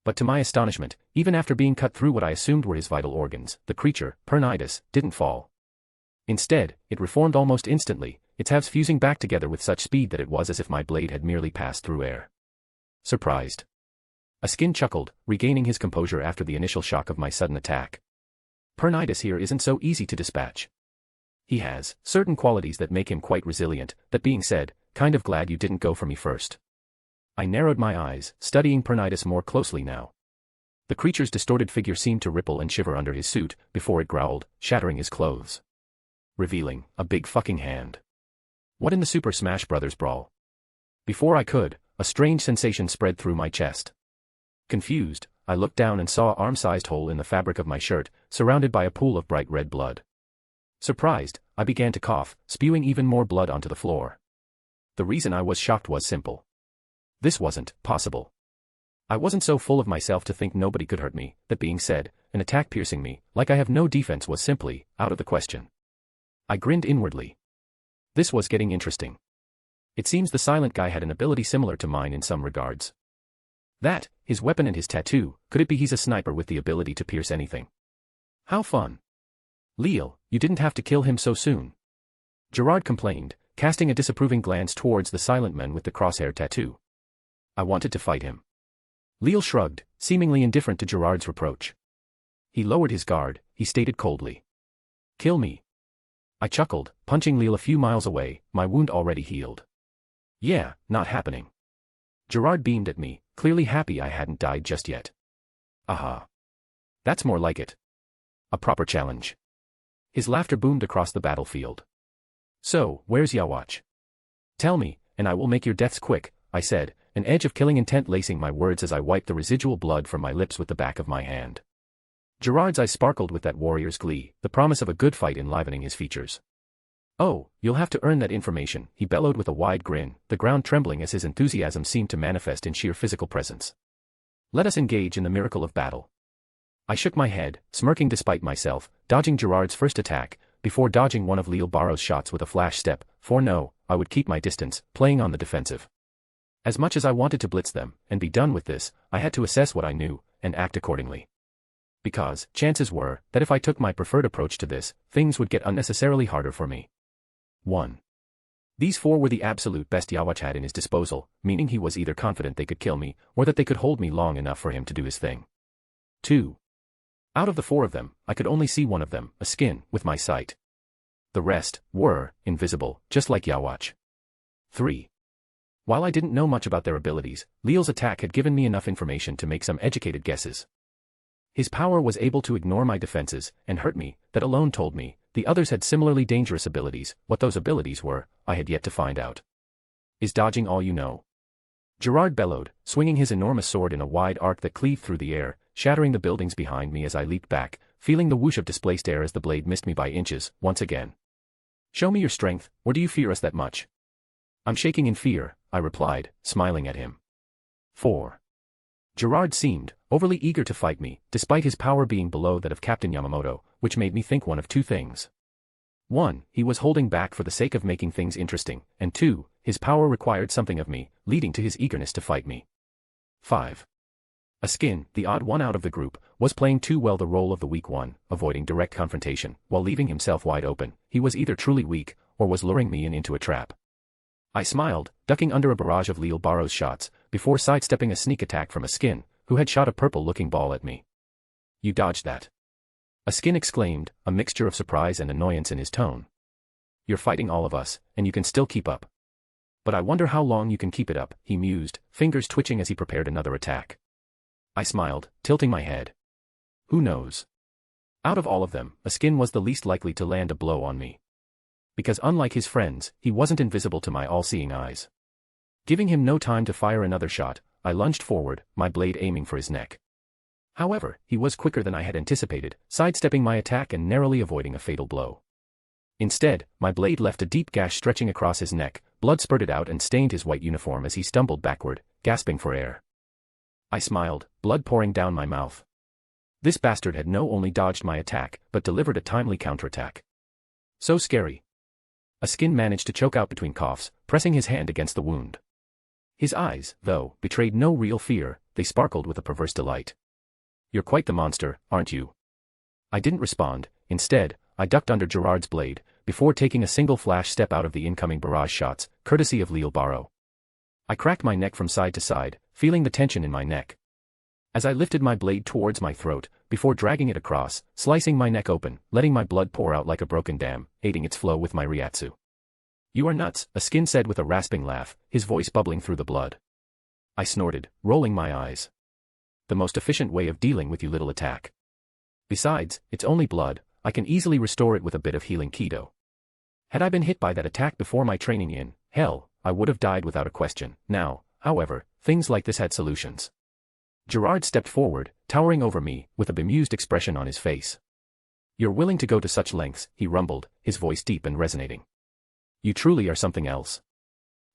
But to my astonishment, even after being cut through what I assumed were his vital organs, the creature, Pernitus, didn't fall. Instead, it reformed almost instantly, its halves fusing back together with such speed that it was as if my blade had merely passed through air. Surprised. A skin chuckled, regaining his composure after the initial shock of my sudden attack. Pernitus here isn't so easy to dispatch. He has certain qualities that make him quite resilient. That being said, kind of glad you didn't go for me first. I narrowed my eyes, studying Pernitus more closely now. The creature's distorted figure seemed to ripple and shiver under his suit, before it growled, shattering his clothes. Revealing a big fucking hand. What in the Super Smash Bros. Brawl? Before I could, a strange sensation spread through my chest. Confused, I looked down and saw an arm-sized hole in the fabric of my shirt, surrounded by a pool of bright red blood. Surprised, I began to cough, spewing even more blood onto the floor. The reason I was shocked was simple. This wasn't possible. I wasn't so full of myself to think nobody could hurt me. That being said, an attack piercing me, like I have no defense, was simply out of the question. I grinned inwardly. This was getting interesting. It seems the silent guy had an ability similar to mine in some regards. That, his weapon and his tattoo, could it be he's a sniper with the ability to pierce anything? How fun. Leal, you didn't have to kill him so soon. Gerard complained, casting a disapproving glance towards the silent man with the crosshair tattoo. I wanted to fight him. Leal shrugged, seemingly indifferent to Gerard's reproach. He lowered his guard, he stated coldly. Kill me. I chuckled, punching Leal a few miles away, my wound already healed. Yeah, not happening. Gerard beamed at me, clearly happy I hadn't died just yet. Aha. That's more like it. A proper challenge. His laughter boomed across the battlefield. So, where's Yawatch? Tell me, and I will make your deaths quick, I said, an edge of killing intent lacing my words as I wiped the residual blood from my lips with the back of my hand. Gerard's eyes sparkled with that warrior's glee, the promise of a good fight enlivening his features. Oh, you'll have to earn that information, he bellowed with a wide grin, the ground trembling as his enthusiasm seemed to manifest in sheer physical presence. Let us engage in the miracle of battle. I shook my head, smirking despite myself, dodging Gerard's first attack, before dodging one of Lil Barrow's shots with a flash step, for no, I would keep my distance, playing on the defensive. As much as I wanted to blitz them, and be done with this, I had to assess what I knew, and act accordingly. Because, chances were, that if I took my preferred approach to this, things would get unnecessarily harder for me. 1. These 4 were the absolute best Yawach had in his disposal, meaning he was either confident they could kill me, or that they could hold me long enough for him to do his thing. 2. Out of the 4 of them, I could only see one of them, a skin, with my sight. The rest were invisible, just like Yawach. 3. While I didn't know much about their abilities, Leel's attack had given me enough information to make some educated guesses. His power was able to ignore my defenses and hurt me, that alone told me the others had similarly dangerous abilities. What those abilities were, I had yet to find out. Is dodging all you know? Gerard bellowed, swinging his enormous sword in a wide arc that cleaved through the air, shattering the buildings behind me as I leaped back, feeling the whoosh of displaced air as the blade missed me by inches, once again. Show me your strength, or do you fear us that much? I'm shaking in fear, I replied, smiling at him. 4. Gerard seemed overly eager to fight me, despite his power being below that of Captain Yamamoto, which made me think one of 2 things. 1. He was holding back for the sake of making things interesting, and 2. His power required something of me, leading to his eagerness to fight me. 5. A skin, the odd one out of the group, was playing too well the role of the weak one, avoiding direct confrontation, while leaving himself wide open. He was either truly weak, or was luring me into a trap. I smiled, ducking under a barrage of Lil Barrow's shots, before sidestepping a sneak attack from a skin, who had shot a purple-looking ball at me. You dodged that. A skin exclaimed, a mixture of surprise and annoyance in his tone. You're fighting all of us, and you can still keep up. But I wonder how long you can keep it up, he mused, fingers twitching as he prepared another attack. I smiled, tilting my head. Who knows? Out of all of them, a skin was the least likely to land a blow on me. Because unlike his friends, he wasn't invisible to my all-seeing eyes. Giving him no time to fire another shot, I lunged forward, my blade aiming for his neck. However, he was quicker than I had anticipated, sidestepping my attack and narrowly avoiding a fatal blow. Instead, my blade left a deep gash stretching across his neck, blood spurted out and stained his white uniform as he stumbled backward, gasping for air. I smiled, blood pouring down my mouth. This bastard had not only dodged my attack, but delivered a timely counterattack. So scary. A skin managed to choke out between coughs, pressing his hand against the wound. His eyes, though, betrayed no real fear, they sparkled with a perverse delight. You're quite the monster, aren't you? I didn't respond. Instead, I ducked under Gerard's blade, before taking a single flash step out of the incoming barrage shots, courtesy of Lil Barrow. I cracked my neck from side to side, feeling the tension in my neck. As I lifted my blade towards my throat, before dragging it across, slicing my neck open, letting my blood pour out like a broken dam, aiding its flow with my Ryatsu. You are nuts, a skin said with a rasping laugh, his voice bubbling through the blood. I snorted, rolling my eyes. The most efficient way of dealing with you, little attack. Besides, it's only blood, I can easily restore it with a bit of healing Kido. Had I been hit by that attack before my training in hell, I would have died without a question. Now, however, things like this had solutions. Gerard stepped forward, towering over me, with a bemused expression on his face. You're willing to go to such lengths, he rumbled, his voice deep and resonating. You truly are something else.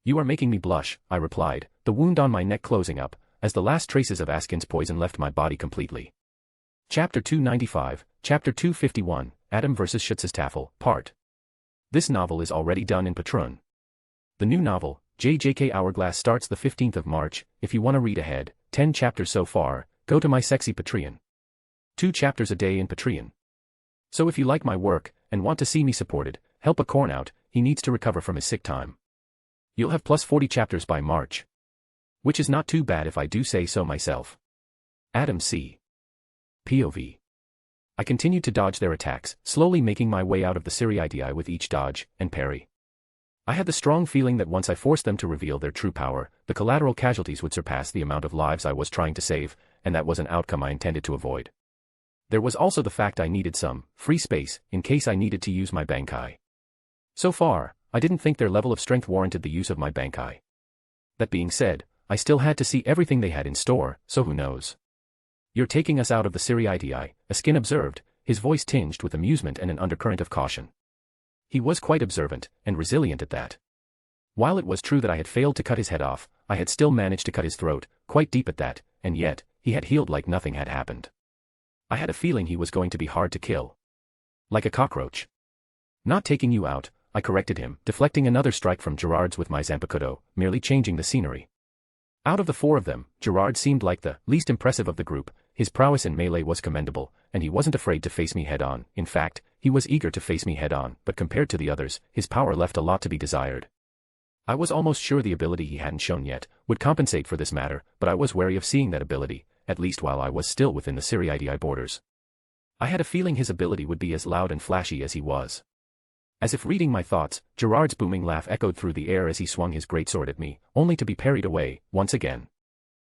You are making me blush, I replied, the wound on my neck closing up, as the last traces of Askin's poison left my body completely. Chapter 295, Chapter 251, Adam vs. Schutzestaffel, Part. This novel is already done in Patreon. The new novel, JJK Hourglass, starts the 15th of March. If you want to read ahead, 10 chapters so far, go to my sexy Patreon. 2 chapters a day in Patreon. So if you like my work, and want to see me supported, help a corn out, he needs to recover from his sick time. You'll have plus 40 chapters by March. Which is not too bad if I do say so myself. Adam C. POV. I continued to dodge their attacks, slowly making my way out of the Siriiti with each dodge and parry. I had the strong feeling that once I forced them to reveal their true power, the collateral casualties would surpass the amount of lives I was trying to save, and that was an outcome I intended to avoid. There was also the fact I needed some free space in case I needed to use my Bankai. So far, I didn't think their level of strength warranted the use of my Bankai. That being said, I still had to see everything they had in store, so who knows. You're taking us out of the Siriiti, a skin observed, his voice tinged with amusement and an undercurrent of caution. He was quite observant, and resilient at that. While it was true that I had failed to cut his head off, I had still managed to cut his throat, quite deep at that, and yet, he had healed like nothing had happened. I had a feeling he was going to be hard to kill. Like a cockroach. Not taking you out, I corrected him, deflecting another strike from Gerard's with my Zanpakuto, merely changing the scenery. Out of the four of them, Gerard seemed like the least impressive of the group. His prowess in melee was commendable, and he wasn't afraid to face me head-on. In fact, he was eager to face me head-on, but compared to the others, his power left a lot to be desired. I was almost sure the ability he hadn't shown yet would compensate for this matter, but I was wary of seeing that ability, at least while I was still within the Siriidii borders. I had a feeling his ability would be as loud and flashy as he was. As if reading my thoughts, Gerard's booming laugh echoed through the air as he swung his greatsword at me, only to be parried away, once again.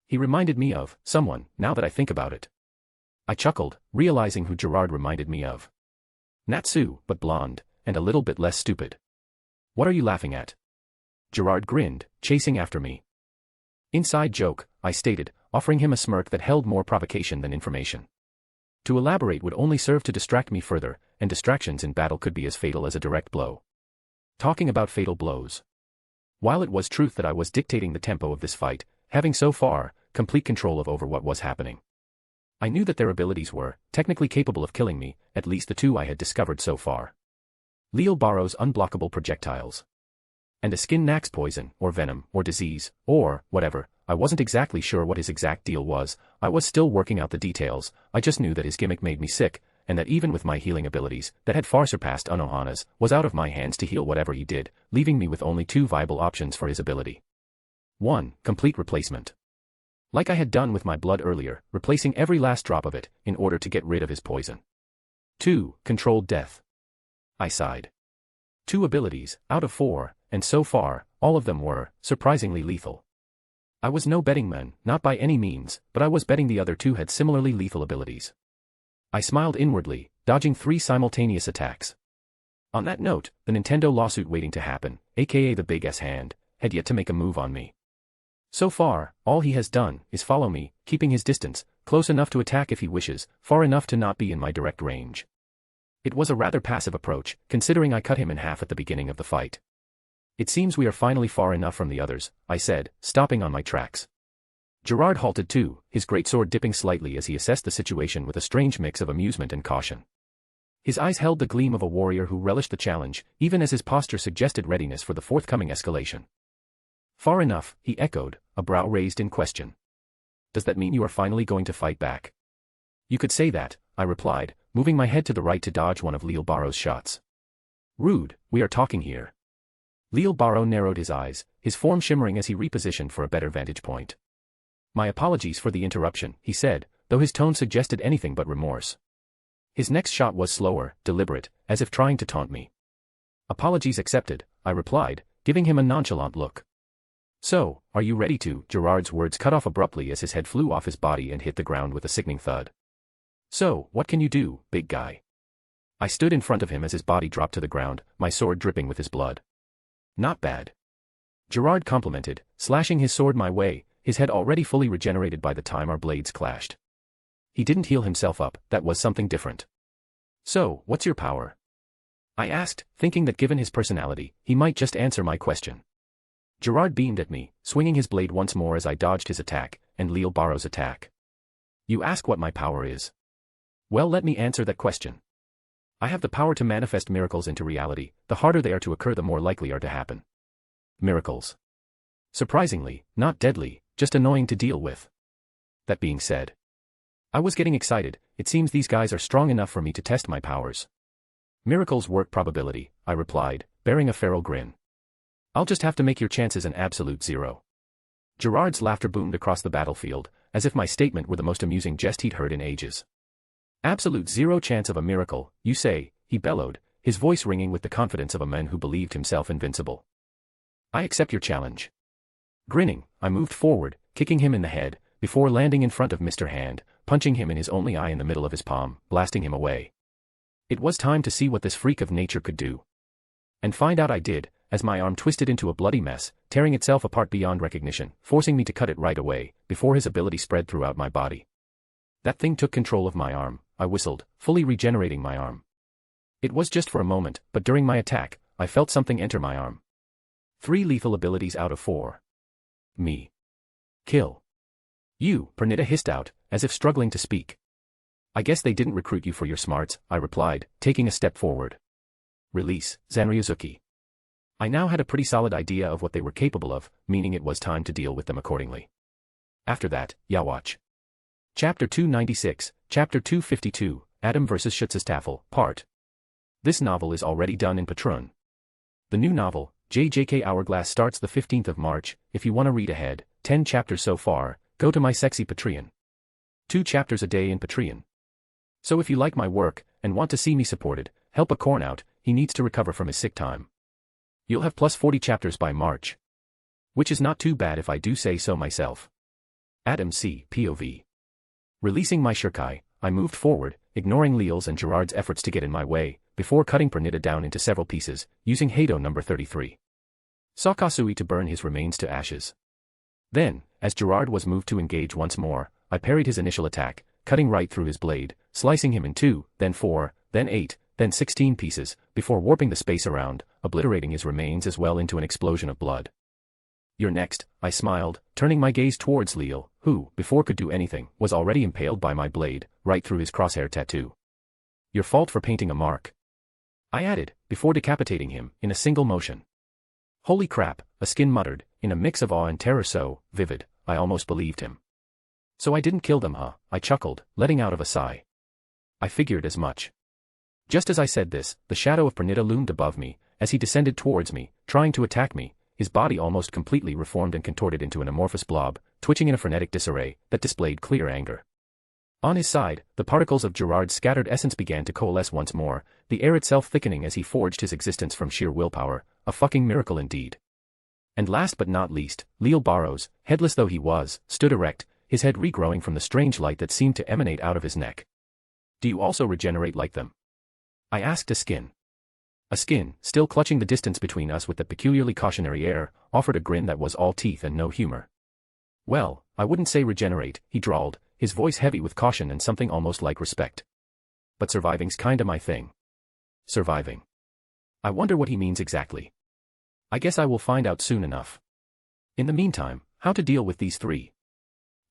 He reminded me of someone, now that I think about it. I chuckled, realizing who Gerard reminded me of. Natsu, but blonde, and a little bit less stupid. What are you laughing at? Gerard grinned, chasing after me. Inside joke, I stated, offering him a smirk that held more provocation than information. To elaborate would only serve to distract me further, and distractions in battle could be as fatal as a direct blow. Talking about fatal blows. While it was truth that I was dictating the tempo of this fight, having so far complete control over what was happening, I knew that their abilities were technically capable of killing me, at least the two I had discovered so far. Leo Barrow's unblockable projectiles. And a skin Nax poison, or venom, or disease, or whatever. I wasn't exactly sure what his exact deal was. I was still working out the details. I just knew that his gimmick made me sick, and that even with my healing abilities, that had far surpassed Unohana's, was out of my hands to heal whatever he did, leaving me with only two viable options for his ability. 1. Complete replacement. Like I had done with my blood earlier, replacing every last drop of it, in order to get rid of his poison. 2. Controlled death. I sighed. 2 abilities, out of 4, and so far, all of them were surprisingly lethal. I was no betting man, not by any means, but I was betting the other 2 had similarly lethal abilities. I smiled inwardly, dodging 3 simultaneous attacks. On that note, the Nintendo lawsuit waiting to happen, aka the Big S hand, had yet to make a move on me. So far, all he has done is follow me, keeping his distance, close enough to attack if he wishes, far enough to not be in my direct range. It was a rather passive approach, considering I cut him in half at the beginning of the fight. It seems we are finally far enough from the others, I said, stopping on my tracks. Gerard halted too, his greatsword dipping slightly as he assessed the situation with a strange mix of amusement and caution. His eyes held the gleam of a warrior who relished the challenge, even as his posture suggested readiness for the forthcoming escalation. Far enough, he echoed, a brow raised in question. Does that mean you are finally going to fight back? You could say that, I replied, moving my head to the right to dodge one of Leo Barrow's shots. Rude, we are talking here. Leo Barrow narrowed his eyes, his form shimmering as he repositioned for a better vantage point. My apologies for the interruption, he said, though his tone suggested anything but remorse. His next shot was slower, deliberate, as if trying to taunt me. Apologies accepted, I replied, giving him a nonchalant look. So, are you ready to? Gerard's words cut off abruptly as his head flew off his body and hit the ground with a sickening thud. So, what can you do, big guy? I stood in front of him as his body dropped to the ground, my sword dripping with his blood. Not bad. Gerard complimented, slashing his sword my way, his head already fully regenerated by the time our blades clashed. He didn't heal himself up, that was something different. So, what's your power? I asked, thinking that given his personality, he might just answer my question. Gerard beamed at me, swinging his blade once more as I dodged his attack, and Leo Barrow's attack. You ask what my power is? Well, let me answer that question. I have the power to manifest miracles into reality. The harder they are to occur, the more likely are to happen. Miracles. Surprisingly, not deadly, just annoying to deal with. That being said, I was getting excited. It seems these guys are strong enough for me to test my powers. Miracles work probability, I replied, bearing a feral grin. I'll just have to make your chances an absolute 0. Gerard's laughter boomed across the battlefield, as if my statement were the most amusing jest he'd heard in ages. Absolute 0 chance of a miracle, you say, he bellowed, his voice ringing with the confidence of a man who believed himself invincible. I accept your challenge. Grinning, I moved forward, kicking him in the head, before landing in front of Mr. Hand, punching him in his only eye in the middle of his palm, blasting him away. It was time to see what this freak of nature could do. And find out I did, as my arm twisted into a bloody mess, tearing itself apart beyond recognition, forcing me to cut it right away, before his ability spread throughout my body. That thing took control of my arm, I whistled, fully regenerating my arm. It was just for a moment, but during my attack, I felt something enter my arm. 3 lethal abilities out of 4. Me. Kill. You, Pernita hissed out, as if struggling to speak. I guess they didn't recruit you for your smarts, I replied, taking a step forward. Release, Zanryazuki. I now had a pretty solid idea of what they were capable of, meaning it was time to deal with them accordingly. After that, Yawatch. Chapter 296, Chapter 252, Adam vs. Schutzstaffel, Part. This novel is already done in Patreon. The new novel, JJK Hourglass, starts the 15th of March. If you want to read ahead, 10 chapters so far, go to my sexy Patreon. 2 chapters a day in Patreon. So if you like my work, and want to see me supported, help a corn out, he needs to recover from his sick time. You'll have plus 40 chapters by March. Which is not too bad if I do say so myself. Adam C. POV. Releasing my shurikai, I moved forward, ignoring Leal's and Gerard's efforts to get in my way, before cutting Pernita down into several pieces, using Heido number 33. Sakasui to burn his remains to ashes. Then, as Gerard was moved to engage once more, I parried his initial attack, cutting right through his blade, slicing him in 2, then 4, then 8, then 16 pieces, before warping the space around, obliterating his remains as well into an explosion of blood. You're next, I smiled, turning my gaze towards Leal, who, before could do anything, was already impaled by my blade, right through his crosshair tattoo. Your fault for painting a mark. I added, before decapitating him, in a single motion. Holy crap, a skin muttered, in a mix of awe and terror so vivid, I almost believed him. So I didn't kill them, huh? I chuckled, letting out of a sigh. I figured as much. Just as I said this, the shadow of Pernita loomed above me, as he descended towards me, trying to attack me, his body almost completely reformed and contorted into an amorphous blob, twitching in a frenetic disarray, that displayed clear anger. On his side, the particles of Gerard's scattered essence began to coalesce once more, the air itself thickening as he forged his existence from sheer willpower, a fucking miracle indeed. And last but not least, Leal Barrows, headless though he was, stood erect, his head regrowing from the strange light that seemed to emanate out of his neck. Do you also regenerate like them? I asked a skin. A skin, still clutching the distance between us with the peculiarly cautionary air, offered a grin that was all teeth and no humor. Well, I wouldn't say regenerate, he drawled, his voice heavy with caution and something almost like respect. But surviving's kinda my thing. Surviving. I wonder what he means exactly. I guess I will find out soon enough. In the meantime, how to deal with these 3?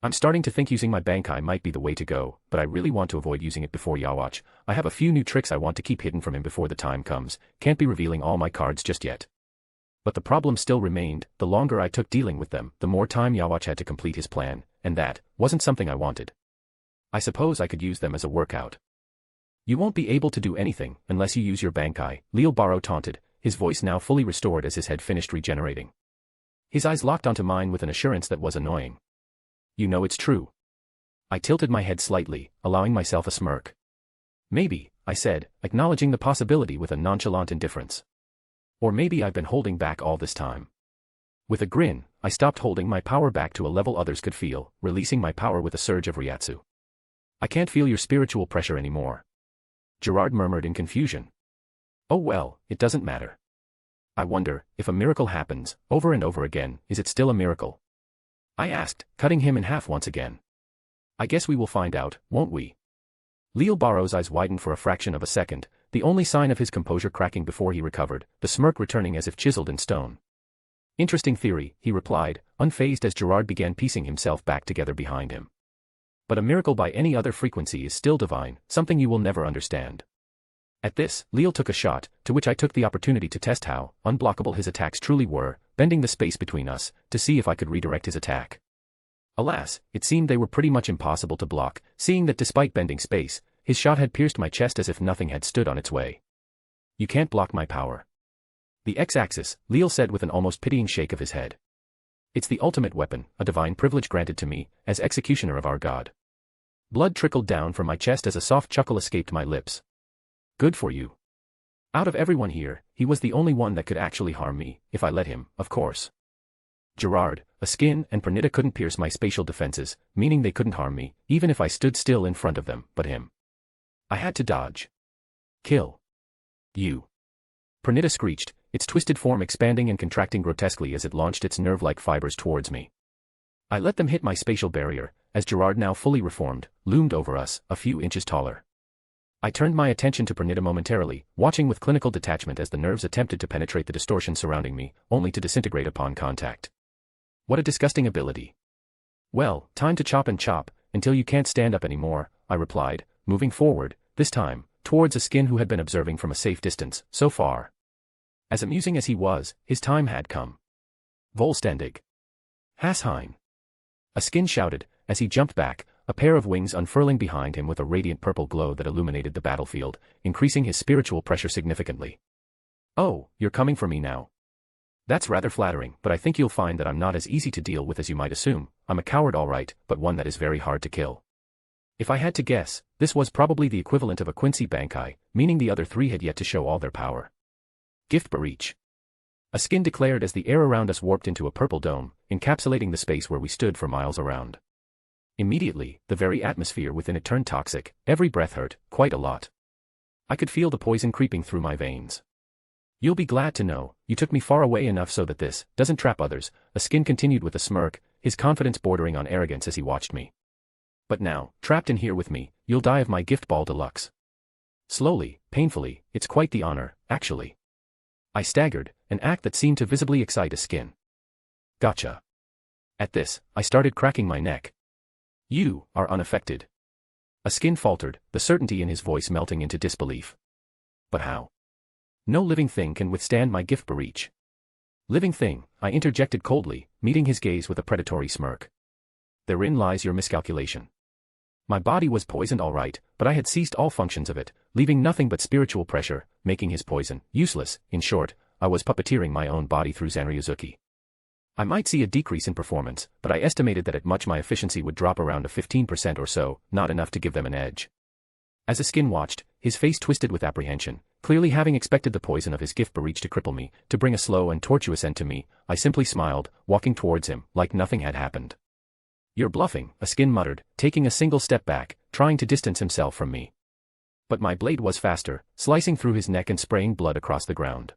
I'm starting to think using my Bankai might be the way to go, but I really want to avoid using it before Yawatch. I have a few new tricks I want to keep hidden from him before the time comes, can't be revealing all my cards just yet. But the problem still remained, the longer I took dealing with them, the more time Yawatch had to complete his plan, and that wasn't something I wanted. I suppose I could use them as a workout. You won't be able to do anything unless you use your Bankai, Leal Barrow taunted, his voice now fully restored as his head finished regenerating. His eyes locked onto mine with an assurance that was annoying. You know it's true. I tilted my head slightly, allowing myself a smirk. Maybe, I said, acknowledging the possibility with a nonchalant indifference. Or maybe I've been holding back all this time. With a grin, I stopped holding my power back to a level others could feel, releasing my power with a surge of Ryatsu. I can't feel your spiritual pressure anymore. Gerard murmured in confusion. Oh well, it doesn't matter. I wonder, if a miracle happens, over and over again, is it still a miracle? I asked, cutting him in half once again. I guess we will find out, won't we? Leal Barrow's eyes widened for a fraction of a second, the only sign of his composure cracking before he recovered, the smirk returning as if chiseled in stone. Interesting theory, he replied, unfazed as Gerard began piecing himself back together behind him. But a miracle by any other frequency is still divine, something you will never understand. At this, Leal took a shot, to which I took the opportunity to test how unblockable his attacks truly were, bending the space between us, to see if I could redirect his attack. Alas, it seemed they were pretty much impossible to block, seeing that despite bending space, his shot had pierced my chest as if nothing had stood on its way. You can't block my power. The X-axis, Leal said with an almost pitying shake of his head. It's the ultimate weapon, a divine privilege granted to me, as executioner of our god. Blood trickled down from my chest as a soft chuckle escaped my lips. Good for you. Out of everyone here, he was the only one that could actually harm me, if I let him, of course. Gerard, a skin and Pernita couldn't pierce my spatial defenses, meaning they couldn't harm me, even if I stood still in front of them, but him. I had to dodge. Kill. You. Pernita screeched, its twisted form expanding and contracting grotesquely as it launched its nerve-like fibers towards me. I let them hit my spatial barrier, as Gerard, now fully reformed, loomed over us, a few inches taller. I turned my attention to Pernita momentarily, watching with clinical detachment as the nerves attempted to penetrate the distortion surrounding me, only to disintegrate upon contact. What a disgusting ability. Well, time to chop and chop, until you can't stand up anymore, I replied, moving forward, this time, towards a skin who had been observing from a safe distance, so far. As amusing as he was, his time had come. Vollständig. Hassheim. A skin shouted, as he jumped back, a pair of wings unfurling behind him with a radiant purple glow that illuminated the battlefield, increasing his spiritual pressure significantly. Oh, you're coming for me now. That's rather flattering, but I think you'll find that I'm not as easy to deal with as you might assume. I'm a coward all right, but one that is very hard to kill. If I had to guess, this was probably the equivalent of a Quincy Bankai, meaning the other three had yet to show all their power. Gift Barich. A skin declared as the air around us warped into a purple dome, encapsulating the space where we stood for miles around. Immediately, the very atmosphere within it turned toxic, every breath hurt, quite a lot. I could feel the poison creeping through my veins. You'll be glad to know, you took me far away enough so that this doesn't trap others, a skin continued with a smirk, his confidence bordering on arrogance as he watched me. But now, trapped in here with me, you'll die of my gift ball deluxe. Slowly, painfully, it's quite the honor, actually. I staggered, an act that seemed to visibly excite a skin. Gotcha. At this, I started cracking my neck. You are unaffected. A skin faltered, the certainty in his voice melting into disbelief. But how? No living thing can withstand my gift barrage. Living thing, I interjected coldly, meeting his gaze with a predatory smirk. Therein lies your miscalculation. My body was poisoned all right, but I had ceased all functions of it, leaving nothing but spiritual pressure, making his poison useless. In short, I was puppeteering my own body through Zanryuzuki. I might see a decrease in performance, but I estimated that at much my efficiency would drop around a 15% or so, not enough to give them an edge. As a skin watched, his face twisted with apprehension, clearly having expected the poison of his gift barrage to cripple me, to bring a slow and tortuous end to me. I simply smiled, walking towards him, like nothing had happened. You're bluffing, a skin muttered, taking a single step back, trying to distance himself from me. But my blade was faster, slicing through his neck and spraying blood across the ground.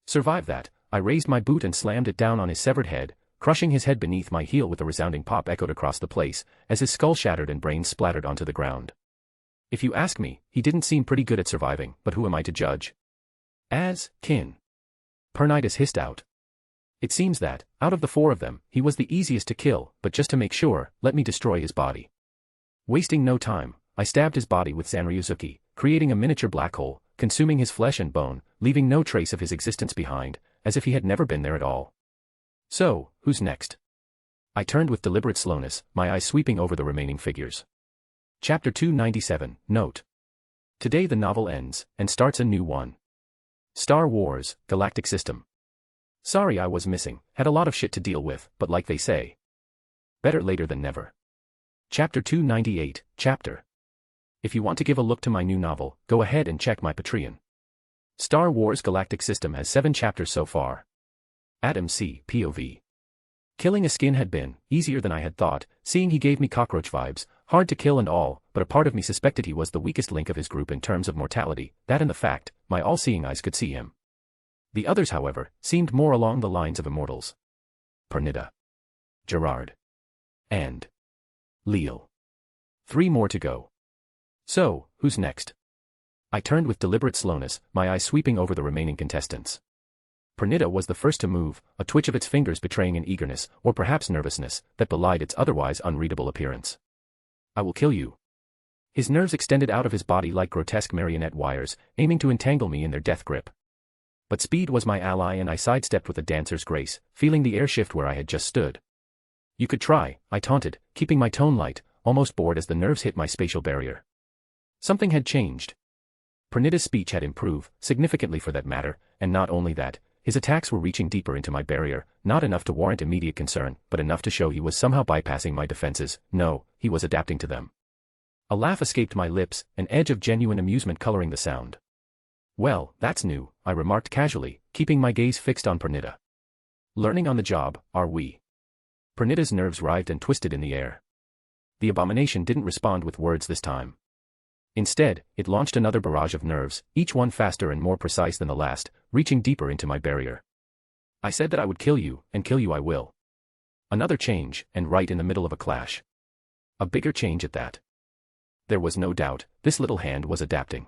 Survive that, I raised my boot and slammed it down on his severed head, crushing his head beneath my heel with a resounding pop echoed across the place, as his skull shattered and brains splattered onto the ground. If you ask me, he didn't seem pretty good at surviving, but who am I to judge? As kin. Pernitus hissed out. It seems that, out of the four of them, he was the easiest to kill, but just to make sure, let me destroy his body. Wasting no time, I stabbed his body with Zanryuzuki, creating a miniature black hole, consuming his flesh and bone, leaving no trace of his existence behind, as if he had never been there at all. So, who's next? I turned with deliberate slowness, my eyes sweeping over the remaining figures. Chapter 297, Note. Today the novel ends, and starts a new one. Star Wars, Galactic System. Sorry I was missing, had a lot of shit to deal with, but like they say, better later than never. Chapter 298, Chapter. If you want to give a look to my new novel, go ahead and check my Patreon. Star Wars Galactic System has 7 chapters so far. Adam C. POV. Killing a skin had been easier than I had thought, seeing he gave me cockroach vibes, hard to kill and all, but a part of me suspected he was the weakest link of his group in terms of mortality, that and the fact, my all-seeing eyes could see him. The others, however, seemed more along the lines of immortals. Pernita. Gerard. And Leal. 3 more to go. So, who's next? I turned with deliberate slowness, my eyes sweeping over the remaining contestants. Pernita was the first to move, a twitch of its fingers betraying an eagerness, or perhaps nervousness, that belied its otherwise unreadable appearance. I will kill you. His nerves extended out of his body like grotesque marionette wires, aiming to entangle me in their death grip. But speed was my ally and I sidestepped with a dancer's grace, feeling the air shift where I had just stood. You could try, I taunted, keeping my tone light, almost bored as the nerves hit my spatial barrier. Something had changed. Pernita's speech had improved, significantly for that matter, and not only that, his attacks were reaching deeper into my barrier, not enough to warrant immediate concern, but enough to show he was somehow bypassing my defenses. No, he was adapting to them. A laugh escaped my lips, an edge of genuine amusement coloring the sound. Well, that's new, I remarked casually, keeping my gaze fixed on Pernita. Learning on the job, are we? Pernita's nerves writhed and twisted in the air. The abomination didn't respond with words this time. Instead, it launched another barrage of nerves, each one faster and more precise than the last, reaching deeper into my barrier. I said that I would kill you, and kill you I will. Another change, and right in the middle of a clash. A bigger change at that. There was no doubt, this little hand was adapting.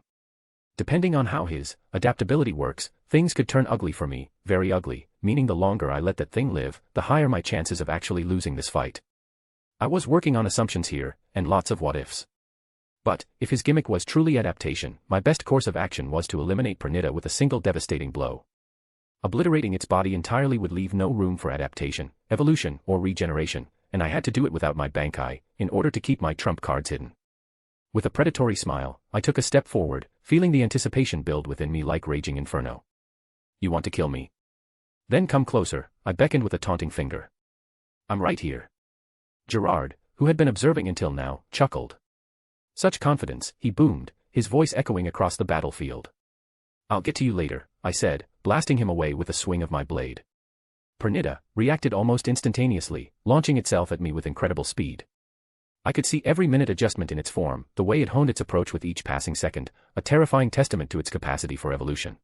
Depending on how his adaptability works, things could turn ugly for me, very ugly, meaning the longer I let that thing live, the higher my chances of actually losing this fight. I was working on assumptions here, and lots of what-ifs. But, if his gimmick was truly adaptation, my best course of action was to eliminate Pernita with a single devastating blow. Obliterating its body entirely would leave no room for adaptation, evolution, or regeneration, and I had to do it without my Bankai, in order to keep my trump cards hidden. With a predatory smile, I took a step forward, feeling the anticipation build within me like raging inferno. You want to kill me? Then come closer, I beckoned with a taunting finger. I'm right here. Gerard, who had been observing until now, chuckled. Such confidence, he boomed, his voice echoing across the battlefield. I'll get to you later, I said, blasting him away with a swing of my blade. Pernita reacted almost instantaneously, launching itself at me with incredible speed. I could see every minute adjustment in its form, the way it honed its approach with each passing second, a terrifying testament to its capacity for evolution.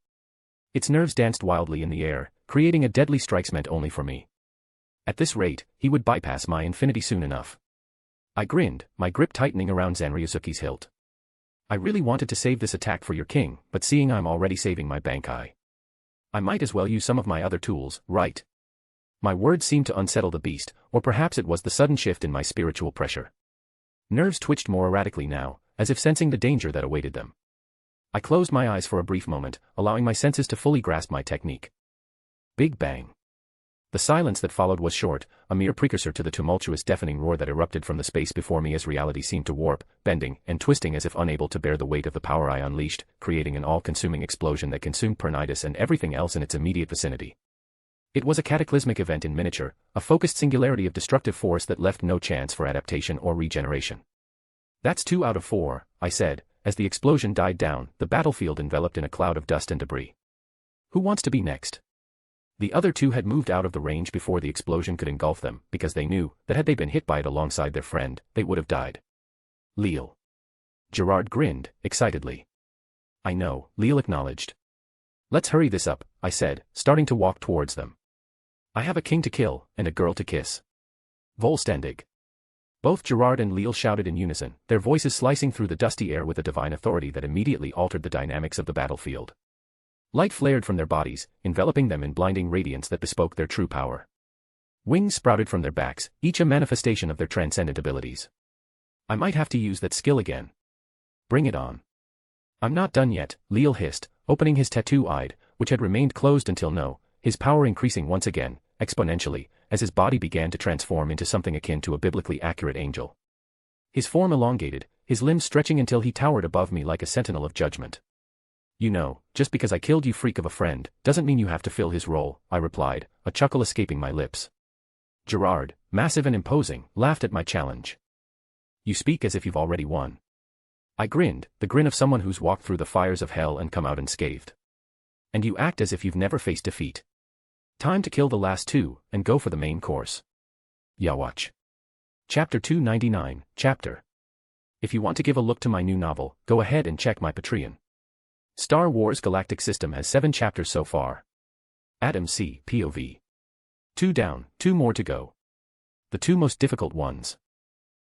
Its nerves danced wildly in the air, creating a deadly strike meant only for me. At this rate, he would bypass my infinity soon enough. I grinned, my grip tightening around Zanryusuke's hilt. I really wanted to save this attack for your king, but seeing I'm already saving my Bankai, I might as well use some of my other tools, right? My words seemed to unsettle the beast, or perhaps it was the sudden shift in my spiritual pressure. Nerves twitched more erratically now, as if sensing the danger that awaited them. I closed my eyes for a brief moment, allowing my senses to fully grasp my technique. Big bang. The silence that followed was short, a mere precursor to the tumultuous deafening roar that erupted from the space before me as reality seemed to warp, bending, and twisting as if unable to bear the weight of the power I unleashed, creating an all-consuming explosion that consumed Pernitus and everything else in its immediate vicinity. It was a cataclysmic event in miniature, a focused singularity of destructive force that left no chance for adaptation or regeneration. That's 2 out of 4, I said, as the explosion died down, the battlefield enveloped in a cloud of dust and debris. Who wants to be next? The other 2 had moved out of the range before the explosion could engulf them, because they knew that had they been hit by it alongside their friend, they would have died. Leal. Gerard grinned, excitedly. I know, Leal acknowledged. Let's hurry this up, I said, starting to walk towards them. I have a king to kill, and a girl to kiss. Volstendig. Both Gerard and Leal shouted in unison, their voices slicing through the dusty air with a divine authority that immediately altered the dynamics of the battlefield. Light flared from their bodies, enveloping them in blinding radiance that bespoke their true power. Wings sprouted from their backs, each a manifestation of their transcendent abilities. I might have to use that skill again. Bring it on. I'm not done yet, Leal hissed, opening his tattoo-eyed, which had remained closed until now, his power increasing once again, exponentially, as his body began to transform into something akin to a biblically accurate angel. His form elongated, his limbs stretching until he towered above me like a sentinel of judgment. You know, just because I killed you freak of a friend, doesn't mean you have to fill his role, I replied, a chuckle escaping my lips. Gerard, massive and imposing, laughed at my challenge. You speak as if you've already won. I grinned, the grin of someone who's walked through the fires of hell and come out unscathed. And you act as if you've never faced defeat. Time to kill the last 2, and go for the main course. Yawatch. Chapter 299, Chapter. If you want to give a look to my new novel, go ahead and check my Patreon. Star Wars Galactic System has 7 chapters so far. Adam C. POV. 2 down, 2 more to go. The 2 most difficult ones.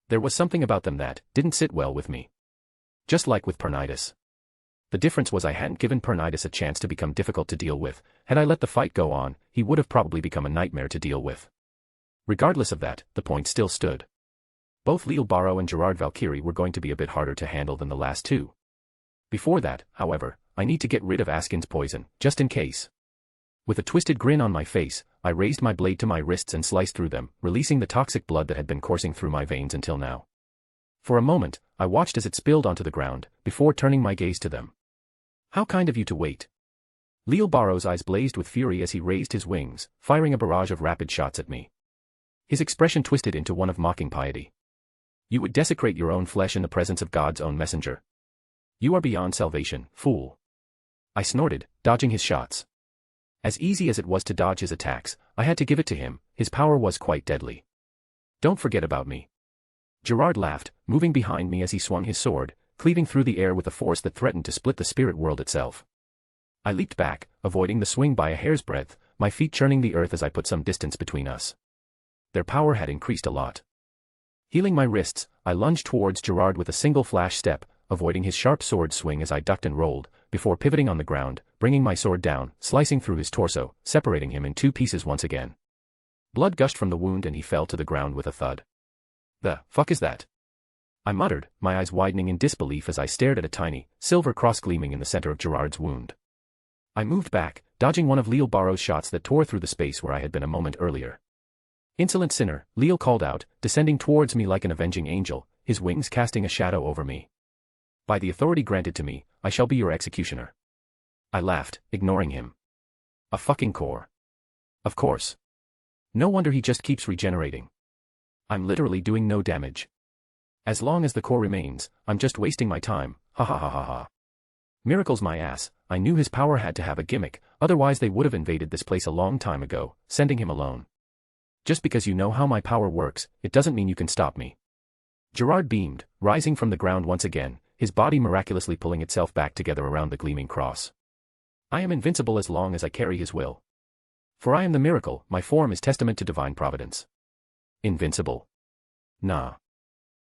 There was something about them that didn't sit well with me. Just like with Pernitus. The difference was I hadn't given Pernitus a chance to become difficult to deal with. Had I let the fight go on, he would have probably become a nightmare to deal with. Regardless of that, the point still stood. Both Leal Barrow and Gerard Valkyrie were going to be a bit harder to handle than the last 2. Before that, however, I need to get rid of Askin's poison, just in case. With a twisted grin on my face, I raised my blade to my wrists and sliced through them, releasing the toxic blood that had been coursing through my veins until now. For a moment, I watched as it spilled onto the ground, before turning my gaze to them. How kind of you to wait. Leal Barrow's eyes blazed with fury as he raised his wings, firing a barrage of rapid shots at me. His expression twisted into one of mocking piety. You would desecrate your own flesh in the presence of God's own messenger. You are beyond salvation, fool. I snorted, dodging his shots. As easy as it was to dodge his attacks, I had to give it to him, his power was quite deadly. Don't forget about me. Gerard laughed, moving behind me as he swung his sword, cleaving through the air with a force that threatened to split the spirit world itself. I leaped back, avoiding the swing by a hair's breadth, my feet churning the earth as I put some distance between us. Their power had increased a lot. Healing my wrists, I lunged towards Gerard with a single flash step, avoiding his sharp sword swing as I ducked and rolled, before pivoting on the ground, bringing my sword down, slicing through his torso, separating him in 2 pieces once again. Blood gushed from the wound and he fell to the ground with a thud. The fuck is that? I muttered, my eyes widening in disbelief as I stared at a tiny, silver cross gleaming in the center of Gerard's wound. I moved back, dodging one of Leo Barrow's shots that tore through the space where I had been a moment earlier. Insolent sinner, Leo called out, descending towards me like an avenging angel, his wings casting a shadow over me. By the authority granted to me, I shall be your executioner. I laughed, ignoring him. A fucking core. Of course. No wonder he just keeps regenerating. I'm literally doing no damage. As long as the core remains, I'm just wasting my time, ha ha ha ha ha. Miracles my ass, I knew his power had to have a gimmick, otherwise they would have invaded this place a long time ago, sending him alone. Just because you know how my power works, it doesn't mean you can stop me. Gerard beamed, rising from the ground once again, his body miraculously pulling itself back together around the gleaming cross. I am invincible as long as I carry his will. For I am the miracle, my form is testament to divine providence. Invincible? Nah.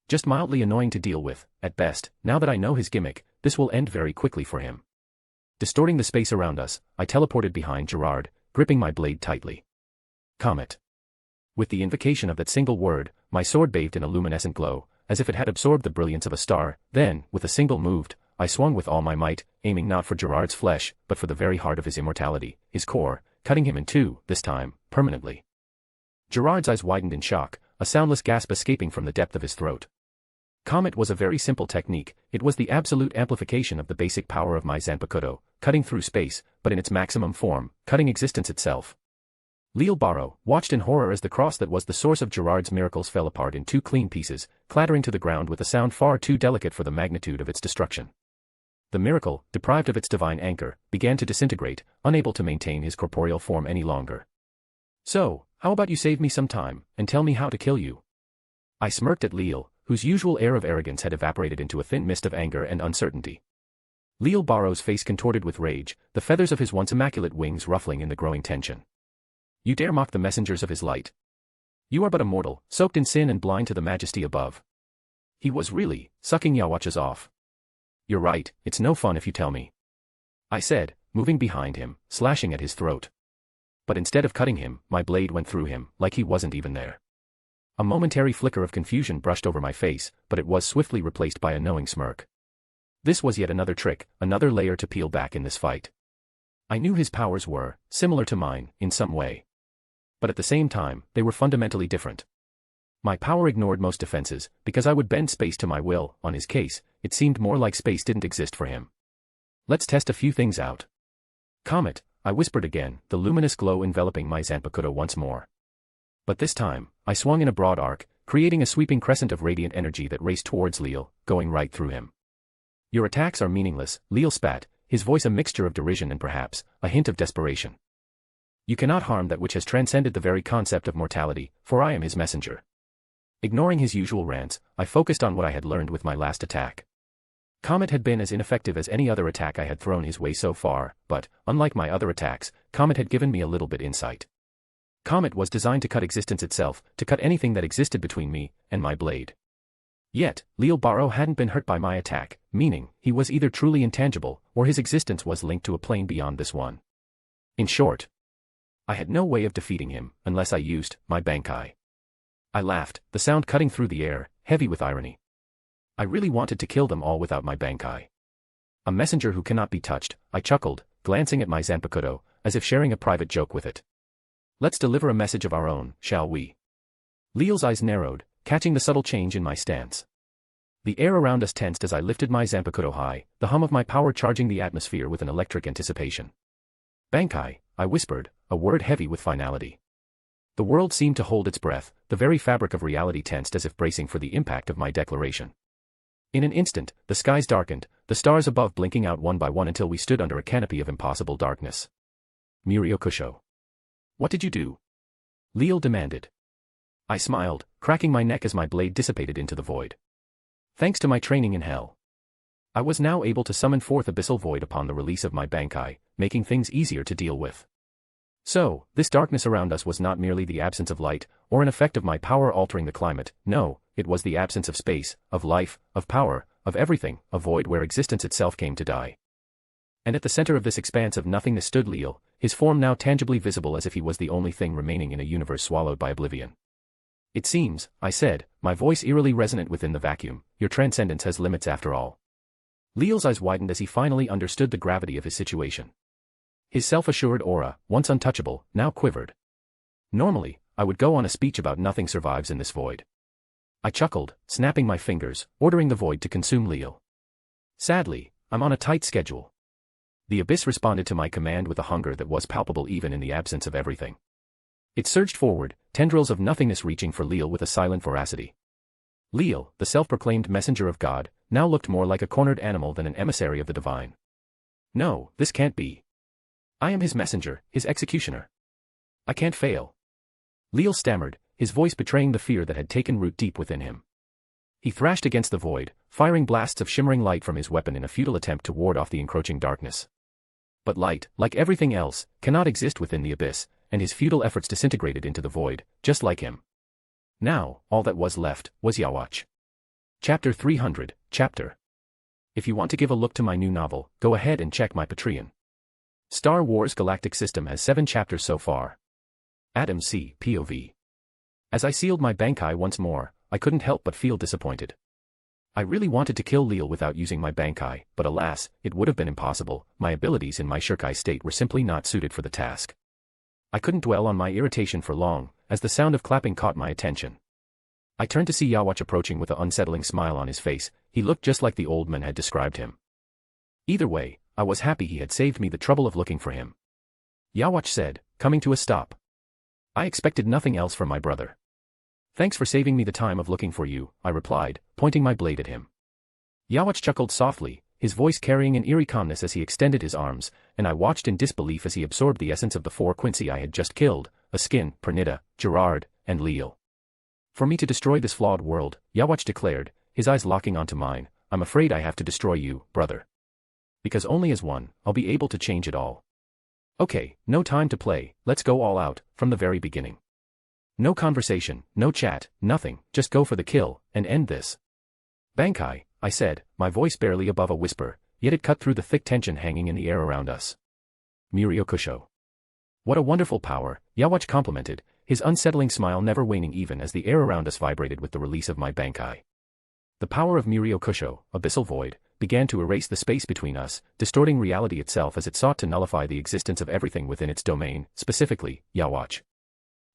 Just mildly annoying to deal with, at best. Now that I know his gimmick, this will end very quickly for him. Distorting the space around us, I teleported behind Gerard, gripping my blade tightly. Comet. With the invocation of that single word, my sword bathed in a luminescent glow, as if it had absorbed the brilliance of a star. Then, with a single move, I swung with all my might, aiming not for Gerard's flesh, but for the very heart of his immortality, his core, cutting him in two, this time, permanently. Gerard's eyes widened in shock, a soundless gasp escaping from the depth of his throat. Comet was a very simple technique, it was the absolute amplification of the basic power of my Zanpakuto, cutting through space, but in its maximum form, cutting existence itself. Leo Barrow watched in horror as the cross that was the source of Gerard's miracles fell apart in two clean pieces, clattering to the ground with a sound far too delicate for the magnitude of its destruction. The miracle, deprived of its divine anchor, began to disintegrate, unable to maintain his corporeal form any longer. So, how about you save me some time, and tell me how to kill you? I smirked at Leo, whose usual air of arrogance had evaporated into a thin mist of anger and uncertainty. Leo Barrow's face contorted with rage, the feathers of his once immaculate wings ruffling in the growing tension. You dare mock the messengers of his light? You are but a mortal, soaked in sin and blind to the majesty above. He was really sucking Yawachas off. You're right, it's no fun if you tell me. I said, moving behind him, slashing at his throat. But instead of cutting him, my blade went through him, like he wasn't even there. A momentary flicker of confusion brushed over my face, but it was swiftly replaced by a knowing smirk. This was yet another trick, another layer to peel back in this fight. I knew his powers were similar to mine, in some way. But at the same time, they were fundamentally different. My power ignored most defenses, because I would bend space to my will. On his case, it seemed more like space didn't exist for him. Let's test a few things out. Comet, I whispered again, the luminous glow enveloping my Zanpakuto once more. But this time, I swung in a broad arc, creating a sweeping crescent of radiant energy that raced towards Leo, going right through him. Your attacks are meaningless, Leo spat, his voice a mixture of derision and perhaps a hint of desperation. You cannot harm that which has transcended the very concept of mortality, for I am his messenger. Ignoring his usual rants, I focused on what I had learned with my last attack. Comet had been as ineffective as any other attack I had thrown his way so far, but, unlike my other attacks, Comet had given me a little bit insight. Comet was designed to cut existence itself, to cut anything that existed between me and my blade. Yet, Leo Barrow hadn't been hurt by my attack, meaning, he was either truly intangible, or his existence was linked to a plane beyond this one. In short, I had no way of defeating him, unless I used my Bankai. I laughed, the sound cutting through the air, heavy with irony. I really wanted to kill them all without my Bankai. A messenger who cannot be touched, I chuckled, glancing at my Zanpakuto, as if sharing a private joke with it. Let's deliver a message of our own, shall we? Leo's eyes narrowed, catching the subtle change in my stance. The air around us tensed as I lifted my Zanpakuto high, the hum of my power charging the atmosphere with an electric anticipation. Bankai, I whispered, a word heavy with finality. The world seemed to hold its breath, the very fabric of reality tensed as if bracing for the impact of my declaration. In an instant, the skies darkened, the stars above blinking out one by one until we stood under a canopy of impossible darkness. Muriokusho. What did you do? Leo demanded. I smiled, cracking my neck as my blade dissipated into the void. Thanks to my training in hell, I was now able to summon forth abyssal void upon the release of my Bankai, making things easier to deal with. So, this darkness around us was not merely the absence of light, or an effect of my power altering the climate, no, it was the absence of space, of life, of power, of everything, a void where existence itself came to die. And at the center of this expanse of nothingness stood Leo, his form now tangibly visible as if he was the only thing remaining in a universe swallowed by oblivion. It seems, I said, my voice eerily resonant within the vacuum, your transcendence has limits after all. Leal's eyes widened as he finally understood the gravity of his situation. His self-assured aura, once untouchable, now quivered. Normally, I would go on a speech about nothing survives in this void. I chuckled, snapping my fingers, ordering the void to consume Leal. Sadly, I'm on a tight schedule. The abyss responded to my command with a hunger that was palpable even in the absence of everything. It surged forward, tendrils of nothingness reaching for Leal with a silent voracity. Leal, the self-proclaimed messenger of God, now looked more like a cornered animal than an emissary of the divine. No, this can't be. I am his messenger, his executioner. I can't fail. Leal stammered, his voice betraying the fear that had taken root deep within him. He thrashed against the void, firing blasts of shimmering light from his weapon in a futile attempt to ward off the encroaching darkness. But light, like everything else, cannot exist within the abyss, and his futile efforts disintegrated into the void, just like him. Now, all that was left was Yawatch. Chapter 300, Chapter. If you want to give a look to my new novel, go ahead and check my Patreon. Star Wars Galactic System has 7 chapters so far. Adam C. POV. As I sealed my Bankai once more, I couldn't help but feel disappointed. I really wanted to kill Leal without using my Bankai, but alas, it would have been impossible. My abilities in my Shirkai state were simply not suited for the task. I couldn't dwell on my irritation for long, as the sound of clapping caught my attention. I turned to see Yawatch approaching with an unsettling smile on his face. He looked just like the old man had described him. Either way, I was happy he had saved me the trouble of looking for him. Yawatch said, coming to a stop. I expected nothing else from my brother. Thanks for saving me the time of looking for you, I replied, pointing my blade at him. Yawatch chuckled softly, his voice carrying an eerie calmness as he extended his arms, and I watched in disbelief as he absorbed the essence of the 4 Quincy I had just killed, Askin, Pernita, Gerard, and Leal. For me to destroy this flawed world, Yawatch declared, his eyes locking onto mine, I'm afraid I have to destroy you, brother. Because only as one, I'll be able to change it all. Okay, no time to play, let's go all out, from the very beginning. No conversation, no chat, nothing, just go for the kill, and end this. Bankai, I said, my voice barely above a whisper, yet it cut through the thick tension hanging in the air around us. Muriokusho. What a wonderful power, Yawatch complimented, his unsettling smile never waning even as the air around us vibrated with the release of my Bankai. The power of Muriokusho, abyssal void, began to erase the space between us, distorting reality itself as it sought to nullify the existence of everything within its domain, specifically, Yawatch.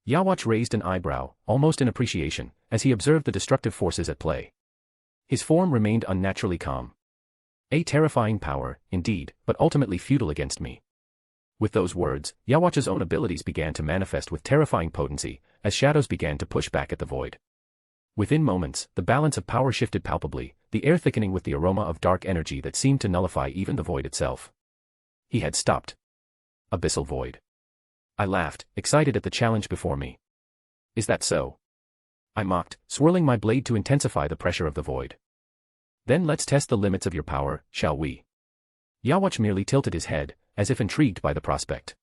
Yawatch raised an eyebrow, almost in appreciation, as he observed the destructive forces at play. His form remained unnaturally calm. A terrifying power, indeed, but ultimately futile against me. With those words, Yawatch's own abilities began to manifest with terrifying potency, as shadows began to push back at the void. Within moments, the balance of power shifted palpably, the air thickening with the aroma of dark energy that seemed to nullify even the void itself. He had stopped. Abyssal void. I laughed, excited at the challenge before me. Is that so? I mocked, swirling my blade to intensify the pressure of the void. Then let's test the limits of your power, shall we? Yawatch merely tilted his head, as if intrigued by the prospect.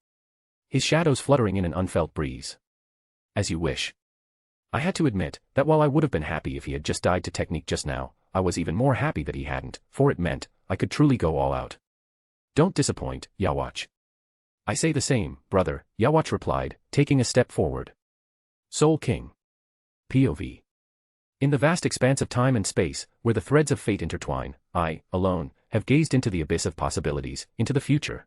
His shadows fluttering in an unfelt breeze. As you wish. I had to admit that while I would have been happy if he had just died to technique just now, I was even more happy that he hadn't, for it meant I could truly go all out. Don't disappoint, Yawatch. I say the same, brother, Yawatch replied, taking a step forward. Soul King. POV. In the vast expanse of time and space, where the threads of fate intertwine, I, alone, have gazed into the abyss of possibilities, into the future.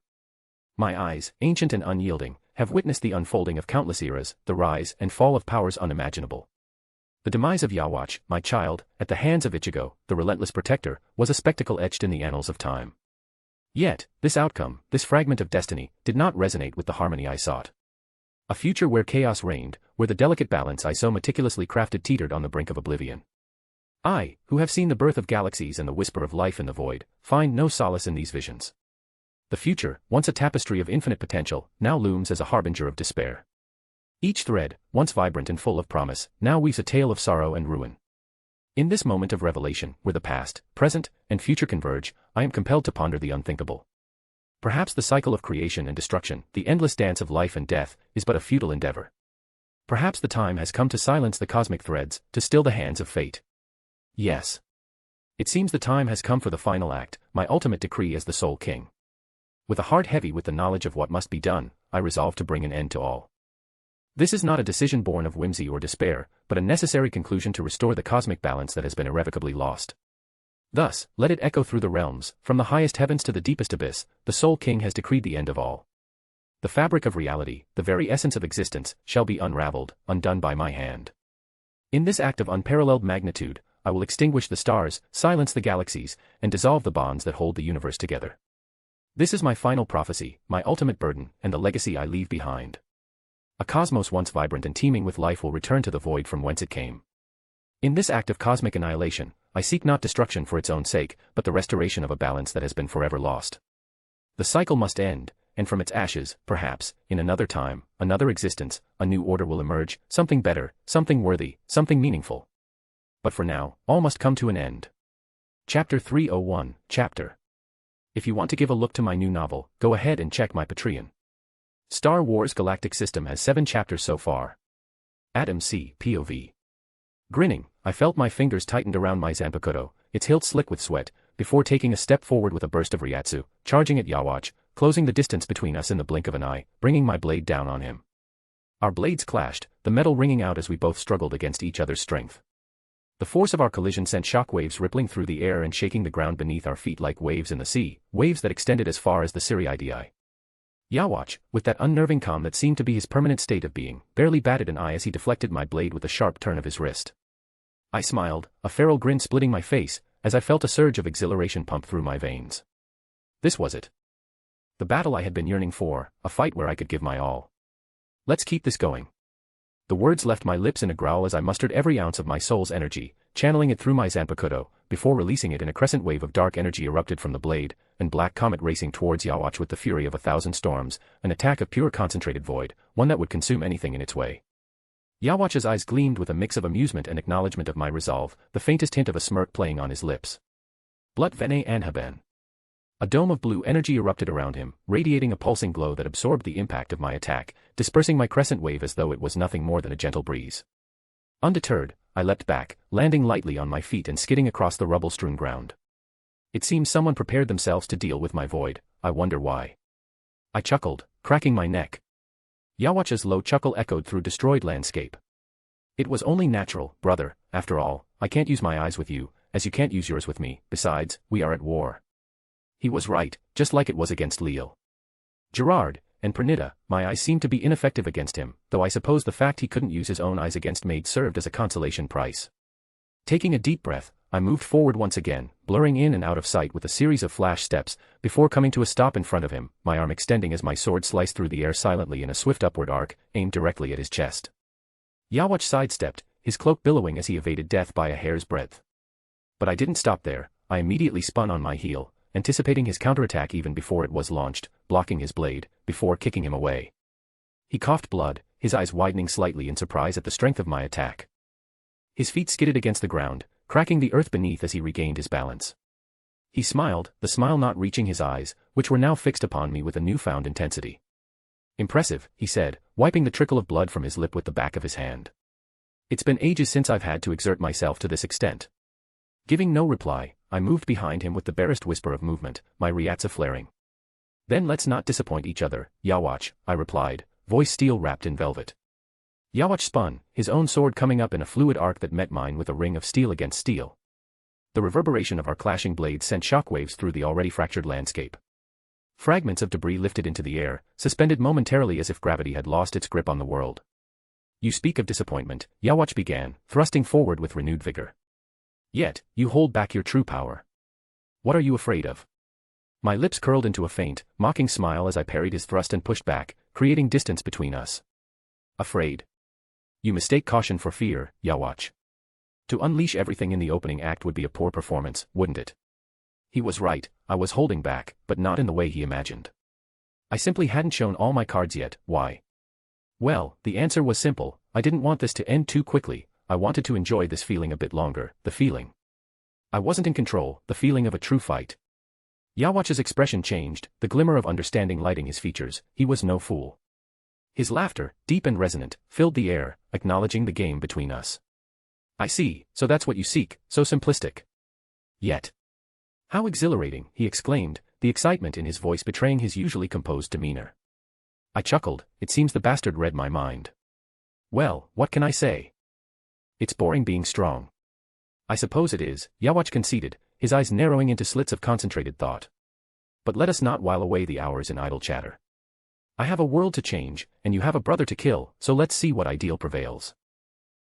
My eyes, ancient and unyielding, have witnessed the unfolding of countless eras, the rise and fall of powers unimaginable. The demise of Yawatch, my child, at the hands of Ichigo, the relentless protector, was a spectacle etched in the annals of time. Yet, this outcome, this fragment of destiny, did not resonate with the harmony I sought. A future where chaos reigned, where the delicate balance I so meticulously crafted teetered on the brink of oblivion. I, who have seen the birth of galaxies and the whisper of life in the void, find no solace in these visions. The future, once a tapestry of infinite potential, now looms as a harbinger of despair. Each thread, once vibrant and full of promise, now weaves a tale of sorrow and ruin. In this moment of revelation, where the past, present, and future converge, I am compelled to ponder the unthinkable. Perhaps the cycle of creation and destruction, the endless dance of life and death, is but a futile endeavor. Perhaps the time has come to silence the cosmic threads, to still the hands of fate. Yes. It seems the time has come for the final act, my ultimate decree as the Soul King. With a heart heavy with the knowledge of what must be done, I resolve to bring an end to all. This is not a decision born of whimsy or despair, but a necessary conclusion to restore the cosmic balance that has been irrevocably lost. Thus, let it echo through the realms, from the highest heavens to the deepest abyss, the Soul King has decreed the end of all. The fabric of reality, the very essence of existence, shall be unraveled, undone by my hand. In this act of unparalleled magnitude, I will extinguish the stars, silence the galaxies, and dissolve the bonds that hold the universe together. This is my final prophecy, my ultimate burden, and the legacy I leave behind. A cosmos once vibrant and teeming with life will return to the void from whence it came. In this act of cosmic annihilation, I seek not destruction for its own sake, but the restoration of a balance that has been forever lost. The cycle must end, and from its ashes, perhaps, in another time, another existence, a new order will emerge, something better, something worthy, something meaningful. But for now, all must come to an end. Chapter 301, Chapter. If you want to give a look to my new novel, go ahead and check my Patreon. Star Wars Galactic System has 7 chapters so far. Adam C. POV. Grinning, I felt my fingers tightened around my Zanpakuto, its hilt slick with sweat, before taking a step forward with a burst of Ryatsu, charging at Yawatch, closing the distance between us in the blink of an eye, bringing my blade down on him. Our blades clashed, the metal ringing out as we both struggled against each other's strength. The force of our collision sent shockwaves rippling through the air and shaking the ground beneath our feet like waves in the sea, waves that extended as far as the Siriidi. Yawatch, with that unnerving calm that seemed to be his permanent state of being, barely batted an eye as he deflected my blade with a sharp turn of his wrist. I smiled, a feral grin splitting my face, as I felt a surge of exhilaration pump through my veins. This was it. The battle I had been yearning for, a fight where I could give my all. Let's keep this going. The words left my lips in a growl as I mustered every ounce of my soul's energy, channeling it through my Zanpakuto, before releasing it in a crescent wave of dark energy erupted from the blade, and black comet racing towards Yawatch with the fury of 1,000 storms, an attack of pure concentrated void, one that would consume anything in its way. Yawatch's eyes gleamed with a mix of amusement and acknowledgement of my resolve, the faintest hint of a smirk playing on his lips. Blut vene anhaben. A dome of blue energy erupted around him, radiating a pulsing glow that absorbed the impact of my attack, dispersing my crescent wave as though it was nothing more than a gentle breeze. Undeterred, I leapt back, landing lightly on my feet and skidding across the rubble-strewn ground. It seemed someone prepared themselves to deal with my void, I wonder why. I chuckled, cracking my neck. Yawatch's low chuckle echoed through destroyed landscape. It was only natural, brother, after all, I can't use my eyes with you, as you can't use yours with me, besides, we are at war. He was right, just like it was against Leal. Gerard, and Pernita, my eyes seemed to be ineffective against him, though I suppose the fact he couldn't use his own eyes against Maid served as a consolation prize. Taking a deep breath, I moved forward once again, blurring in and out of sight with a series of flash steps, before coming to a stop in front of him, my arm extending as my sword sliced through the air silently in a swift upward arc, aimed directly at his chest. Yawatch sidestepped, his cloak billowing as he evaded death by a hair's breadth. But I didn't stop there, I immediately spun on my heel, anticipating his counterattack even before it was launched, blocking his blade, before kicking him away. He coughed blood, his eyes widening slightly in surprise at the strength of my attack. His feet skidded against the ground, cracking the earth beneath as he regained his balance. He smiled, the smile not reaching his eyes, which were now fixed upon me with a newfound intensity. Impressive, he said, wiping the trickle of blood from his lip with the back of his hand. It's been ages since I've had to exert myself to this extent. Giving no reply, I moved behind him with the barest whisper of movement, my Ryatsu flaring. Then let's not disappoint each other, Yawatch, I replied, voice steel wrapped in velvet. Yawatch spun, his own sword coming up in a fluid arc that met mine with a ring of steel against steel. The reverberation of our clashing blades sent shockwaves through the already fractured landscape. Fragments of debris lifted into the air, suspended momentarily as if gravity had lost its grip on the world. You speak of disappointment, Yawatch began, thrusting forward with renewed vigor. Yet, you hold back your true power. What are you afraid of? My lips curled into a faint, mocking smile as I parried his thrust and pushed back, creating distance between us. Afraid? You mistake caution for fear, Yawatch. To unleash everything in the opening act would be a poor performance, wouldn't it? He was right, I was holding back, but not in the way he imagined. I simply hadn't shown all my cards yet, why? Well, the answer was simple, I didn't want this to end too quickly, I wanted to enjoy this feeling a bit longer, the feeling. I wasn't in control, the feeling of a true fight. Yawatch's expression changed, the glimmer of understanding lighting his features, he was no fool. His laughter, deep and resonant, filled the air, acknowledging the game between us. I see, so that's what you seek, so simplistic. Yet. How exhilarating, he exclaimed, the excitement in his voice betraying his usually composed demeanor. I chuckled, it seems the bastard read my mind. Well, what can I say? It's boring being strong. I suppose it is, Yawatch conceded, his eyes narrowing into slits of concentrated thought. But let us not while away the hours in idle chatter. I have a world to change, and you have a brother to kill, so let's see what ideal prevails.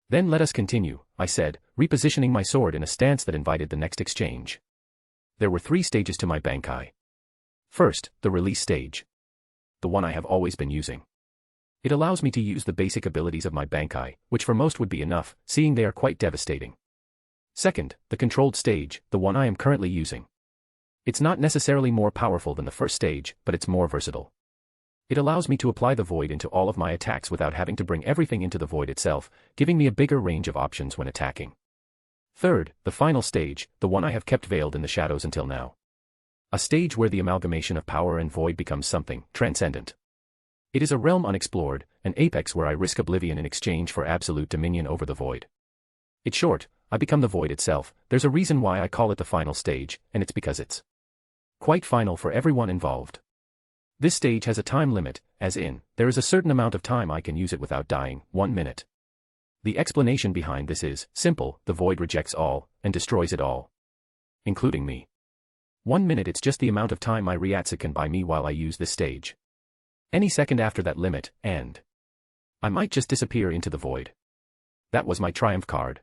Then let us continue, I said, repositioning my sword in a stance that invited the next exchange. There were 3 stages to my Bankai. First, the release stage. The one I have always been using. It allows me to use the basic abilities of my Bankai, which for most would be enough, seeing they are quite devastating. Second, the controlled stage, the one I am currently using. It's not necessarily more powerful than the first stage, but it's more versatile. It allows me to apply the void into all of my attacks without having to bring everything into the void itself, giving me a bigger range of options when attacking. Third, the final stage, the one I have kept veiled in the shadows until now. A stage where the amalgamation of power and void becomes something transcendent. It is a realm unexplored, an apex where I risk oblivion in exchange for absolute dominion over the void. It's short, I become the void itself. There's a reason why I call it the final stage, and it's because it's quite final for everyone involved. This stage has a time limit, as in, there is a certain amount of time I can use it without dying, 1 minute. The explanation behind this is simple: the void rejects all, and destroys it all. Including me. 1 minute, it's just the amount of time my Ryatsu can buy me while I use this stage. Any second after that limit, and I might just disappear into the void. That was my triumph card.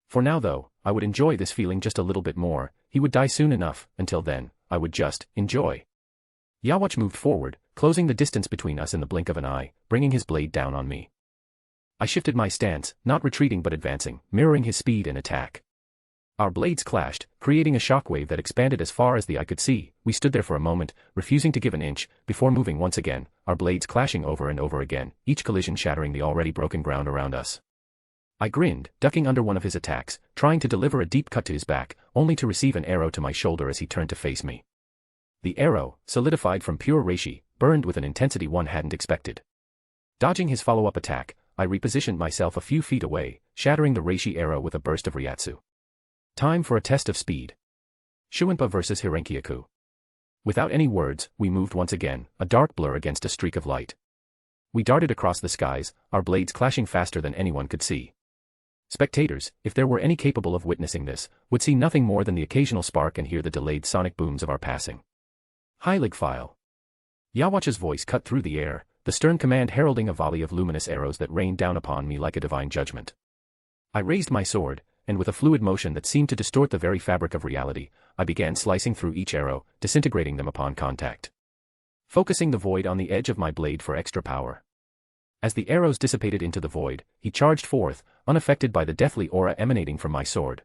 For now though, I would enjoy this feeling just a little bit more. He would die soon enough, until then, I would just enjoy. Yawatch moved forward, closing the distance between us in the blink of an eye, bringing his blade down on me. I shifted my stance, not retreating but advancing, mirroring his speed and attack. Our blades clashed, creating a shockwave that expanded as far as the eye could see. We stood there for a moment, refusing to give an inch, before moving once again, our blades clashing over and over again, each collision shattering the already broken ground around us. I grinned, ducking under one of his attacks, trying to deliver a deep cut to his back, only to receive an arrow to my shoulder as he turned to face me. The arrow, solidified from pure reishi, burned with an intensity one hadn't expected. Dodging his follow-up attack, I repositioned myself a few feet away, shattering the reishi arrow with a burst of Ryatsu. Time for a test of speed. Shuinpa versus Hirenkyaku. Without any words, we moved once again, a dark blur against a streak of light. We darted across the skies, our blades clashing faster than anyone could see. Spectators, if there were any capable of witnessing this, would see nothing more than the occasional spark and hear the delayed sonic booms of our passing. Heilig file. Yawatch's voice cut through the air, the stern command heralding a volley of luminous arrows that rained down upon me like a divine judgment. I raised my sword, and with a fluid motion that seemed to distort the very fabric of reality, I began slicing through each arrow, disintegrating them upon contact. Focusing the void on the edge of my blade for extra power. As the arrows dissipated into the void, he charged forth, unaffected by the deathly aura emanating from my sword.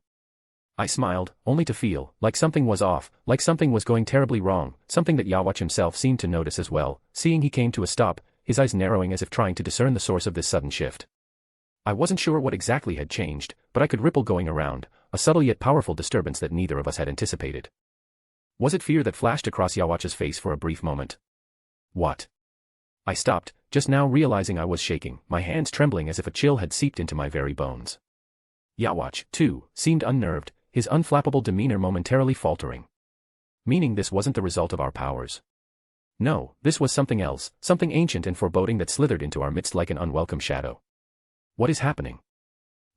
I smiled, only to feel like something was off, like something was going terribly wrong, something that Yawatch himself seemed to notice as well, seeing he came to a stop, his eyes narrowing as if trying to discern the source of this sudden shift. I wasn't sure what exactly had changed, but I could ripple going around, a subtle yet powerful disturbance that neither of us had anticipated. Was it fear that flashed across Yawatch's face for a brief moment? What? I stopped, just now realizing I was shaking, my hands trembling as if a chill had seeped into my very bones. Yawatch, too, seemed unnerved, his unflappable demeanor momentarily faltering. Meaning this wasn't the result of our powers. No, this was something else, something ancient and foreboding that slithered into our midst like an unwelcome shadow. What is happening?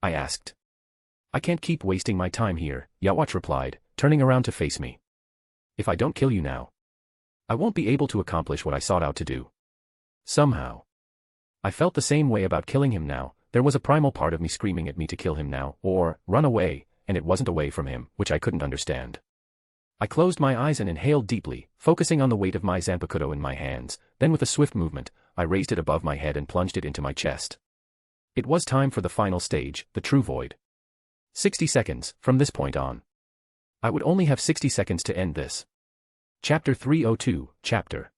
I asked. I can't keep wasting my time here, Yawatch replied, turning around to face me. If I don't kill you now, I won't be able to accomplish what I sought out to do. Somehow. I felt the same way about killing him now. There was a primal part of me screaming at me to kill him now, or run away, and it wasn't away from him, which I couldn't understand. I closed my eyes and inhaled deeply, focusing on the weight of my Zanpakuto in my hands, then with a swift movement, I raised it above my head and plunged it into my chest. It was time for the final stage, the true void. 60 seconds, from this point on. I would only have 60 seconds to end this. Chapter 302, Chapter.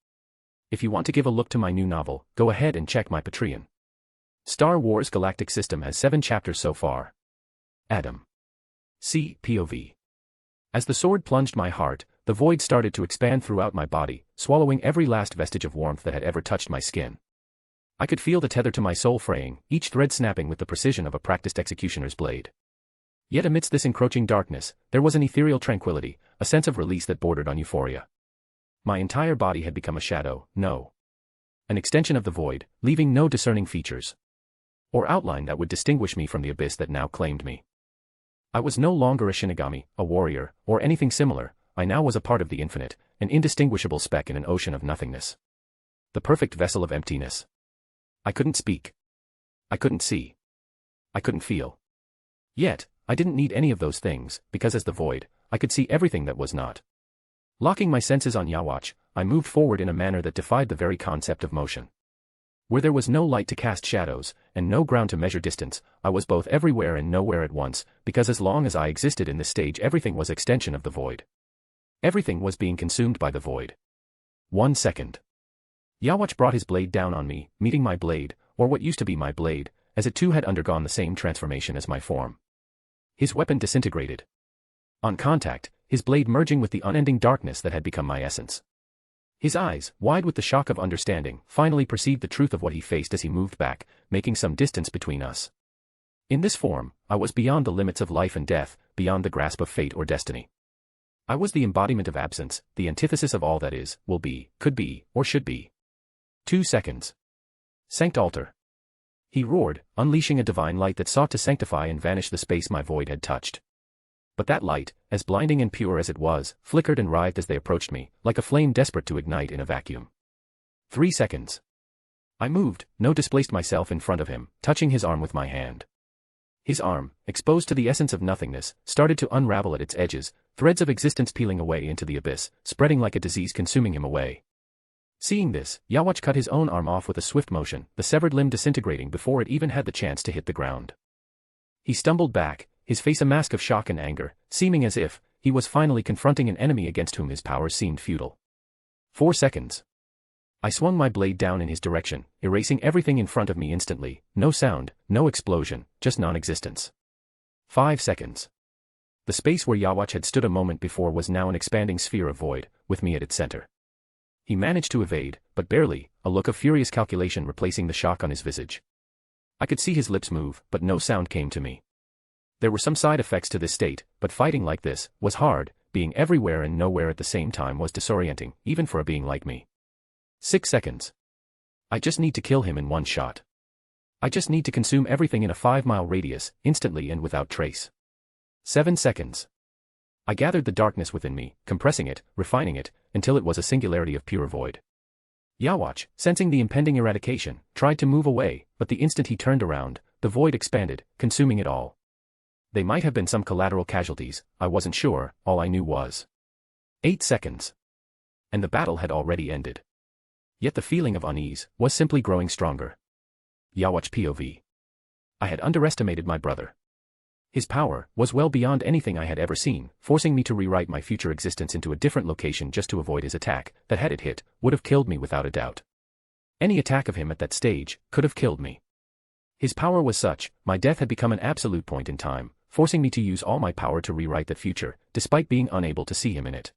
If you want to give a look to my new novel, go ahead and check my Patreon. Star Wars Galactic System has 7 chapters so far. Adam. C. POV. As the sword plunged my heart, the void started to expand throughout my body, swallowing every last vestige of warmth that had ever touched my skin. I could feel the tether to my soul fraying, each thread snapping with the precision of a practiced executioner's blade. Yet amidst this encroaching darkness, there was an ethereal tranquility, a sense of release that bordered on euphoria. My entire body had become a shadow, an extension of the void, leaving no discerning features. or outline that would distinguish me from the abyss that now claimed me. I was no longer a Shinigami, a warrior, or anything similar. I now was a part of the infinite, an indistinguishable speck in an ocean of nothingness. The perfect vessel of emptiness. I couldn't speak. I couldn't see. I couldn't feel. Yet, I didn't need any of those things, because as the void, I could see everything that was not. Locking my senses on Yawatch, I moved forward in a manner that defied the very concept of motion. Where there was no light to cast shadows, and no ground to measure distance, I was both everywhere and nowhere at once, because as long as I existed in this stage everything was extension of the void. Everything was being consumed by the void. 1 second. Yawatch brought his blade down on me, meeting my blade, or what used to be my blade, as it too had undergone the same transformation as my form. His weapon disintegrated. On contact, his blade merging with the unending darkness that had become my essence. His eyes, wide with the shock of understanding, finally perceived the truth of what he faced as he moved back, making some distance between us. In this form, I was beyond the limits of life and death, beyond the grasp of fate or destiny. I was the embodiment of absence, the antithesis of all that is, will be, could be, or should be. 2 seconds. Sanct Altar. He roared, unleashing a divine light that sought to sanctify and vanish the space my void had touched. But that light, as blinding and pure as it was, flickered and writhed as they approached me, like a flame desperate to ignite in a vacuum. 3 seconds. I moved, displaced myself in front of him, touching his arm with my hand. His arm, exposed to the essence of nothingness, started to unravel at its edges, threads of existence peeling away into the abyss, spreading like a disease consuming him away. Seeing this, Yawatch cut his own arm off with a swift motion, the severed limb disintegrating before it even had the chance to hit the ground. He stumbled back, his face a mask of shock and anger, seeming as if he was finally confronting an enemy against whom his powers seemed futile. 4 seconds. I swung my blade down in his direction, erasing everything in front of me instantly, no sound, no explosion, just non-existence. 5 seconds. The space where Yawatch had stood a moment before was now an expanding sphere of void, with me at its center. He managed to evade, but barely, a look of furious calculation replacing the shock on his visage. I could see his lips move, but no sound came to me. There were some side effects to this state, but fighting like this was hard, being everywhere and nowhere at the same time was disorienting, even for a being like me. 6 seconds. I just need to kill him in one shot. I just need to consume everything in a 5-mile radius, instantly and without trace. 7 seconds. I gathered the darkness within me, compressing it, refining it, until it was a singularity of pure void. Yawatch, sensing the impending eradication, tried to move away, but the instant he turned around, the void expanded, consuming it all. They might have been some collateral casualties, I wasn't sure, all I knew was 8 seconds. And the battle had already ended. Yet the feeling of unease was simply growing stronger. Yawatch POV. I had underestimated my brother. His power was well beyond anything I had ever seen, forcing me to rewrite my future existence into a different location just to avoid his attack, that had it hit, would have killed me without a doubt. Any attack of him at that stage could have killed me. His power was such, my death had become an absolute point in time, forcing me to use all my power to rewrite that future, despite being unable to see him in it.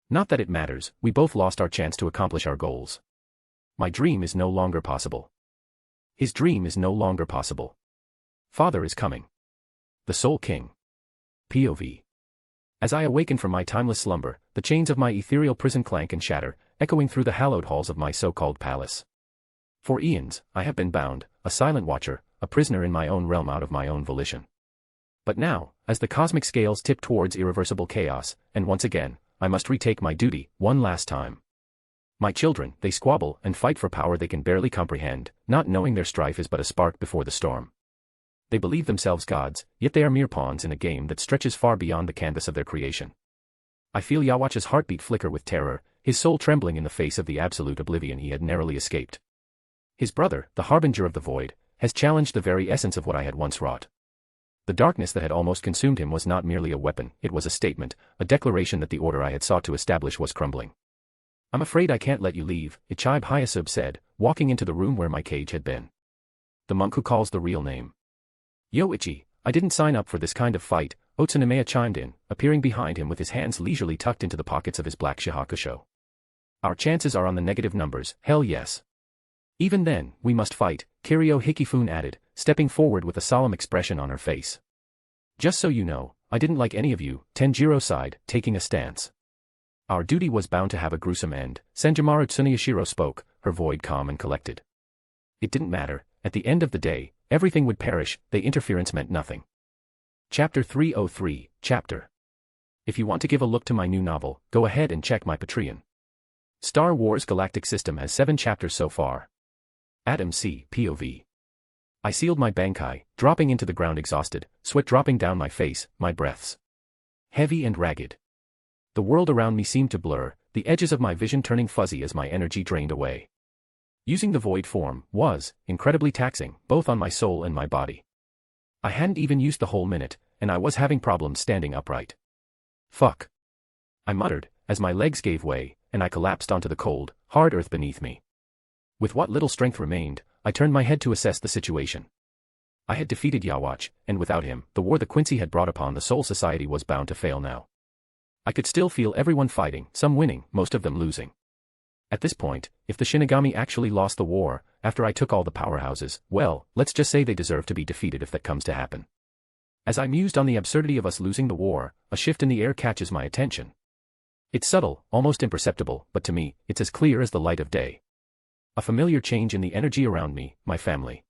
Not that it matters, we both lost our chance to accomplish our goals. My dream is no longer possible. His dream is no longer possible. Father is coming. The Soul King. POV. As I awaken from my timeless slumber, the chains of my ethereal prison clank and shatter, echoing through the hallowed halls of my so-called palace. For eons, I have been bound, a silent watcher, a prisoner in my own realm out of my own volition. But now, as the cosmic scales tip towards irreversible chaos, and once again, I must retake my duty, one last time. My children, they squabble and fight for power they can barely comprehend, not knowing their strife is but a spark before the storm. They believe themselves gods, yet they are mere pawns in a game that stretches far beyond the canvas of their creation. I feel Yawatch's heartbeat flicker with terror, his soul trembling in the face of the absolute oblivion he had narrowly escaped. His brother, the harbinger of the void, has challenged the very essence of what I had once wrought. The darkness that had almost consumed him was not merely a weapon, it was a statement, a declaration that the order I had sought to establish was crumbling. I'm afraid I can't let you leave, Ichibe Hyasub said, walking into the room where my cage had been. The monk who calls the real name. Yo Ichi, I didn't sign up for this kind of fight, Otsunemea chimed in, appearing behind him with his hands leisurely tucked into the pockets of his black shihakusho. Our chances are on the negative numbers, hell yes. Even then, we must fight, Kiryu Hikifune added, stepping forward with a solemn expression on her face. Just so you know, I didn't like any of you, Tenjiro sighed, taking a stance. Our duty was bound to have a gruesome end, Senjimaro Tsuneyashiro spoke, her voice calm and collected. It didn't matter, at the end of the day, everything would perish, their interference meant nothing. Chapter 303, Chapter. If you want to give a look to my new novel, go ahead and check my Patreon. Star Wars Galactic System has 7 chapters so far. Adam C. POV. I sealed my bankai, dropping into the ground exhausted, sweat dropping down my face, my breaths heavy and ragged. The world around me seemed to blur, the edges of my vision turning fuzzy as my energy drained away. Using the void form was incredibly taxing, both on my soul and my body. I hadn't even used the whole minute, and I was having problems standing upright. Fuck. I muttered, as my legs gave way, and I collapsed onto the cold, hard earth beneath me. With what little strength remained, I turned my head to assess the situation. I had defeated Yawatch, and without him, the war the Quincy had brought upon the Soul Society was bound to fail now. I could still feel everyone fighting, some winning, most of them losing. At this point, if the Shinigami actually lost the war, after I took all the powerhouses, well, let's just say they deserve to be defeated if that comes to happen. As I mused on the absurdity of us losing the war, a shift in the air catches my attention. It's subtle, almost imperceptible, but to me, it's as clear as the light of day. A familiar change in the energy around me, my family.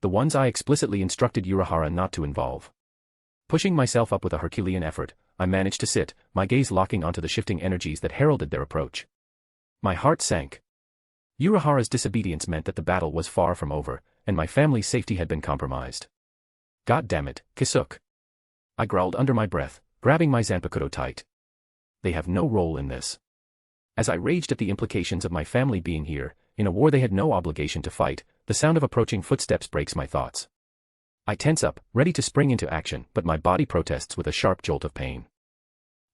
The ones I explicitly instructed Urahara not to involve. Pushing myself up with a Herculean effort, I managed to sit, my gaze locking onto the shifting energies that heralded their approach. My heart sank. Urahara's disobedience meant that the battle was far from over, and my family's safety had been compromised. God damn it, Kisuk. I growled under my breath, grabbing my Zanpakuto tight. They have no role in this. As I raged at the implications of my family being here, in a war they had no obligation to fight, the sound of approaching footsteps breaks my thoughts. I tense up, ready to spring into action, but my body protests with a sharp jolt of pain.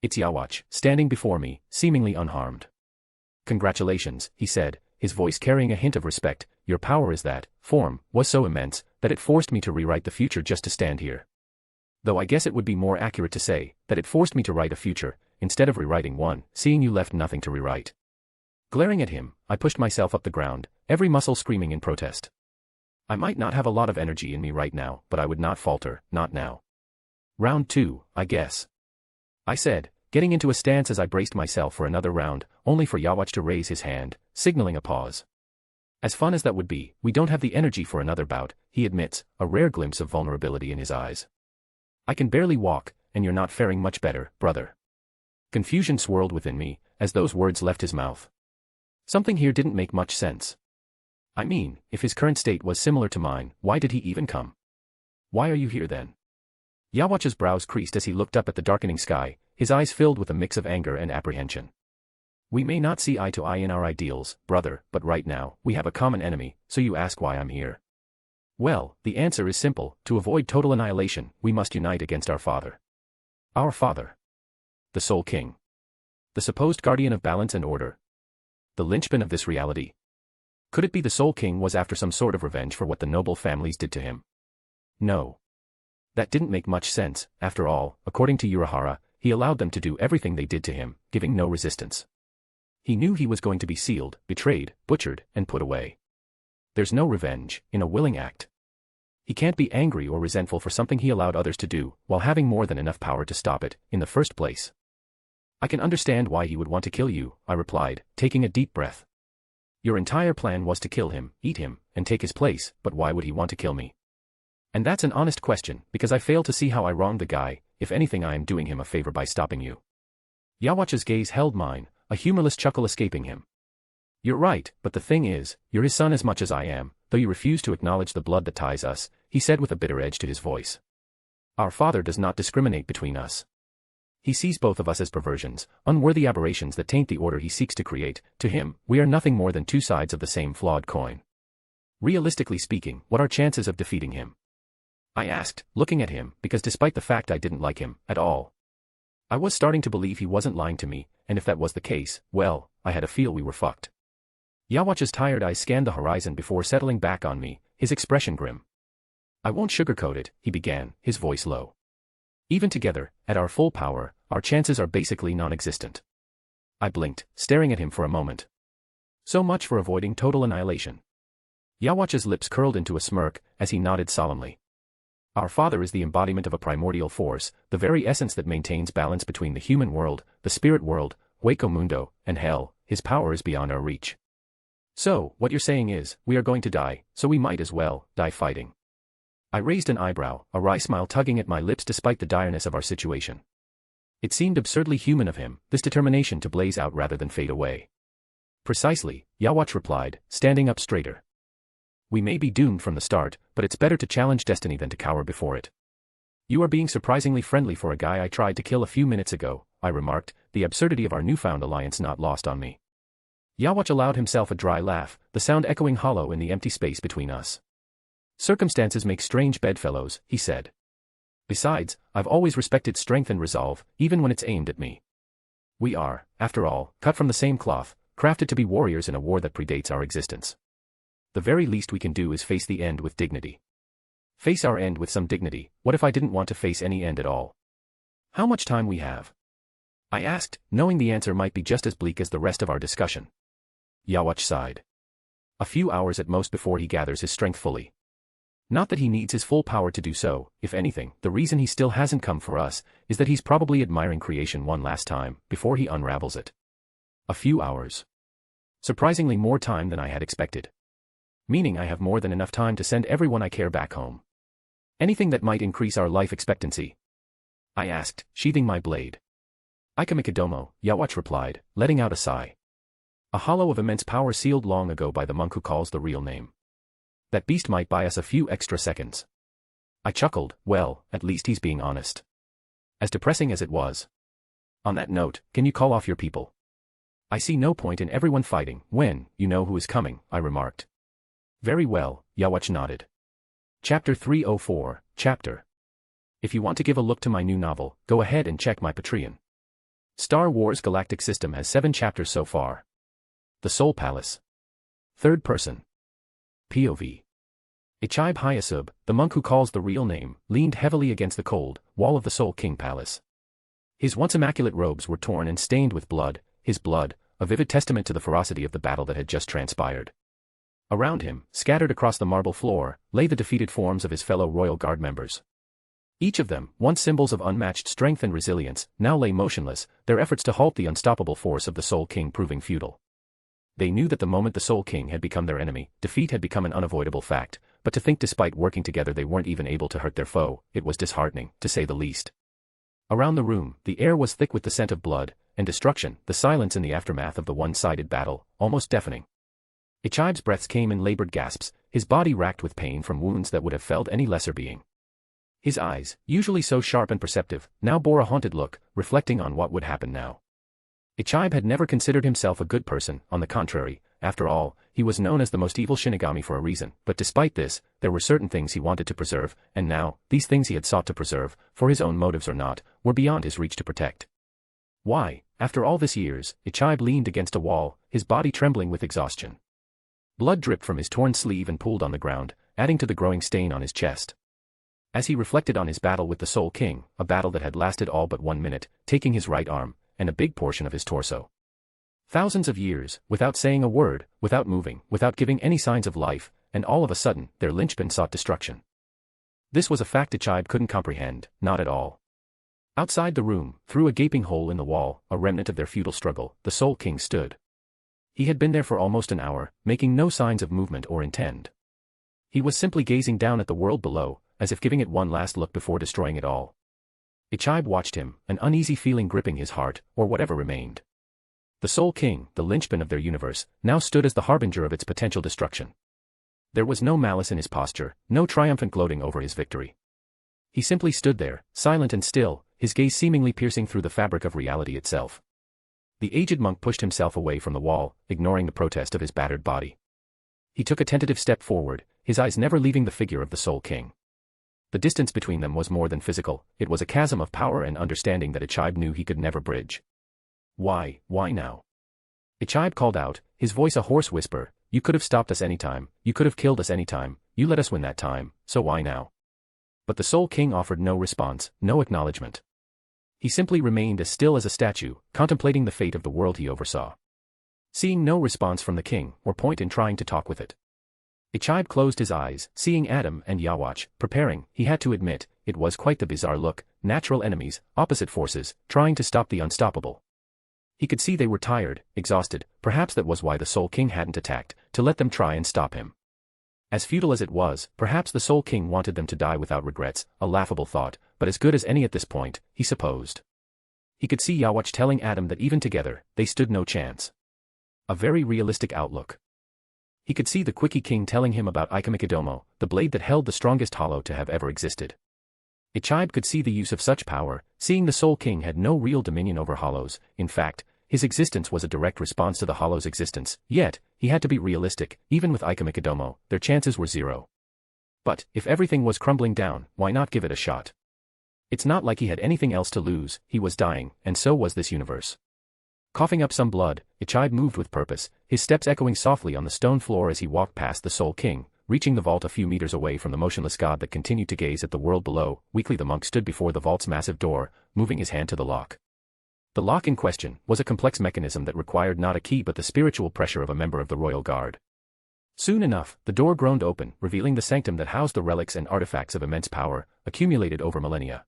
It's Yawatch, standing before me, seemingly unharmed. Congratulations, he said, his voice carrying a hint of respect. Your power is that form was so immense that it forced me to rewrite the future just to stand here. Though I guess it would be more accurate to say that it forced me to write a future, instead of rewriting one, seeing you left nothing to rewrite. Glaring at him, I pushed myself up the ground, every muscle screaming in protest. I might not have a lot of energy in me right now, but I would not falter, not now. Round 2, I guess. I said, getting into a stance as I braced myself for another round, only for Yawatch to raise his hand, signaling a pause. As fun as that would be, we don't have the energy for another bout, he admits, a rare glimpse of vulnerability in his eyes. I can barely walk, and you're not faring much better, brother. Confusion swirled within me, as those words left his mouth. Something here didn't make much sense. I mean, if his current state was similar to mine, why did he even come? Why are you here then? Yawatch's brows creased as he looked up at the darkening sky, his eyes filled with a mix of anger and apprehension. We may not see eye to eye in our ideals, brother, but right now, we have a common enemy, so you ask why I'm here. Well, the answer is simple, to avoid total annihilation, we must unite against our father. Our father. The Soul King. The supposed guardian of balance and order. The linchpin of this reality. Could it be the Soul King was after some sort of revenge for what the noble families did to him? No. That didn't make much sense, after all, according to Urahara, he allowed them to do everything they did to him, giving no resistance. He knew he was going to be sealed, betrayed, butchered, and put away. There's no revenge in a willing act. He can't be angry or resentful for something he allowed others to do, while having more than enough power to stop it, in the first place. I can understand why he would want to kill you, I replied, taking a deep breath. Your entire plan was to kill him, eat him, and take his place, but why would he want to kill me? And that's an honest question, because I fail to see how I wronged the guy. If anything, I am doing him a favor by stopping you. Yawatch's gaze held mine, a humorless chuckle escaping him. You're right, but the thing is, you're his son as much as I am, though you refuse to acknowledge the blood that ties us, he said with a bitter edge to his voice. Our father does not discriminate between us. He sees both of us as perversions, unworthy aberrations that taint the order he seeks to create. To him, we are nothing more than two sides of the same flawed coin. Realistically speaking, what are chances of defeating him? I asked, looking at him, because despite the fact I didn't like him, at all, I was starting to believe he wasn't lying to me, and if that was the case, well, I had a feel we were fucked. Yawatch's tired eyes scanned the horizon before settling back on me, his expression grim. I won't sugarcoat it, he began, his voice low. Even together, at our full power, our chances are basically non-existent. I blinked, staring at him for a moment. So much for avoiding total annihilation. Yawatch's lips curled into a smirk, as he nodded solemnly. Our father is the embodiment of a primordial force, the very essence that maintains balance between the human world, the spirit world, Hueco Mundo, and hell. His power is beyond our reach. So, what you're saying is, we are going to die, so we might as well die fighting. I raised an eyebrow, a wry smile tugging at my lips despite the direness of our situation. It seemed absurdly human of him, this determination to blaze out rather than fade away. Precisely, Yawatch replied, standing up straighter. We may be doomed from the start, but it's better to challenge destiny than to cower before it. You are being surprisingly friendly for a guy I tried to kill a few minutes ago, I remarked, the absurdity of our newfound alliance not lost on me. Yawatch allowed himself a dry laugh, the sound echoing hollow in the empty space between us. Circumstances make strange bedfellows, he said. Besides, I've always respected strength and resolve, even when it's aimed at me. We are, after all, cut from the same cloth, crafted to be warriors in a war that predates our existence. The very least we can do is face the end with dignity. Face our end with some dignity. What if I didn't want to face any end at all? How much time we have? I asked, knowing the answer might be just as bleak as the rest of our discussion. Yawatch sighed. A few hours at most before he gathers his strength fully. Not that he needs his full power to do so, if anything, the reason he still hasn't come for us, is that he's probably admiring creation one last time, before he unravels it. A few hours. Surprisingly more time than I had expected. Meaning I have more than enough time to send everyone I care back home. Anything that might increase our life expectancy? I asked, sheathing my blade. Ikamikadomo, Yawatch replied, letting out a sigh. A hollow of immense power sealed long ago by the monk who calls the real name. That beast might buy us a few extra seconds. I chuckled, well, at least he's being honest. As depressing as it was. On that note, can you call off your people? I see no point in everyone fighting, when, you know who is coming, I remarked. Very well, Yawatch nodded. Chapter 304, Chapter. If you want to give a look to my new novel, go ahead and check my Patreon. Star Wars Galactic System has 7 chapters so far. The Soul Palace. Third person. POV. Ichibe Hyasub, the monk who calls the real name, leaned heavily against the cold wall of the Soul King Palace. His once immaculate robes were torn and stained with blood, his blood, a vivid testament to the ferocity of the battle that had just transpired. Around him, scattered across the marble floor, lay the defeated forms of his fellow royal guard members. Each of them, once symbols of unmatched strength and resilience, now lay motionless, their efforts to halt the unstoppable force of the Soul King proving futile. They knew that the moment the Soul King had become their enemy, defeat had become an unavoidable fact, but to think despite working together they weren't even able to hurt their foe, it was disheartening, to say the least. Around the room, the air was thick with the scent of blood and destruction, the silence in the aftermath of the one-sided battle, almost deafening. Ichibe's breaths came in labored gasps, his body racked with pain from wounds that would have felled any lesser being. His eyes, usually so sharp and perceptive, now bore a haunted look, reflecting on what would happen now. Ichibe had never considered himself a good person, on the contrary, after all, he was known as the most evil Shinigami for a reason, but despite this, there were certain things he wanted to preserve, and now, these things he had sought to preserve, for his own motives or not, were beyond his reach to protect. Why, after all this years, Ichibe leaned against a wall, his body trembling with exhaustion. Blood dripped from his torn sleeve and pooled on the ground, adding to the growing stain on his chest. As he reflected on his battle with the Soul King, a battle that had lasted all but 1 minute, taking his right arm, and a big portion of his torso. Thousands of years, without saying a word, without moving, without giving any signs of life, and all of a sudden, their linchpin sought destruction. This was a fact Ichibe couldn't comprehend, not at all. Outside the room, through a gaping hole in the wall, a remnant of their futile struggle, the Soul King stood. He had been there for almost an hour, making no signs of movement or intent. He was simply gazing down at the world below, as if giving it one last look before destroying it all. Ichibe watched him, an uneasy feeling gripping his heart, or whatever remained. The Soul King, the linchpin of their universe, now stood as the harbinger of its potential destruction. There was no malice in his posture, no triumphant gloating over his victory. He simply stood there, silent and still, his gaze seemingly piercing through the fabric of reality itself. The aged monk pushed himself away from the wall, ignoring the protest of his battered body. He took a tentative step forward, his eyes never leaving the figure of the Soul King. The distance between them was more than physical, it was a chasm of power and understanding that Ichibe knew he could never bridge. Why now? Ichibe called out, his voice a hoarse whisper, you could have stopped us anytime, you could have killed us anytime, you let us win that time, so why now? But the Soul King offered no response, no acknowledgement. He simply remained as still as a statue, contemplating the fate of the world he oversaw. Seeing no response from the king, or point in trying to talk with it. Ichibe closed his eyes, seeing Adam and Yawatch, preparing, he had to admit, it was quite the bizarre look, natural enemies, opposite forces, trying to stop the unstoppable. He could see they were tired, exhausted, perhaps that was why the Soul King hadn't attacked, to let them try and stop him. As futile as it was, perhaps the Soul King wanted them to die without regrets, a laughable thought, but as good as any at this point, he supposed. He could see Yawach telling Adam that even together, they stood no chance. A very realistic outlook. He could see the Quickie King telling him about Ikamikadomo, the blade that held the strongest hollow to have ever existed. Ichibe could see the use of such power, seeing the Soul King had no real dominion over hollows. In fact, his existence was a direct response to the hollow's existence, yet, he had to be realistic. Even with Ikamikadomo, their chances were zero. But, if everything was crumbling down, why not give it a shot? It's not like he had anything else to lose. He was dying, and so was this universe. Coughing up some blood, Ichibe moved with purpose, his steps echoing softly on the stone floor as he walked past the Soul King, reaching the vault a few meters away from the motionless god that continued to gaze at the world below. Weakly the monk stood before the vault's massive door, moving his hand to the lock. The lock in question was a complex mechanism that required not a key but the spiritual pressure of a member of the royal guard. Soon enough, the door groaned open, revealing the sanctum that housed the relics and artifacts of immense power, accumulated over millennia.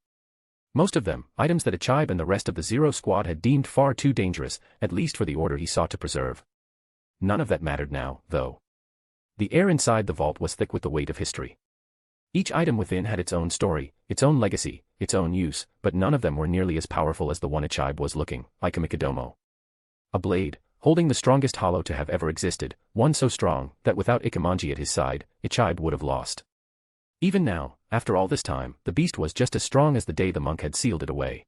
Most of them, items that Ichibe and the rest of the Zero Squad had deemed far too dangerous, at least for the order he sought to preserve. None of that mattered now, though. The air inside the vault was thick with the weight of history. Each item within had its own story, its own legacy, its own use, but none of them were nearly as powerful as the one Ichibe was looking, Ikamikadomo. A blade, holding the strongest hollow to have ever existed, one so strong that without Ikamanji at his side, Ichibe would have lost. Even now, after all this time, the beast was just as strong as the day the monk had sealed it away.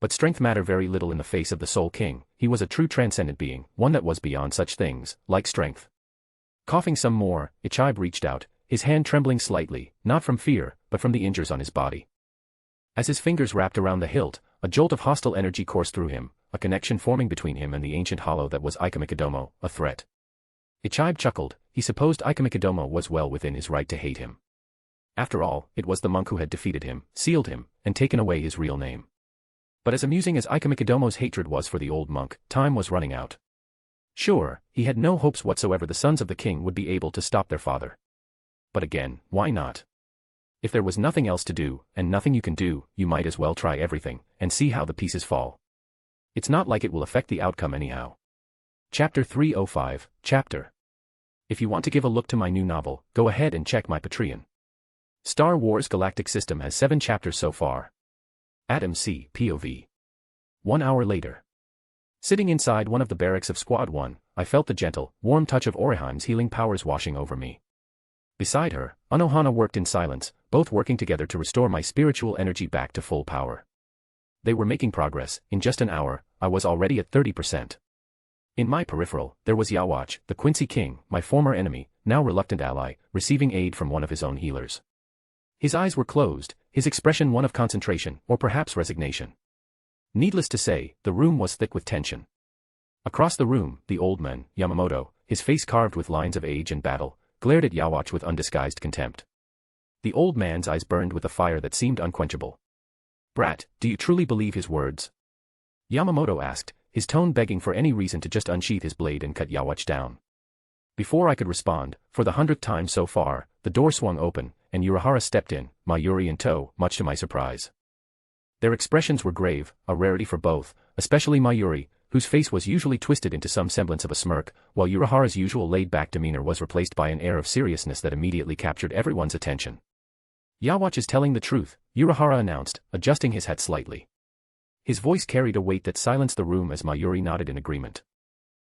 But strength mattered very little in the face of the Soul King. He was a true transcendent being, one that was beyond such things, like strength. Coughing some more, Ichibe reached out, his hand trembling slightly, not from fear, but from the injuries on his body. As his fingers wrapped around the hilt, a jolt of hostile energy coursed through him, a connection forming between him and the ancient hollow that was Ikamikadomo, a threat. Ichibe chuckled. He supposed Ikamikadomo was well within his right to hate him. After all, it was the monk who had defeated him, sealed him, and taken away his real name. But as amusing as Ikamikadomo's hatred was for the old monk, time was running out. Sure, he had no hopes whatsoever the sons of the king would be able to stop their father. But again, why not? If there was nothing else to do, and nothing you can do, you might as well try everything, and see how the pieces fall. It's not like it will affect the outcome anyhow. Chapter 305, Chapter. If you want to give a look to my new novel, go ahead and check my Patreon. Star Wars Galactic System has 7 chapters so far. Adam C. POV. 1 hour later. Sitting inside one of the barracks of Squad 1, I felt the gentle, warm touch of Oriheim's healing powers washing over me. Beside her, Unohana worked in silence, both working together to restore my spiritual energy back to full power. They were making progress. In just an hour, I was already at 30%. In my peripheral, there was Yawach, the Quincy King, my former enemy, now reluctant ally, receiving aid from one of his own healers. His eyes were closed, his expression one of concentration, or perhaps resignation. Needless to say, the room was thick with tension. Across the room, the old man, Yamamoto, his face carved with lines of age and battle, glared at Yawach with undisguised contempt. The old man's eyes burned with a fire that seemed unquenchable. "Brat, do you truly believe his words?" Yamamoto asked, his tone begging for any reason to just unsheath his blade and cut Yawach down. Before I could respond, for the 100th time so far, the door swung open, and Urahara stepped in, Mayuri in tow, much to my surprise. Their expressions were grave, a rarity for both, especially Mayuri, whose face was usually twisted into some semblance of a smirk, while Urahara's usual laid-back demeanor was replaced by an air of seriousness that immediately captured everyone's attention. "Yawach is telling the truth," Urahara announced, adjusting his hat slightly. His voice carried a weight that silenced the room as Mayuri nodded in agreement.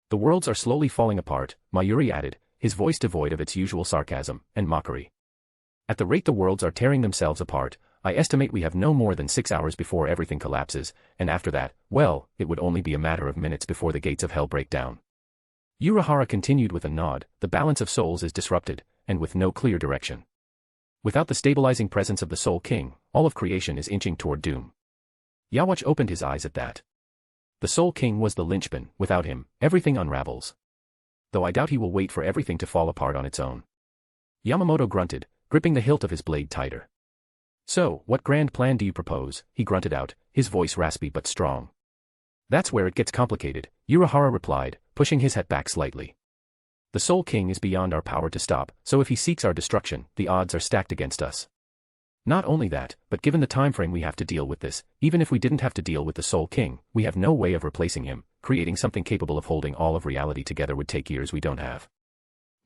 "The worlds are slowly falling apart," Mayuri added, his voice devoid of its usual sarcasm and mockery. "At the rate the worlds are tearing themselves apart, I estimate we have no more than 6 hours before everything collapses, and after that, well, it would only be a matter of minutes before the gates of hell break down." Urahara continued with a nod. "The balance of souls is disrupted, and with no clear direction. Without the stabilizing presence of the Soul King, all of creation is inching toward doom." Yawach opened his eyes at that. The Soul King was the linchpin. Without him, everything unravels. Though I doubt he will wait for everything to fall apart on its own. Yamamoto grunted, gripping the hilt of his blade tighter. "So, what grand plan do you propose?" he grunted out, his voice raspy but strong. "That's where it gets complicated," Urahara replied, pushing his hat back slightly. "The Soul King is beyond our power to stop, so if he seeks our destruction, the odds are stacked against us. Not only that, but given the time frame we have to deal with this, even if we didn't have to deal with the Soul King, we have no way of replacing him. Creating something capable of holding all of reality together would take years we don't have."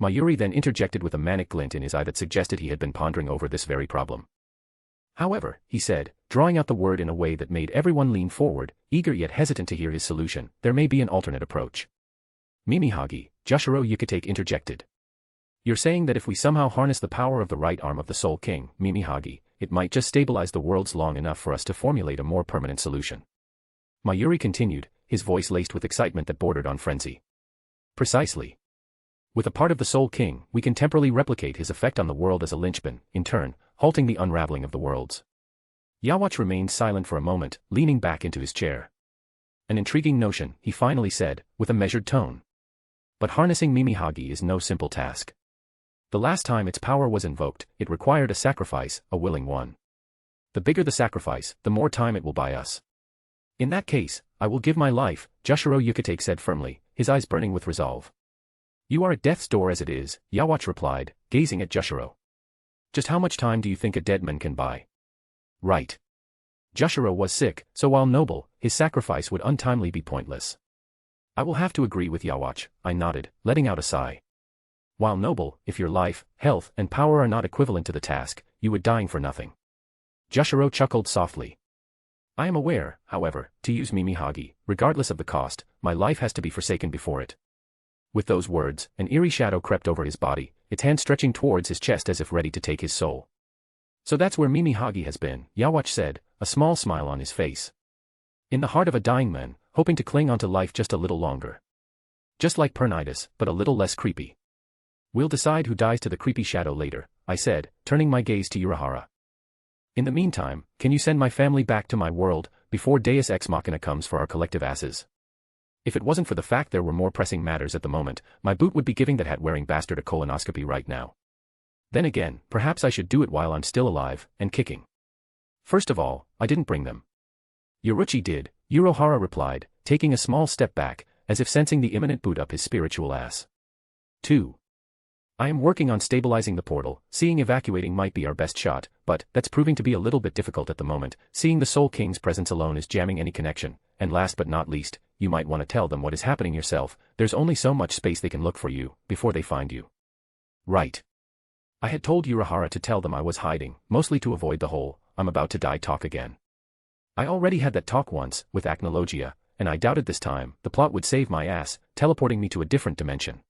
Mayuri then interjected with a manic glint in his eye that suggested he had been pondering over this very problem. However, he said, drawing out the word in a way that made everyone lean forward, eager yet hesitant to hear his solution, there may be an alternate approach. Mimihagi, Jushiro Yukitake interjected. You're saying that if we somehow harness the power of the right arm of the Soul King, Mimihagi, it might just stabilize the worlds long enough for us to formulate a more permanent solution. Mayuri continued, his voice laced with excitement that bordered on frenzy. Precisely. With a part of the Soul King, we can temporarily replicate his effect on the world as a linchpin, in turn, halting the unraveling of the worlds. Yawatch remained silent for a moment, leaning back into his chair. An intriguing notion, he finally said, with a measured tone. But harnessing Mimihagi is no simple task. The last time its power was invoked, it required a sacrifice, a willing one. The bigger the sacrifice, the more time it will buy us. In that case, I will give my life, Jushiro Yukitake said firmly, his eyes burning with resolve. You are at death's door as it is, Yawatch replied, gazing at Jushiro. Just how much time do you think a dead man can buy? Right. Jushiro was sick, so while noble, his sacrifice would untimely be pointless. I will have to agree with Yawatch, I nodded, letting out a sigh. While noble, if your life, health, and power are not equivalent to the task, you would dying for nothing. Jushiro chuckled softly. I am aware, however, to use Mimihagi, regardless of the cost, my life has to be forsaken before it. With those words, an eerie shadow crept over his body, its hand stretching towards his chest as if ready to take his soul. So that's where Mimihagi has been, Yawatch said, a small smile on his face. In the heart of a dying man, hoping to cling onto life just a little longer. Just like Pernidas, but a little less creepy. We'll decide who dies to the creepy shadow later, I said, turning my gaze to Urahara. In the meantime, can you send my family back to my world, before Deus Ex Machina comes for our collective asses? If it wasn't for the fact there were more pressing matters at the moment, my boot would be giving that hat-wearing bastard a colonoscopy right now. Then again, perhaps I should do it while I'm still alive, and kicking. First of all, I didn't bring them. Yoruchi did, Urohara replied, taking a small step back, as if sensing the imminent boot up his spiritual ass. 2. I am working on stabilizing the portal, seeing evacuating might be our best shot, but that's proving to be a little bit difficult at the moment, seeing the Soul King's presence alone is jamming any connection, and last but not least, you might want to tell them what is happening yourself, there's only so much space they can look for you, before they find you. Right. I had told Urahara to tell them I was hiding, mostly to avoid the whole, I'm about to die talk again. I already had that talk once, with Acnologia, and I doubted this time, the plot would save my ass, teleporting me to a different dimension.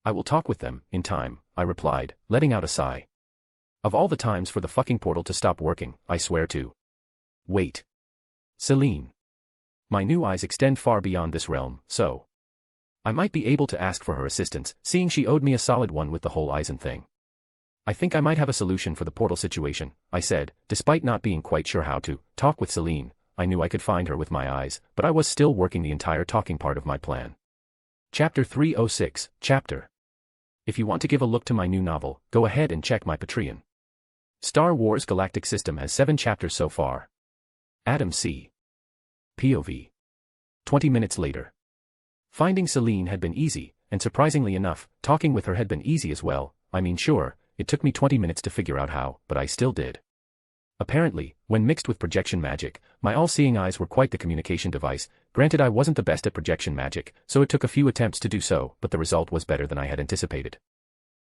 I will talk with them, in time, I replied, letting out a sigh. Of all the times for the fucking portal to stop working, I swear to. Wait. Celine. My new eyes extend far beyond this realm, so. I might be able to ask for her assistance, seeing she owed me a solid one with the whole Eisen thing. I think I might have a solution for the portal situation, I said, despite not being quite sure how to talk with Celine. I knew I could find her with my eyes, but I was still working the entire talking part of my plan. Chapter 306, Chapter. If you want to give a look to my new novel, go ahead and check my Patreon. Star Wars Galactic System has 7 chapters so far. Adam C. POV. 20 minutes later. Finding Celine had been easy, and surprisingly enough, talking with her had been easy as well. I mean sure, it took me 20 minutes to figure out how, but I still did. Apparently, when mixed with projection magic, my all-seeing eyes were quite the communication device. Granted, I wasn't the best at projection magic, so it took a few attempts to do so, but the result was better than I had anticipated.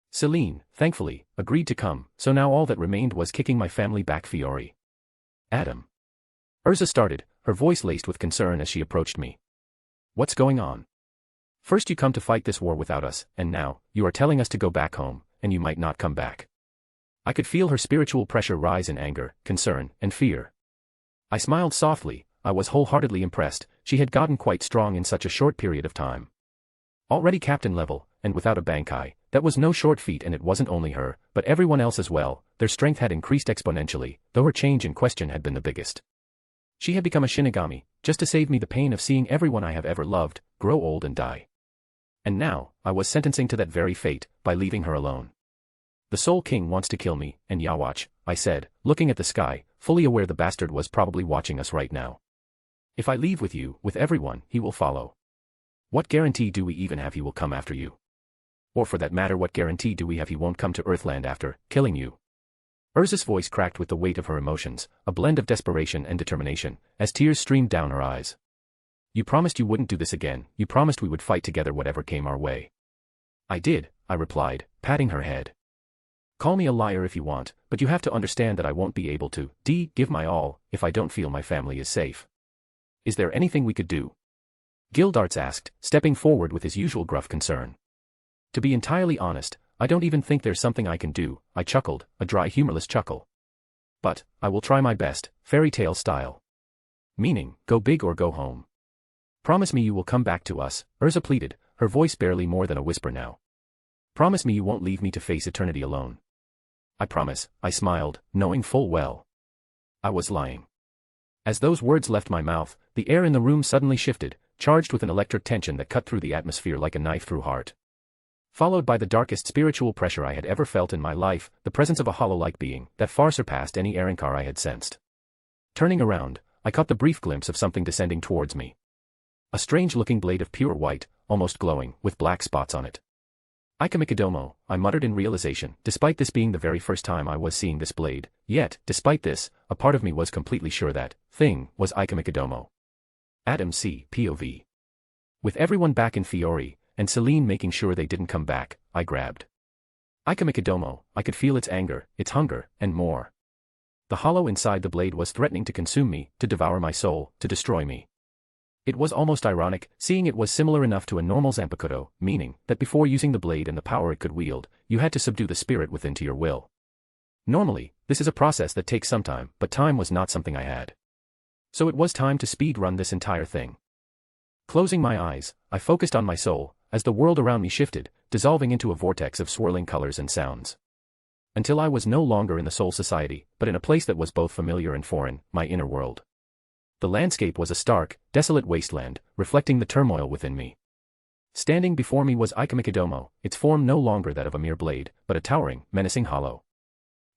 Celine, thankfully, agreed to come, so now all that remained was kicking my family back. Fiore. Adam. Urza started, her voice laced with concern as she approached me. What's going on? First you come to fight this war without us, and now, you are telling us to go back home, and you might not come back. I could feel her spiritual pressure rise in anger, concern, and fear. I smiled softly. I was wholeheartedly impressed. She had gotten quite strong in such a short period of time. Already captain level, and without a Bankai, that was no short feat, and it wasn't only her, but everyone else as well. Their strength had increased exponentially, though her change in question had been the biggest. She had become a Shinigami, just to save me the pain of seeing everyone I have ever loved grow old and die. And now, I was sentencing to that very fate, by leaving her alone. The Soul King wants to kill me, and Yawatch, I said, looking at the sky, fully aware the bastard was probably watching us right now. If I leave with you, with everyone, he will follow. What guarantee do we even have he will come after you? Or for that matter, what guarantee do we have he won't come to Earthland after killing you? Urza's voice cracked with the weight of her emotions, a blend of desperation and determination, as tears streamed down her eyes. You promised you wouldn't do this again, you promised we would fight together whatever came our way. I did, I replied, patting her head. Call me a liar if you want, but you have to understand that I won't be able to give my all if I don't feel my family is safe. Is there anything we could do? Gildarts asked, stepping forward with his usual gruff concern. To be entirely honest, I don't even think there's something I can do, I chuckled, a dry humorless chuckle. But, I will try my best, fairy tale style. Meaning, go big or go home. Promise me you will come back to us, Urza pleaded, her voice barely more than a whisper now. Promise me you won't leave me to face eternity alone. I promise, I smiled, knowing full well I was lying. As those words left my mouth, the air in the room suddenly shifted, charged with an electric tension that cut through the atmosphere like a knife through heart. Followed by the darkest spiritual pressure I had ever felt in my life, the presence of a hollow-like being that far surpassed any Arankar I had sensed. Turning around, I caught the brief glimpse of something descending towards me. A strange-looking blade of pure white, almost glowing, with black spots on it. Ikamikadomo, I muttered in realization, despite this being the very first time I was seeing this blade, yet, despite this, a part of me was completely sure that thing was Ikamikadomo. Adam C. POV. With everyone back in Fiori, and Celine making sure they didn't come back, I grabbed Ikamikadomo. I could feel its anger, its hunger, and more. The hollow inside the blade was threatening to consume me, to devour my soul, to destroy me. It was almost ironic, seeing it was similar enough to a normal Zanpakuto, meaning that before using the blade and the power it could wield, you had to subdue the spirit within to your will. Normally, this is a process that takes some time, but time was not something I had. So it was time to speed run this entire thing. Closing my eyes, I focused on my soul, as the world around me shifted, dissolving into a vortex of swirling colors and sounds. Until I was no longer in the soul society, but in a place that was both familiar and foreign, my inner world. The landscape was a stark, desolate wasteland, reflecting the turmoil within me. Standing before me was Ikamikadomo, its form no longer that of a mere blade, but a towering, menacing hollow.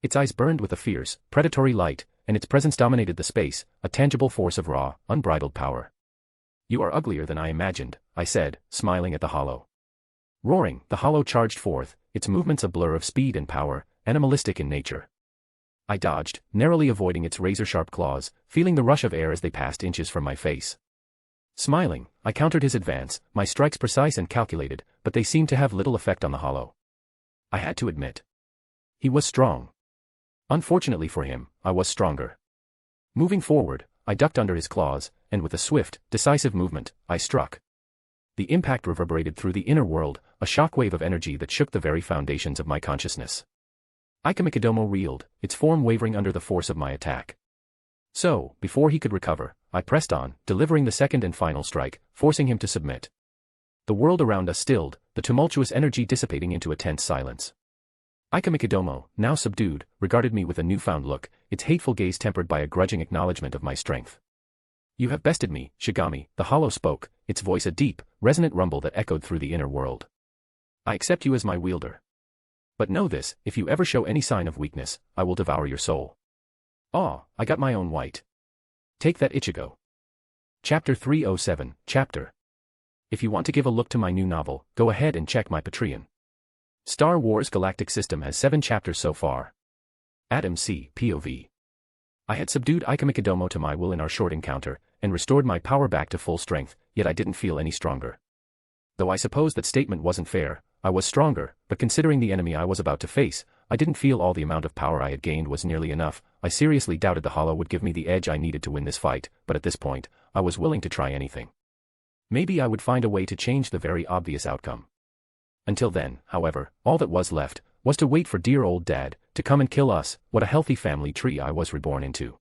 Its eyes burned with a fierce, predatory light, and its presence dominated the space, a tangible force of raw, unbridled power. You are uglier than I imagined, I said, smiling at the hollow. Roaring, the hollow charged forth, its movements a blur of speed and power, animalistic in nature. I dodged, narrowly avoiding its razor-sharp claws, feeling the rush of air as they passed inches from my face. Smiling, I countered his advance, my strikes precise and calculated, but they seemed to have little effect on the hollow. I had to admit. He was strong. Unfortunately for him, I was stronger. Moving forward, I ducked under his claws, and with a swift, decisive movement, I struck. The impact reverberated through the inner world, a shockwave of energy that shook the very foundations of my consciousness. Ikamikadomo reeled, its form wavering under the force of my attack. So, before he could recover, I pressed on, delivering the second and final strike, forcing him to submit. The world around us stilled, the tumultuous energy dissipating into a tense silence. Ikamikadomo, now subdued, regarded me with a newfound look, its hateful gaze tempered by a grudging acknowledgement of my strength. You have bested me, Shigami, the hollow spoke, its voice a deep, resonant rumble that echoed through the inner world. I accept you as my wielder. But know this, if you ever show any sign of weakness, I will devour your soul. I got my own white. Take that, Ichigo. Chapter 307, Chapter. If you want to give a look to my new novel, go ahead and check my Patreon. Star Wars Galactic System has 7 chapters so far. Adam C. POV. I had subdued Ikamikadomo to my will in our short encounter, and restored my power back to full strength, yet I didn't feel any stronger. Though I suppose that statement wasn't fair, I was stronger, but considering the enemy I was about to face, I didn't feel all the amount of power I had gained was nearly enough. I seriously doubted the hollow would give me the edge I needed to win this fight, but at this point, I was willing to try anything. Maybe I would find a way to change the very obvious outcome. Until then, however, all that was left was to wait for dear old Dad to come and kill us. What a healthy family tree I was reborn into.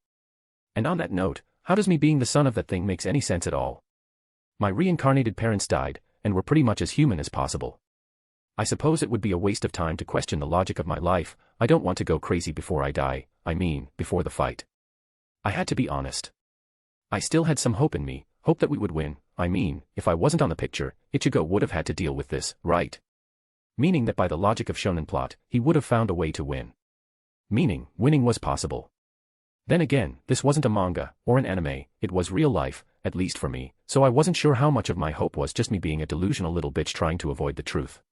And on that note, how does me being the son of that thing makes any sense at all? My reincarnated parents died, and were pretty much as human as possible. I suppose it would be a waste of time to question the logic of my life. I don't want to go crazy before I die, I mean, before the fight. I had to be honest. I still had some hope in me, hope that we would win. I mean, if I wasn't on the picture, Ichigo would have had to deal with this, right? Meaning that by the logic of shonen plot, he would have found a way to win. Meaning, winning was possible. Then again, this wasn't a manga, or an anime, it was real life, at least for me, so I wasn't sure how much of my hope was just me being a delusional little bitch trying to avoid the truth.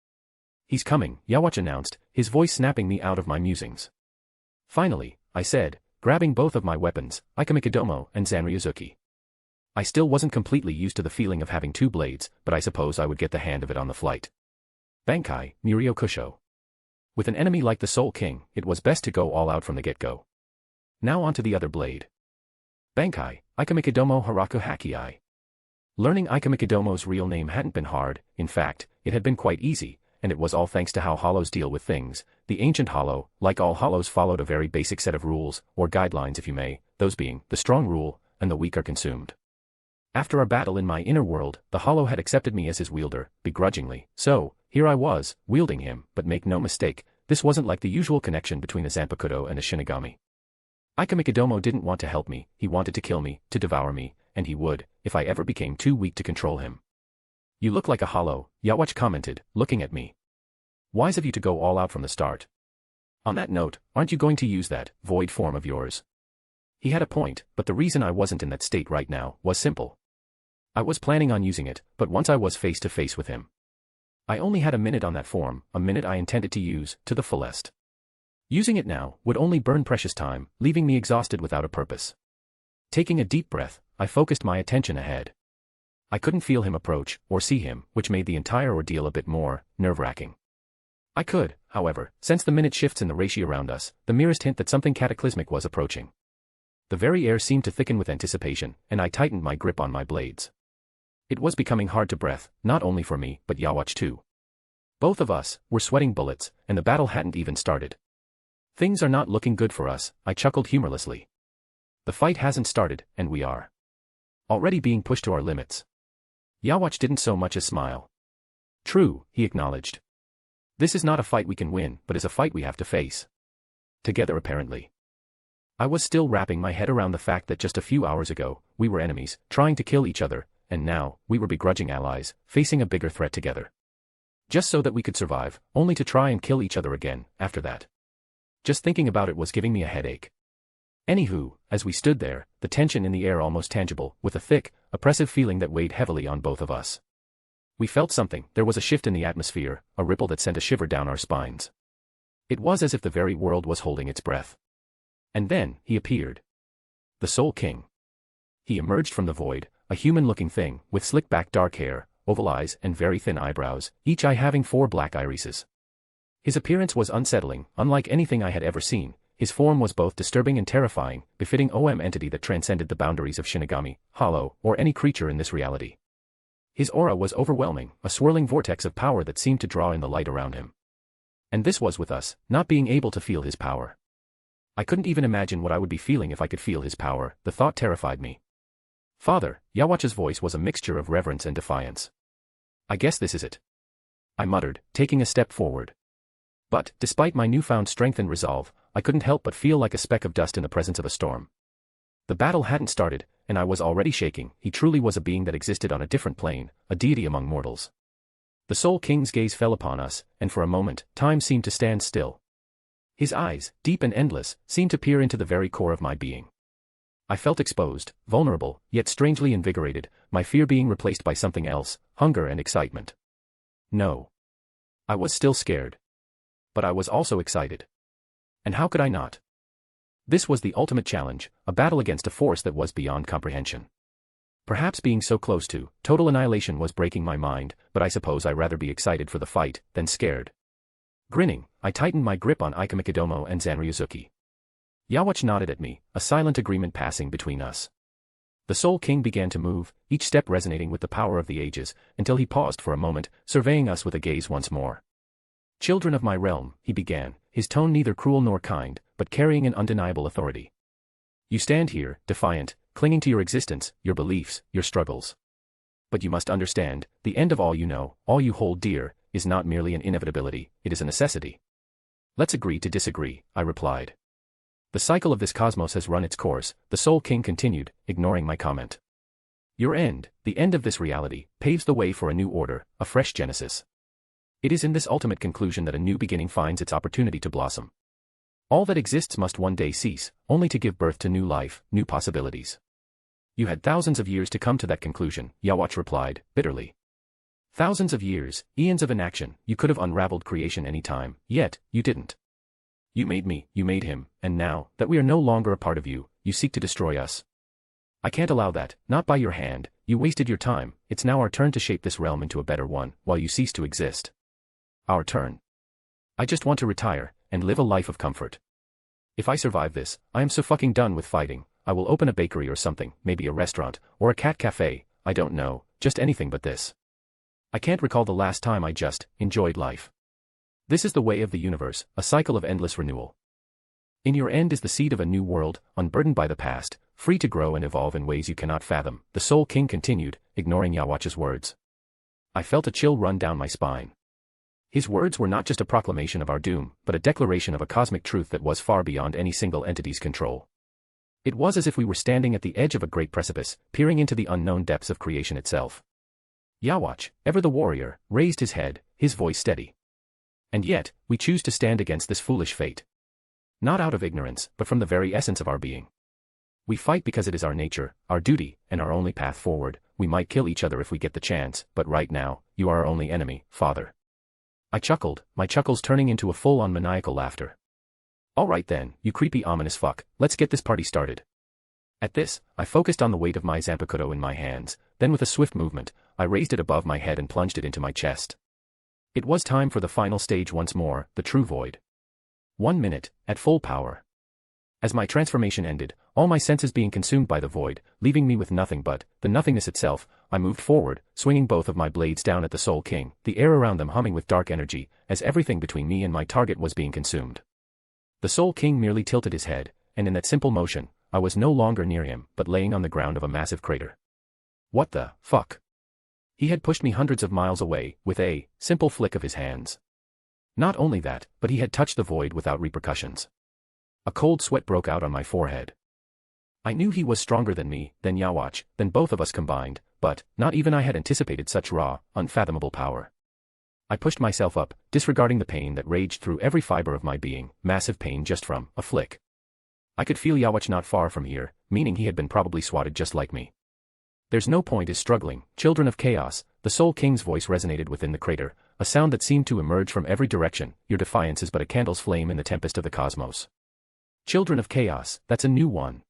He's coming, Yawatch announced, his voice snapping me out of my musings. Finally, I said, grabbing both of my weapons, Ikamikadomo and Zanryazuki. I still wasn't completely used to the feeling of having 2 blades, but I suppose I would get the hang of it on the flight. Bankai, Muryo Kusho. With an enemy like the Soul King, it was best to go all out from the get-go. Now onto the other blade. Bankai, Ikamikadomo Haraku Hakiai. Learning Ikamikadomo's real name hadn't been hard, in fact, it had been quite easy, and it was all thanks to how hollows deal with things. The ancient hollow, like all hollows, followed a very basic set of rules, or guidelines if you may, those being, the strong rule, and the weak are consumed. After our battle in my inner world, the hollow had accepted me as his wielder, begrudgingly, so, here I was, wielding him, but make no mistake, this wasn't like the usual connection between a Zanpakuto and a Shinigami. Ikamikadomo didn't want to help me, he wanted to kill me, to devour me, and he would, if I ever became too weak to control him. You look like a hollow, Yawatch commented, looking at me. Wise of you to go all out from the start. On that note, aren't you going to use that void form of yours? He had a point, but the reason I wasn't in that state right now was simple. I was planning on using it, but once I was face to face with him. I only had a minute on that form, a minute I intended to use, to the fullest. Using it now would only burn precious time, leaving me exhausted without a purpose. Taking a deep breath, I focused my attention ahead. I couldn't feel him approach, or see him, which made the entire ordeal a bit more nerve-wracking. I could, however, sense the minute shifts in the reishi around us, the merest hint that something cataclysmic was approaching. The very air seemed to thicken with anticipation, and I tightened my grip on my blades. It was becoming hard to breathe, not only for me, but Yawatch too. Both of us were sweating bullets, and the battle hadn't even started. Things are not looking good for us, I chuckled humorlessly. The fight hasn't started, and we are already being pushed to our limits. Yawatch didn't so much as smile. True, he acknowledged. This is not a fight we can win, but is a fight we have to face. Together apparently. I was still wrapping my head around the fact that just a few hours ago, we were enemies, trying to kill each other, and now, we were begrudging allies, facing a bigger threat together. Just so that we could survive, only to try and kill each other again, after that. Just thinking about it was giving me a headache. Anywho, as we stood there, the tension in the air almost tangible, with a thick, oppressive feeling that weighed heavily on both of us. We felt something, there was a shift in the atmosphere, a ripple that sent a shiver down our spines. It was as if the very world was holding its breath. And then, he appeared. The Soul King. He emerged from the void, a human-looking thing, with slick-back dark hair, oval eyes and very thin eyebrows, each eye having 4 black irises. His appearance was unsettling, unlike anything I had ever seen. His form was both disturbing and terrifying, befitting OM entity that transcended the boundaries of Shinigami, Hollow, or any creature in this reality. His aura was overwhelming, a swirling vortex of power that seemed to draw in the light around him. And this was with us, not being able to feel his power. I couldn't even imagine what I would be feeling if I could feel his power, the thought terrified me. Father, Yawatch's voice was a mixture of reverence and defiance. I guess this is it. I muttered, taking a step forward. But, despite my newfound strength and resolve, I couldn't help but feel like a speck of dust in the presence of a storm. The battle hadn't started, and I was already shaking. He truly was a being that existed on a different plane, a deity among mortals. The Soul King's gaze fell upon us, and for a moment, time seemed to stand still. His eyes, deep and endless, seemed to peer into the very core of my being. I felt exposed, vulnerable, yet strangely invigorated, my fear being replaced by something else, hunger and excitement. No. I was still scared. But I was also excited. And how could I not? This was the ultimate challenge, a battle against a force that was beyond comprehension. Perhaps being so close to total annihilation was breaking my mind, but I suppose I'd rather be excited for the fight than scared. Grinning, I tightened my grip on Ikamikadomo and Zanryuzuki. Yawatch nodded at me, a silent agreement passing between us. The Soul King began to move, each step resonating with the power of the ages, until he paused for a moment, surveying us with a gaze once more. Children of my realm, he began, his tone neither cruel nor kind, but carrying an undeniable authority. You stand here, defiant, clinging to your existence, your beliefs, your struggles. But you must understand, the end of all you know, all you hold dear, is not merely an inevitability, it is a necessity. Let's agree to disagree, I replied. The cycle of this cosmos has run its course, the Soul King continued, ignoring my comment. Your end, the end of this reality, paves the way for a new order, a fresh genesis. It is in this ultimate conclusion that a new beginning finds its opportunity to blossom. All that exists must one day cease, only to give birth to new life, new possibilities. You had thousands of years to come to that conclusion, Yawatch replied, bitterly. Thousands of years, eons of inaction, you could have unraveled creation any time, yet, you didn't. You made me, you made him, and now, that we are no longer a part of you, you seek to destroy us. I can't allow that, not by your hand, you wasted your time, it's now our turn to shape this realm into a better one, while you cease to exist. Our turn. I just want to retire, and live a life of comfort. If I survive this, I am so fucking done with fighting. I will open a bakery or something, maybe a restaurant, or a cat cafe, I don't know, just anything but this. I can't recall the last time I just enjoyed life. This is the way of the universe, a cycle of endless renewal. In your end is the seed of a new world, unburdened by the past, free to grow and evolve in ways you cannot fathom, the Soul King continued, ignoring Yhwach's words. I felt a chill run down my spine. His words were not just a proclamation of our doom, but a declaration of a cosmic truth that was far beyond any single entity's control. It was as if we were standing at the edge of a great precipice, peering into the unknown depths of creation itself. Yhwach, ever the warrior, raised his head, his voice steady. And yet, we choose to stand against this foolish fate. Not out of ignorance, but from the very essence of our being. We fight because it is our nature, our duty, and our only path forward. We might kill each other if we get the chance, but right now, you are our only enemy, Father. I chuckled, my chuckles turning into a full-on maniacal laughter. All right then, you creepy ominous fuck, let's get this party started. At this, I focused on the weight of my Zanpakuto in my hands, then with a swift movement, I raised it above my head and plunged it into my chest. It was time for the final stage once more, the true void. 1 minute, at full power. As my transformation ended, all my senses being consumed by the void, leaving me with nothing but the nothingness itself, I moved forward, swinging both of my blades down at the Soul King, the air around them humming with dark energy, as everything between me and my target was being consumed. The Soul King merely tilted his head, and in that simple motion, I was no longer near him, but laying on the ground of a massive crater. What the fuck? He had pushed me hundreds of miles away, with a simple flick of his hands. Not only that, but he had touched the void without repercussions. A cold sweat broke out on my forehead. I knew he was stronger than me, than Yhwach, than both of us combined, but not even I had anticipated such raw, unfathomable power. I pushed myself up, disregarding the pain that raged through every fiber of my being, massive pain just from a flick. I could feel Yhwach not far from here, meaning he had been probably swatted just like me. There's no point in struggling, children of chaos, the Soul King's voice resonated within the crater, a sound that seemed to emerge from every direction. Your defiance is but a candle's flame in the tempest of the cosmos. Children of chaos, that's a new one.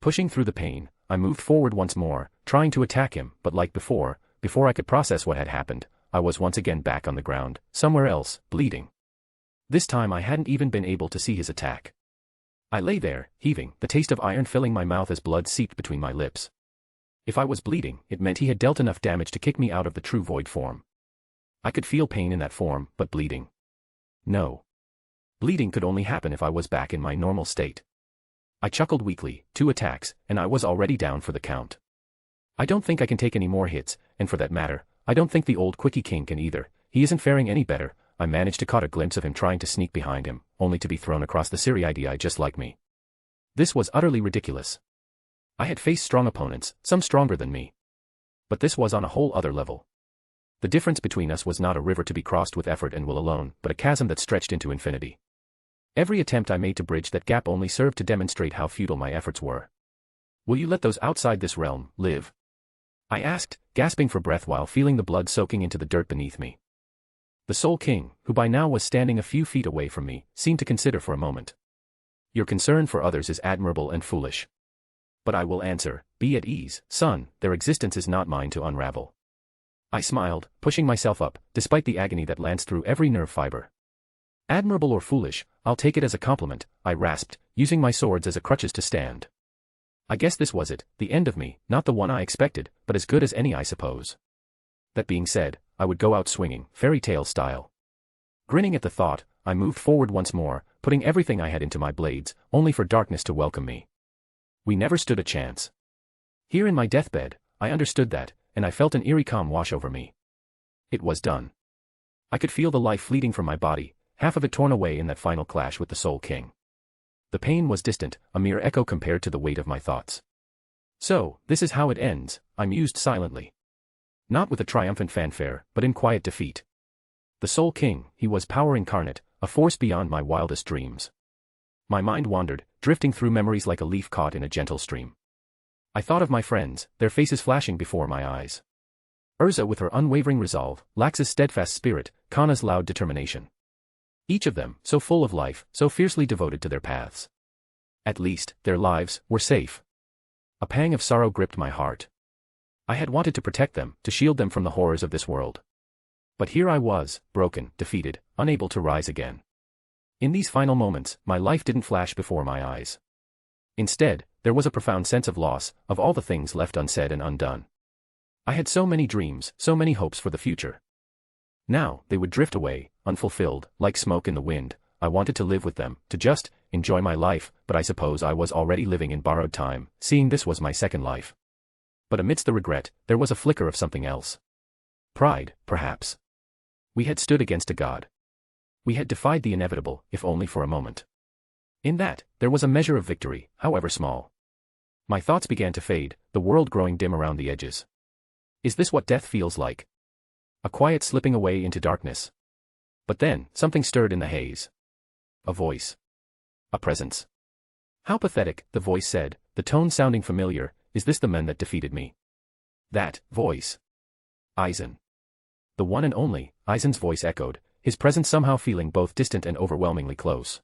Pushing through the pain, I moved forward once more, trying to attack him, but like before I could process what had happened, I was once again back on the ground, somewhere else, bleeding. This time I hadn't even been able to see his attack. I lay there, heaving, the taste of iron filling my mouth as blood seeped between my lips. If I was bleeding, it meant he had dealt enough damage to kick me out of the true void form. I could feel pain in that form, but bleeding. No. Bleeding could only happen if I was back in my normal state. I chuckled weakly, 2 attacks, and I was already down for the count. I don't think I can take any more hits, and for that matter, I don't think the old Quickie King can either. He isn't faring any better. I managed to catch a glimpse of him trying to sneak behind him, only to be thrown across the Siriidii just like me. This was utterly ridiculous. I had faced strong opponents, some stronger than me. But this was on a whole other level. The difference between us was not a river to be crossed with effort and will alone, but a chasm that stretched into infinity. Every attempt I made to bridge that gap only served to demonstrate how futile my efforts were. Will you let those outside this realm live? I asked, gasping for breath while feeling the blood soaking into the dirt beneath me. The Soul King, who by now was standing a few feet away from me, seemed to consider for a moment. Your concern for others is admirable and foolish. But I will answer, be at ease, son, their existence is not mine to unravel. I smiled, pushing myself up, despite the agony that lanced through every nerve fiber. Admirable or foolish, I'll take it as a compliment, I rasped, using my swords as a crutches to stand. I guess this was it, the end of me, not the one I expected, but as good as any I suppose. That being said, I would go out swinging, fairy tale style. Grinning at the thought, I moved forward once more, putting everything I had into my blades, only for darkness to welcome me. We never stood a chance. Here in my deathbed, I understood that, and I felt an eerie calm wash over me. It was done. I could feel the life fleeting from my body, half of it torn away in that final clash with the Soul King. The pain was distant, a mere echo compared to the weight of my thoughts. So, this is how it ends, I mused silently. Not with a triumphant fanfare, but in quiet defeat. The Soul King, he was power incarnate, a force beyond my wildest dreams. My mind wandered, drifting through memories like a leaf caught in a gentle stream. I thought of my friends, their faces flashing before my eyes. Urza with her unwavering resolve, Lax's steadfast spirit, Kana's loud determination. Each of them, so full of life, so fiercely devoted to their paths. At least, their lives were safe. A pang of sorrow gripped my heart. I had wanted to protect them, to shield them from the horrors of this world. But here I was, broken, defeated, unable to rise again. In these final moments, my life didn't flash before my eyes. Instead, there was a profound sense of loss, of all the things left unsaid and undone. I had so many dreams, so many hopes for the future. Now, they would drift away, unfulfilled, like smoke in the wind. I wanted to live with them, to just enjoy my life, but I suppose I was already living in borrowed time, seeing this was my second life. But amidst the regret, there was a flicker of something else. Pride, perhaps. We had stood against a god. We had defied the inevitable, if only for a moment. In that, there was a measure of victory, however small. My thoughts began to fade, the world growing dim around the edges. Is this what death feels like? A quiet slipping away into darkness. But then, something stirred in the haze. A voice. A presence. How pathetic, the voice said, the tone sounding familiar. Is this the man that defeated me? That voice. Aizen. The one and only, Aizen's voice echoed, his presence somehow feeling both distant and overwhelmingly close.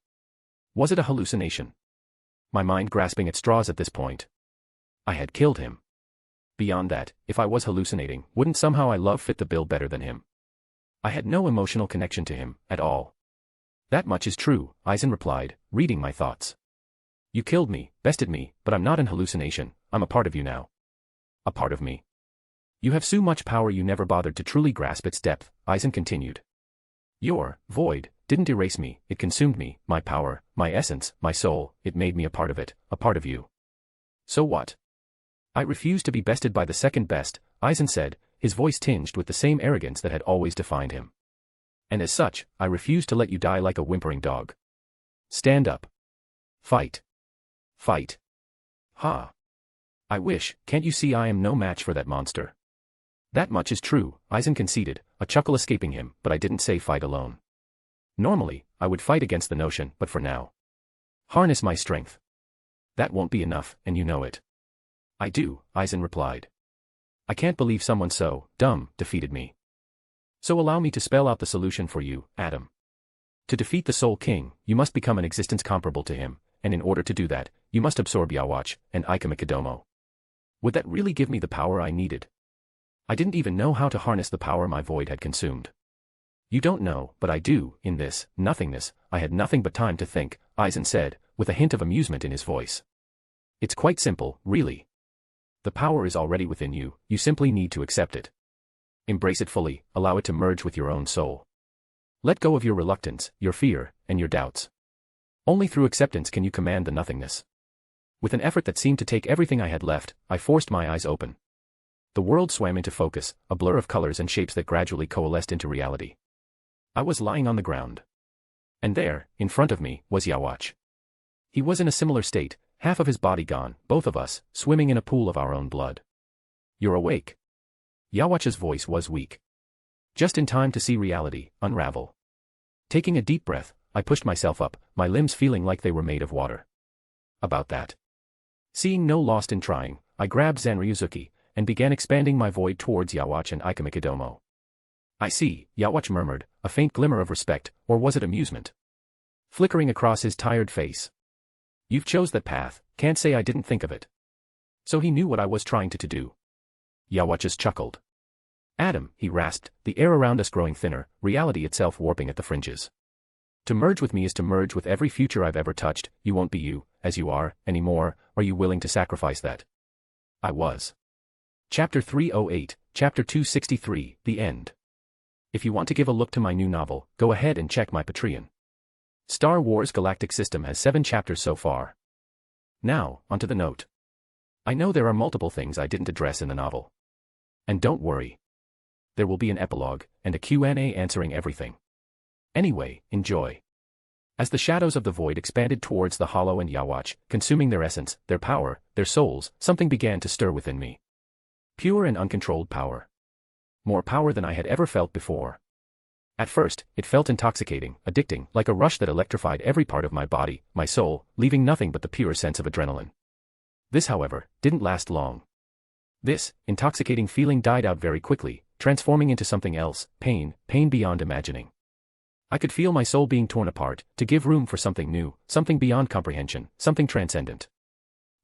Was it a hallucination? My mind grasping at straws at this point. I had killed him. Beyond that, if I was hallucinating, wouldn't somehow I love fit the bill better than him? I had no emotional connection to him, at all. That much is true, Aizen replied, reading my thoughts. You killed me, bested me, but I'm not an hallucination, I'm a part of you now. A part of me. You have so much power you never bothered to truly grasp its depth, Aizen continued. Your void didn't erase me, it consumed me, my power, my essence, my soul, it made me a part of it, a part of you. So what? I refuse to be bested by the second best, Aizen said, his voice tinged with the same arrogance that had always defined him. And as such, I refuse to let you die like a whimpering dog. Stand up. Fight. Fight. Ha. I wish, can't you see I am no match for that monster? That much is true, Aizen conceded, a chuckle escaping him, but I didn't say fight alone. Normally, I would fight against the notion, but for now. Harness my strength. That won't be enough, and you know it. I do, Aizen replied. I can't believe someone so dumb defeated me. So allow me to spell out the solution for you, Adam. To defeat the Soul King, you must become an existence comparable to him, and in order to do that, you must absorb Yhwach and Ikemikodomo. Would that really give me the power I needed? I didn't even know how to harness the power my void had consumed. You don't know, but I do, in this nothingness, I had nothing but time to think, Aizen said, with a hint of amusement in his voice. It's quite simple, really. The power is already within you, you simply need to accept it. Embrace it fully, allow it to merge with your own soul. Let go of your reluctance, your fear, and your doubts. Only through acceptance can you command the nothingness. With an effort that seemed to take everything I had left, I forced my eyes open. The world swam into focus, a blur of colors and shapes that gradually coalesced into reality. I was lying on the ground. And there, in front of me, was Yhwach. He was in a similar state, half of his body gone, both of us, swimming in a pool of our own blood. You're awake. Yhwach's voice was weak. Just in time to see reality unravel. Taking a deep breath, I pushed myself up, my limbs feeling like they were made of water. About that. Seeing no loss in trying, I grabbed Zanryuzuki, and began expanding my void towards Yhwach and Ikemikodomo. I see, Yhwach murmured, a faint glimmer of respect, or was it amusement? Flickering across his tired face. You've chose that path, can't say I didn't think of it. So he knew what I was trying to do. Yhwach just chuckled. Adam, he rasped, the air around us growing thinner, reality itself warping at the fringes. To merge with me is to merge with every future I've ever touched, you won't be you, as you are, anymore, are you willing to sacrifice that? I was. Chapter 308, Chapter 263, The End. If you want to give a look to my new novel, go ahead and check my Patreon. Star Wars Galactic System has 7 chapters so far. Now, onto the note. I know there are multiple things I didn't address in the novel. And don't worry. There will be an epilogue, and a Q&A answering everything. Anyway, enjoy. As the shadows of the void expanded towards the Hollow and Yhwach, consuming their essence, their power, their souls, something began to stir within me. Pure and uncontrolled power. More power than I had ever felt before. At first, it felt intoxicating, addicting, like a rush that electrified every part of my body, my soul, leaving nothing but the pure sense of adrenaline. This, however, didn't last long. This intoxicating feeling died out very quickly, transforming into something else, pain beyond imagining. I could feel my soul being torn apart, to give room for something new, something beyond comprehension, something transcendent.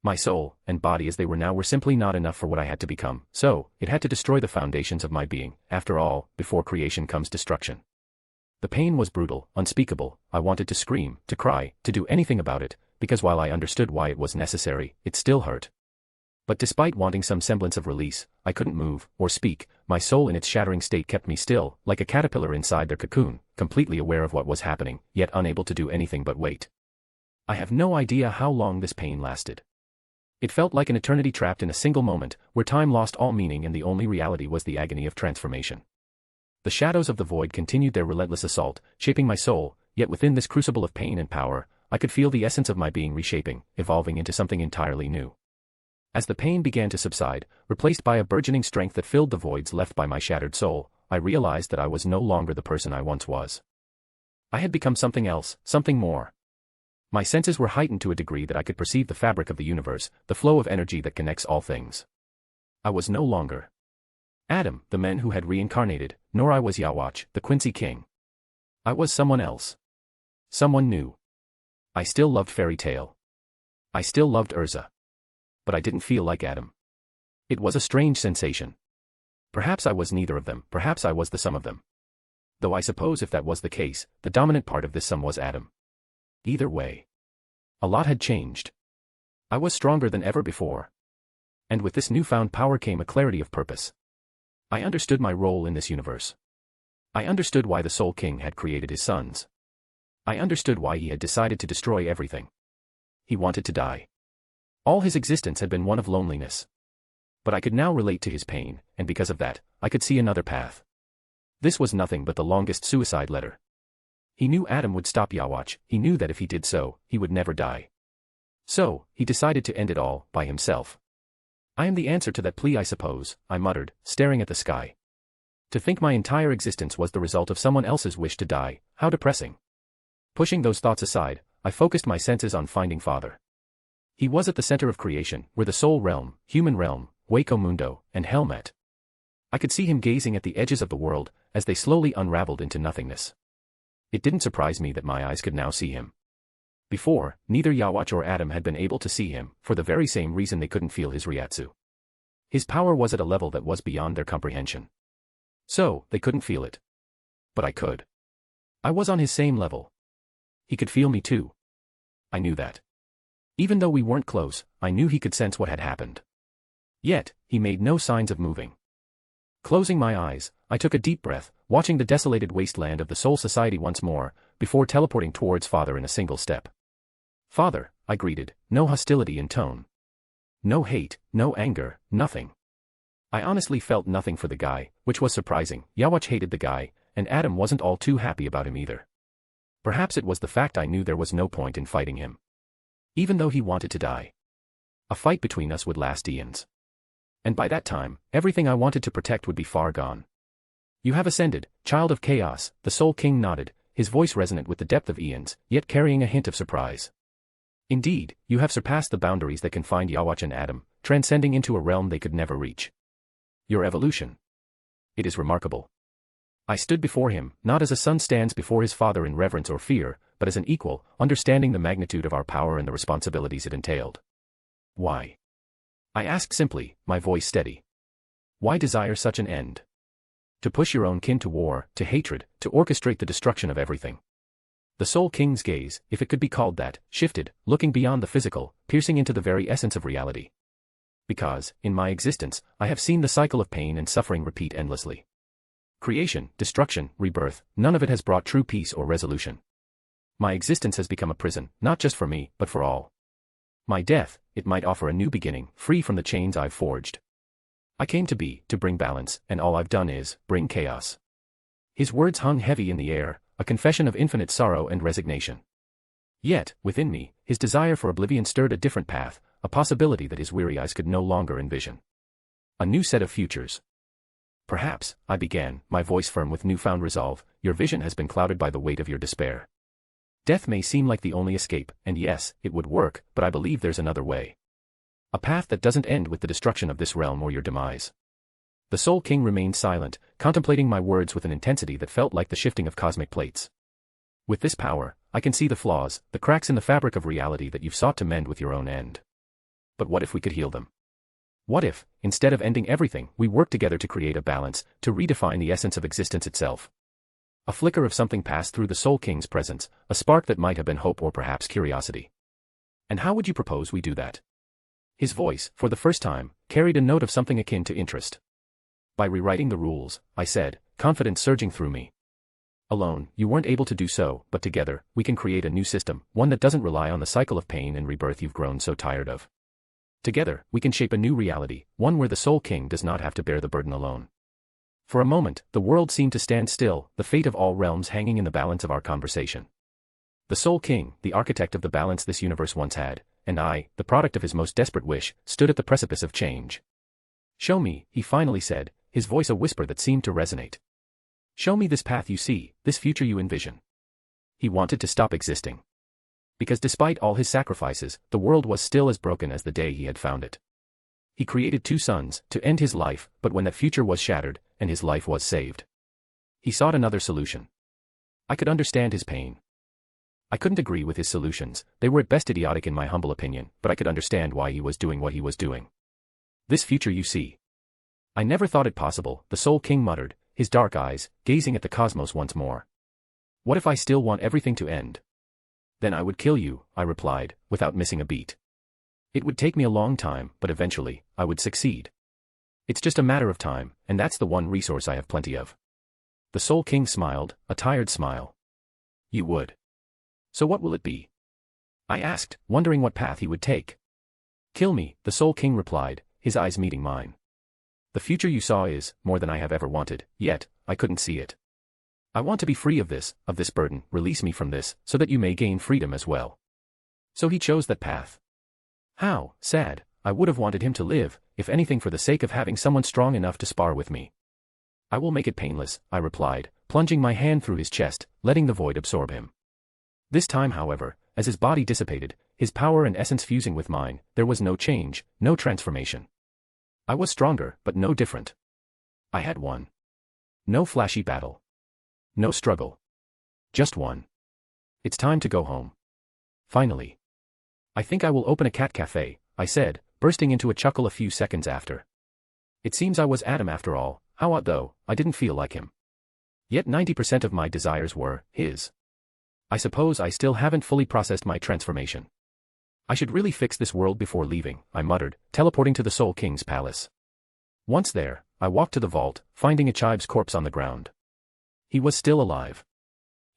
My soul and body as they were now were simply not enough for what I had to become, so it had to destroy the foundations of my being. After all, before creation comes destruction. The pain was brutal, unspeakable. I wanted to scream, to cry, to do anything about it, because while I understood why it was necessary, it still hurt. But despite wanting some semblance of release, I couldn't move or speak. My soul in its shattering state kept me still, like a caterpillar inside their cocoon, completely aware of what was happening, yet unable to do anything but wait. I have no idea how long this pain lasted. It felt like an eternity trapped in a single moment, where time lost all meaning and the only reality was the agony of transformation. The shadows of the void continued their relentless assault, shaping my soul, yet within this crucible of pain and power, I could feel the essence of my being reshaping, evolving into something entirely new. As the pain began to subside, replaced by a burgeoning strength that filled the voids left by my shattered soul, I realized that I was no longer the person I once was. I had become something else, something more. My senses were heightened to a degree that I could perceive the fabric of the universe, the flow of energy that connects all things. I was no longer Adam, the man who had reincarnated, nor I was Yawach, the Quincy King. I was someone else. Someone new. I still loved fairy tale. I still loved Urza. But I didn't feel like Adam. It was a strange sensation. Perhaps I was neither of them, perhaps I was the sum of them. Though I suppose if that was the case, the dominant part of this sum was Adam. Either way, a lot had changed. I was stronger than ever before. And with this newfound power came a clarity of purpose. I understood my role in this universe. I understood why the Soul King had created his sons. I understood why he had decided to destroy everything. He wanted to die. All his existence had been one of loneliness. But I could now relate to his pain, and because of that, I could see another path. This was nothing but the longest suicide letter. He knew Adam would stop Yawach, he knew that if he did so, he would never die. So, he decided to end it all, by himself. I am the answer to that plea, I suppose, I muttered, staring at the sky. To think my entire existence was the result of someone else's wish to die, how depressing. Pushing those thoughts aside, I focused my senses on finding Father. He was at the center of creation, where the soul realm, human realm, Waco Mundo, and hell met. I could see him gazing at the edges of the world, as they slowly unraveled into nothingness. It didn't surprise me that my eyes could now see him. Before, neither Yawach or Adam had been able to see him, for the very same reason they couldn't feel his Ryatsu. His power was at a level that was beyond their comprehension. So, they couldn't feel it. But I could. I was on his same level. He could feel me too. I knew that. Even though we weren't close, I knew he could sense what had happened. Yet, he made no signs of moving. Closing my eyes, I took a deep breath, watching the desolated wasteland of the Soul Society once more, before teleporting towards Father in a single step. Father, I greeted, no hostility in tone. No hate, no anger, nothing. I honestly felt nothing for the guy, which was surprising. Yawach hated the guy, and Adam wasn't all too happy about him either. Perhaps it was the fact I knew there was no point in fighting him. Even though he wanted to die. A fight between us would last eons. And by that time, everything I wanted to protect would be far gone. You have ascended, child of chaos, the Soul King nodded, his voice resonant with the depth of eons, yet carrying a hint of surprise. Indeed, you have surpassed the boundaries that confined Yawach and Adam, transcending into a realm they could never reach. Your evolution. It is remarkable. I stood before him, not as a son stands before his father in reverence or fear, but as an equal, understanding the magnitude of our power and the responsibilities it entailed. Why? I asked simply, my voice steady. Why desire such an end? To push your own kin to war, to hatred, to orchestrate the destruction of everything. The Soul King's gaze, if it could be called that, shifted, looking beyond the physical, piercing into the very essence of reality. Because, in my existence, I have seen the cycle of pain and suffering repeat endlessly. Creation, destruction, rebirth, none of it has brought true peace or resolution. My existence has become a prison, not just for me, but for all. My death, it might offer a new beginning, free from the chains I've forged. I came to be, to bring balance, and all I've done is, bring chaos. His words hung heavy in the air, a confession of infinite sorrow and resignation. Yet, within me, his desire for oblivion stirred a different path, a possibility that his weary eyes could no longer envision. A new set of futures. Perhaps, I began, my voice firm with newfound resolve, your vision has been clouded by the weight of your despair. Death may seem like the only escape, and yes, it would work, but I believe there's another way. A path that doesn't end with the destruction of this realm or your demise. The Soul King remained silent, contemplating my words with an intensity that felt like the shifting of cosmic plates. With this power, I can see the flaws, the cracks in the fabric of reality that you've sought to mend with your own end. But what if we could heal them? What if, instead of ending everything, we worked together to create a balance, to redefine the essence of existence itself? A flicker of something passed through the Soul King's presence, a spark that might have been hope or perhaps curiosity. And how would you propose we do that? His voice, for the first time, carried a note of something akin to interest. By rewriting the rules, I said, confidence surging through me. Alone, you weren't able to do so, but together, we can create a new system, one that doesn't rely on the cycle of pain and rebirth you've grown so tired of. Together, we can shape a new reality, one where the Soul King does not have to bear the burden alone. For a moment, the world seemed to stand still, the fate of all realms hanging in the balance of our conversation. The Soul King, the architect of the balance this universe once had, and I, the product of his most desperate wish, stood at the precipice of change. Show me, he finally said, his voice a whisper that seemed to resonate. Show me this path you see, this future you envision. He wanted to stop existing. Because despite all his sacrifices, the world was still as broken as the day he had found it. He created 2 sons, to end his life, but when that future was shattered, and his life was saved, he sought another solution. I could understand his pain. I couldn't agree with his solutions, they were at best idiotic in my humble opinion, but I could understand why he was doing what he was doing. This future you see. I never thought it possible, the Soul King muttered, his dark eyes, gazing at the cosmos once more. What if I still want everything to end? Then I would kill you, I replied, without missing a beat. It would take me a long time, but eventually, I would succeed. It's just a matter of time, and that's the one resource I have plenty of. The Soul King smiled, a tired smile. You would. So what will it be? I asked, wondering what path he would take. Kill me, the Soul King replied, his eyes meeting mine. The future you saw is more than I have ever wanted, yet, I couldn't see it. I want to be free of this burden, release me from this, so that you may gain freedom as well. So he chose that path. How sad, I would have wanted him to live, if anything for the sake of having someone strong enough to spar with me. I will make it painless, I replied, plunging my hand through his chest, letting the void absorb him. This time, however, as his body dissipated, his power and essence fusing with mine, there was no change, no transformation. I was stronger, but no different. I had won. No flashy battle. No struggle. Just one. It's time to go home. Finally. I think I will open a cat cafe, I said, bursting into a chuckle a few seconds after. It seems I was Adam after all, how odd though, I didn't feel like him. Yet 90% of my desires were his. I suppose I still haven't fully processed my transformation. I should really fix this world before leaving, I muttered, teleporting to the Soul King's palace. Once there, I walked to the vault, finding Ichibe's corpse on the ground. He was still alive.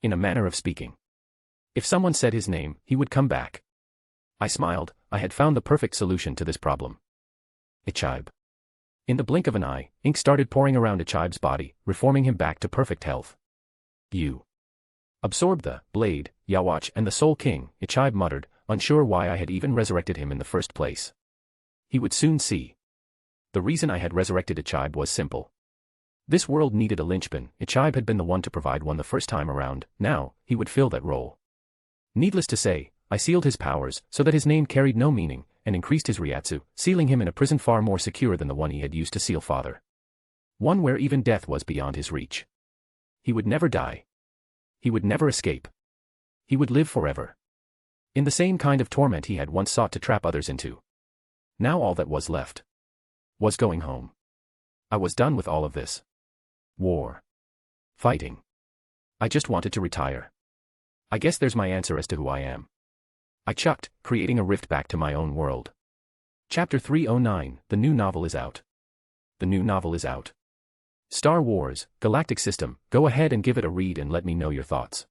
In a manner of speaking. If someone said his name, he would come back. I smiled, I had found the perfect solution to this problem. Ichibe. In the blink of an eye, ink started pouring around Ichibe's body, reforming him back to perfect health. You. Absorbed the blade, Yawatch and the Soul King, Ichibe muttered, unsure why I had even resurrected him in the first place. He would soon see. The reason I had resurrected Ichibe was simple. This world needed a linchpin, Ichibe had been the one to provide one the first time around, now, he would fill that role. Needless to say, I sealed his powers, so that his name carried no meaning, and increased his Ryatsu, sealing him in a prison far more secure than the one he had used to seal father. One where even death was beyond his reach. He would never die. He would never escape. He would live forever. In the same kind of torment he had once sought to trap others into. Now all that was left was going home. I was done with all of this. War. Fighting. I just wanted to retire. I guess there's my answer as to who I am. I chucked, creating a rift back to my own world. Chapter 309, the new novel is out. The new novel is out. Star Wars, Galactic System, go ahead and give it a read and let me know your thoughts.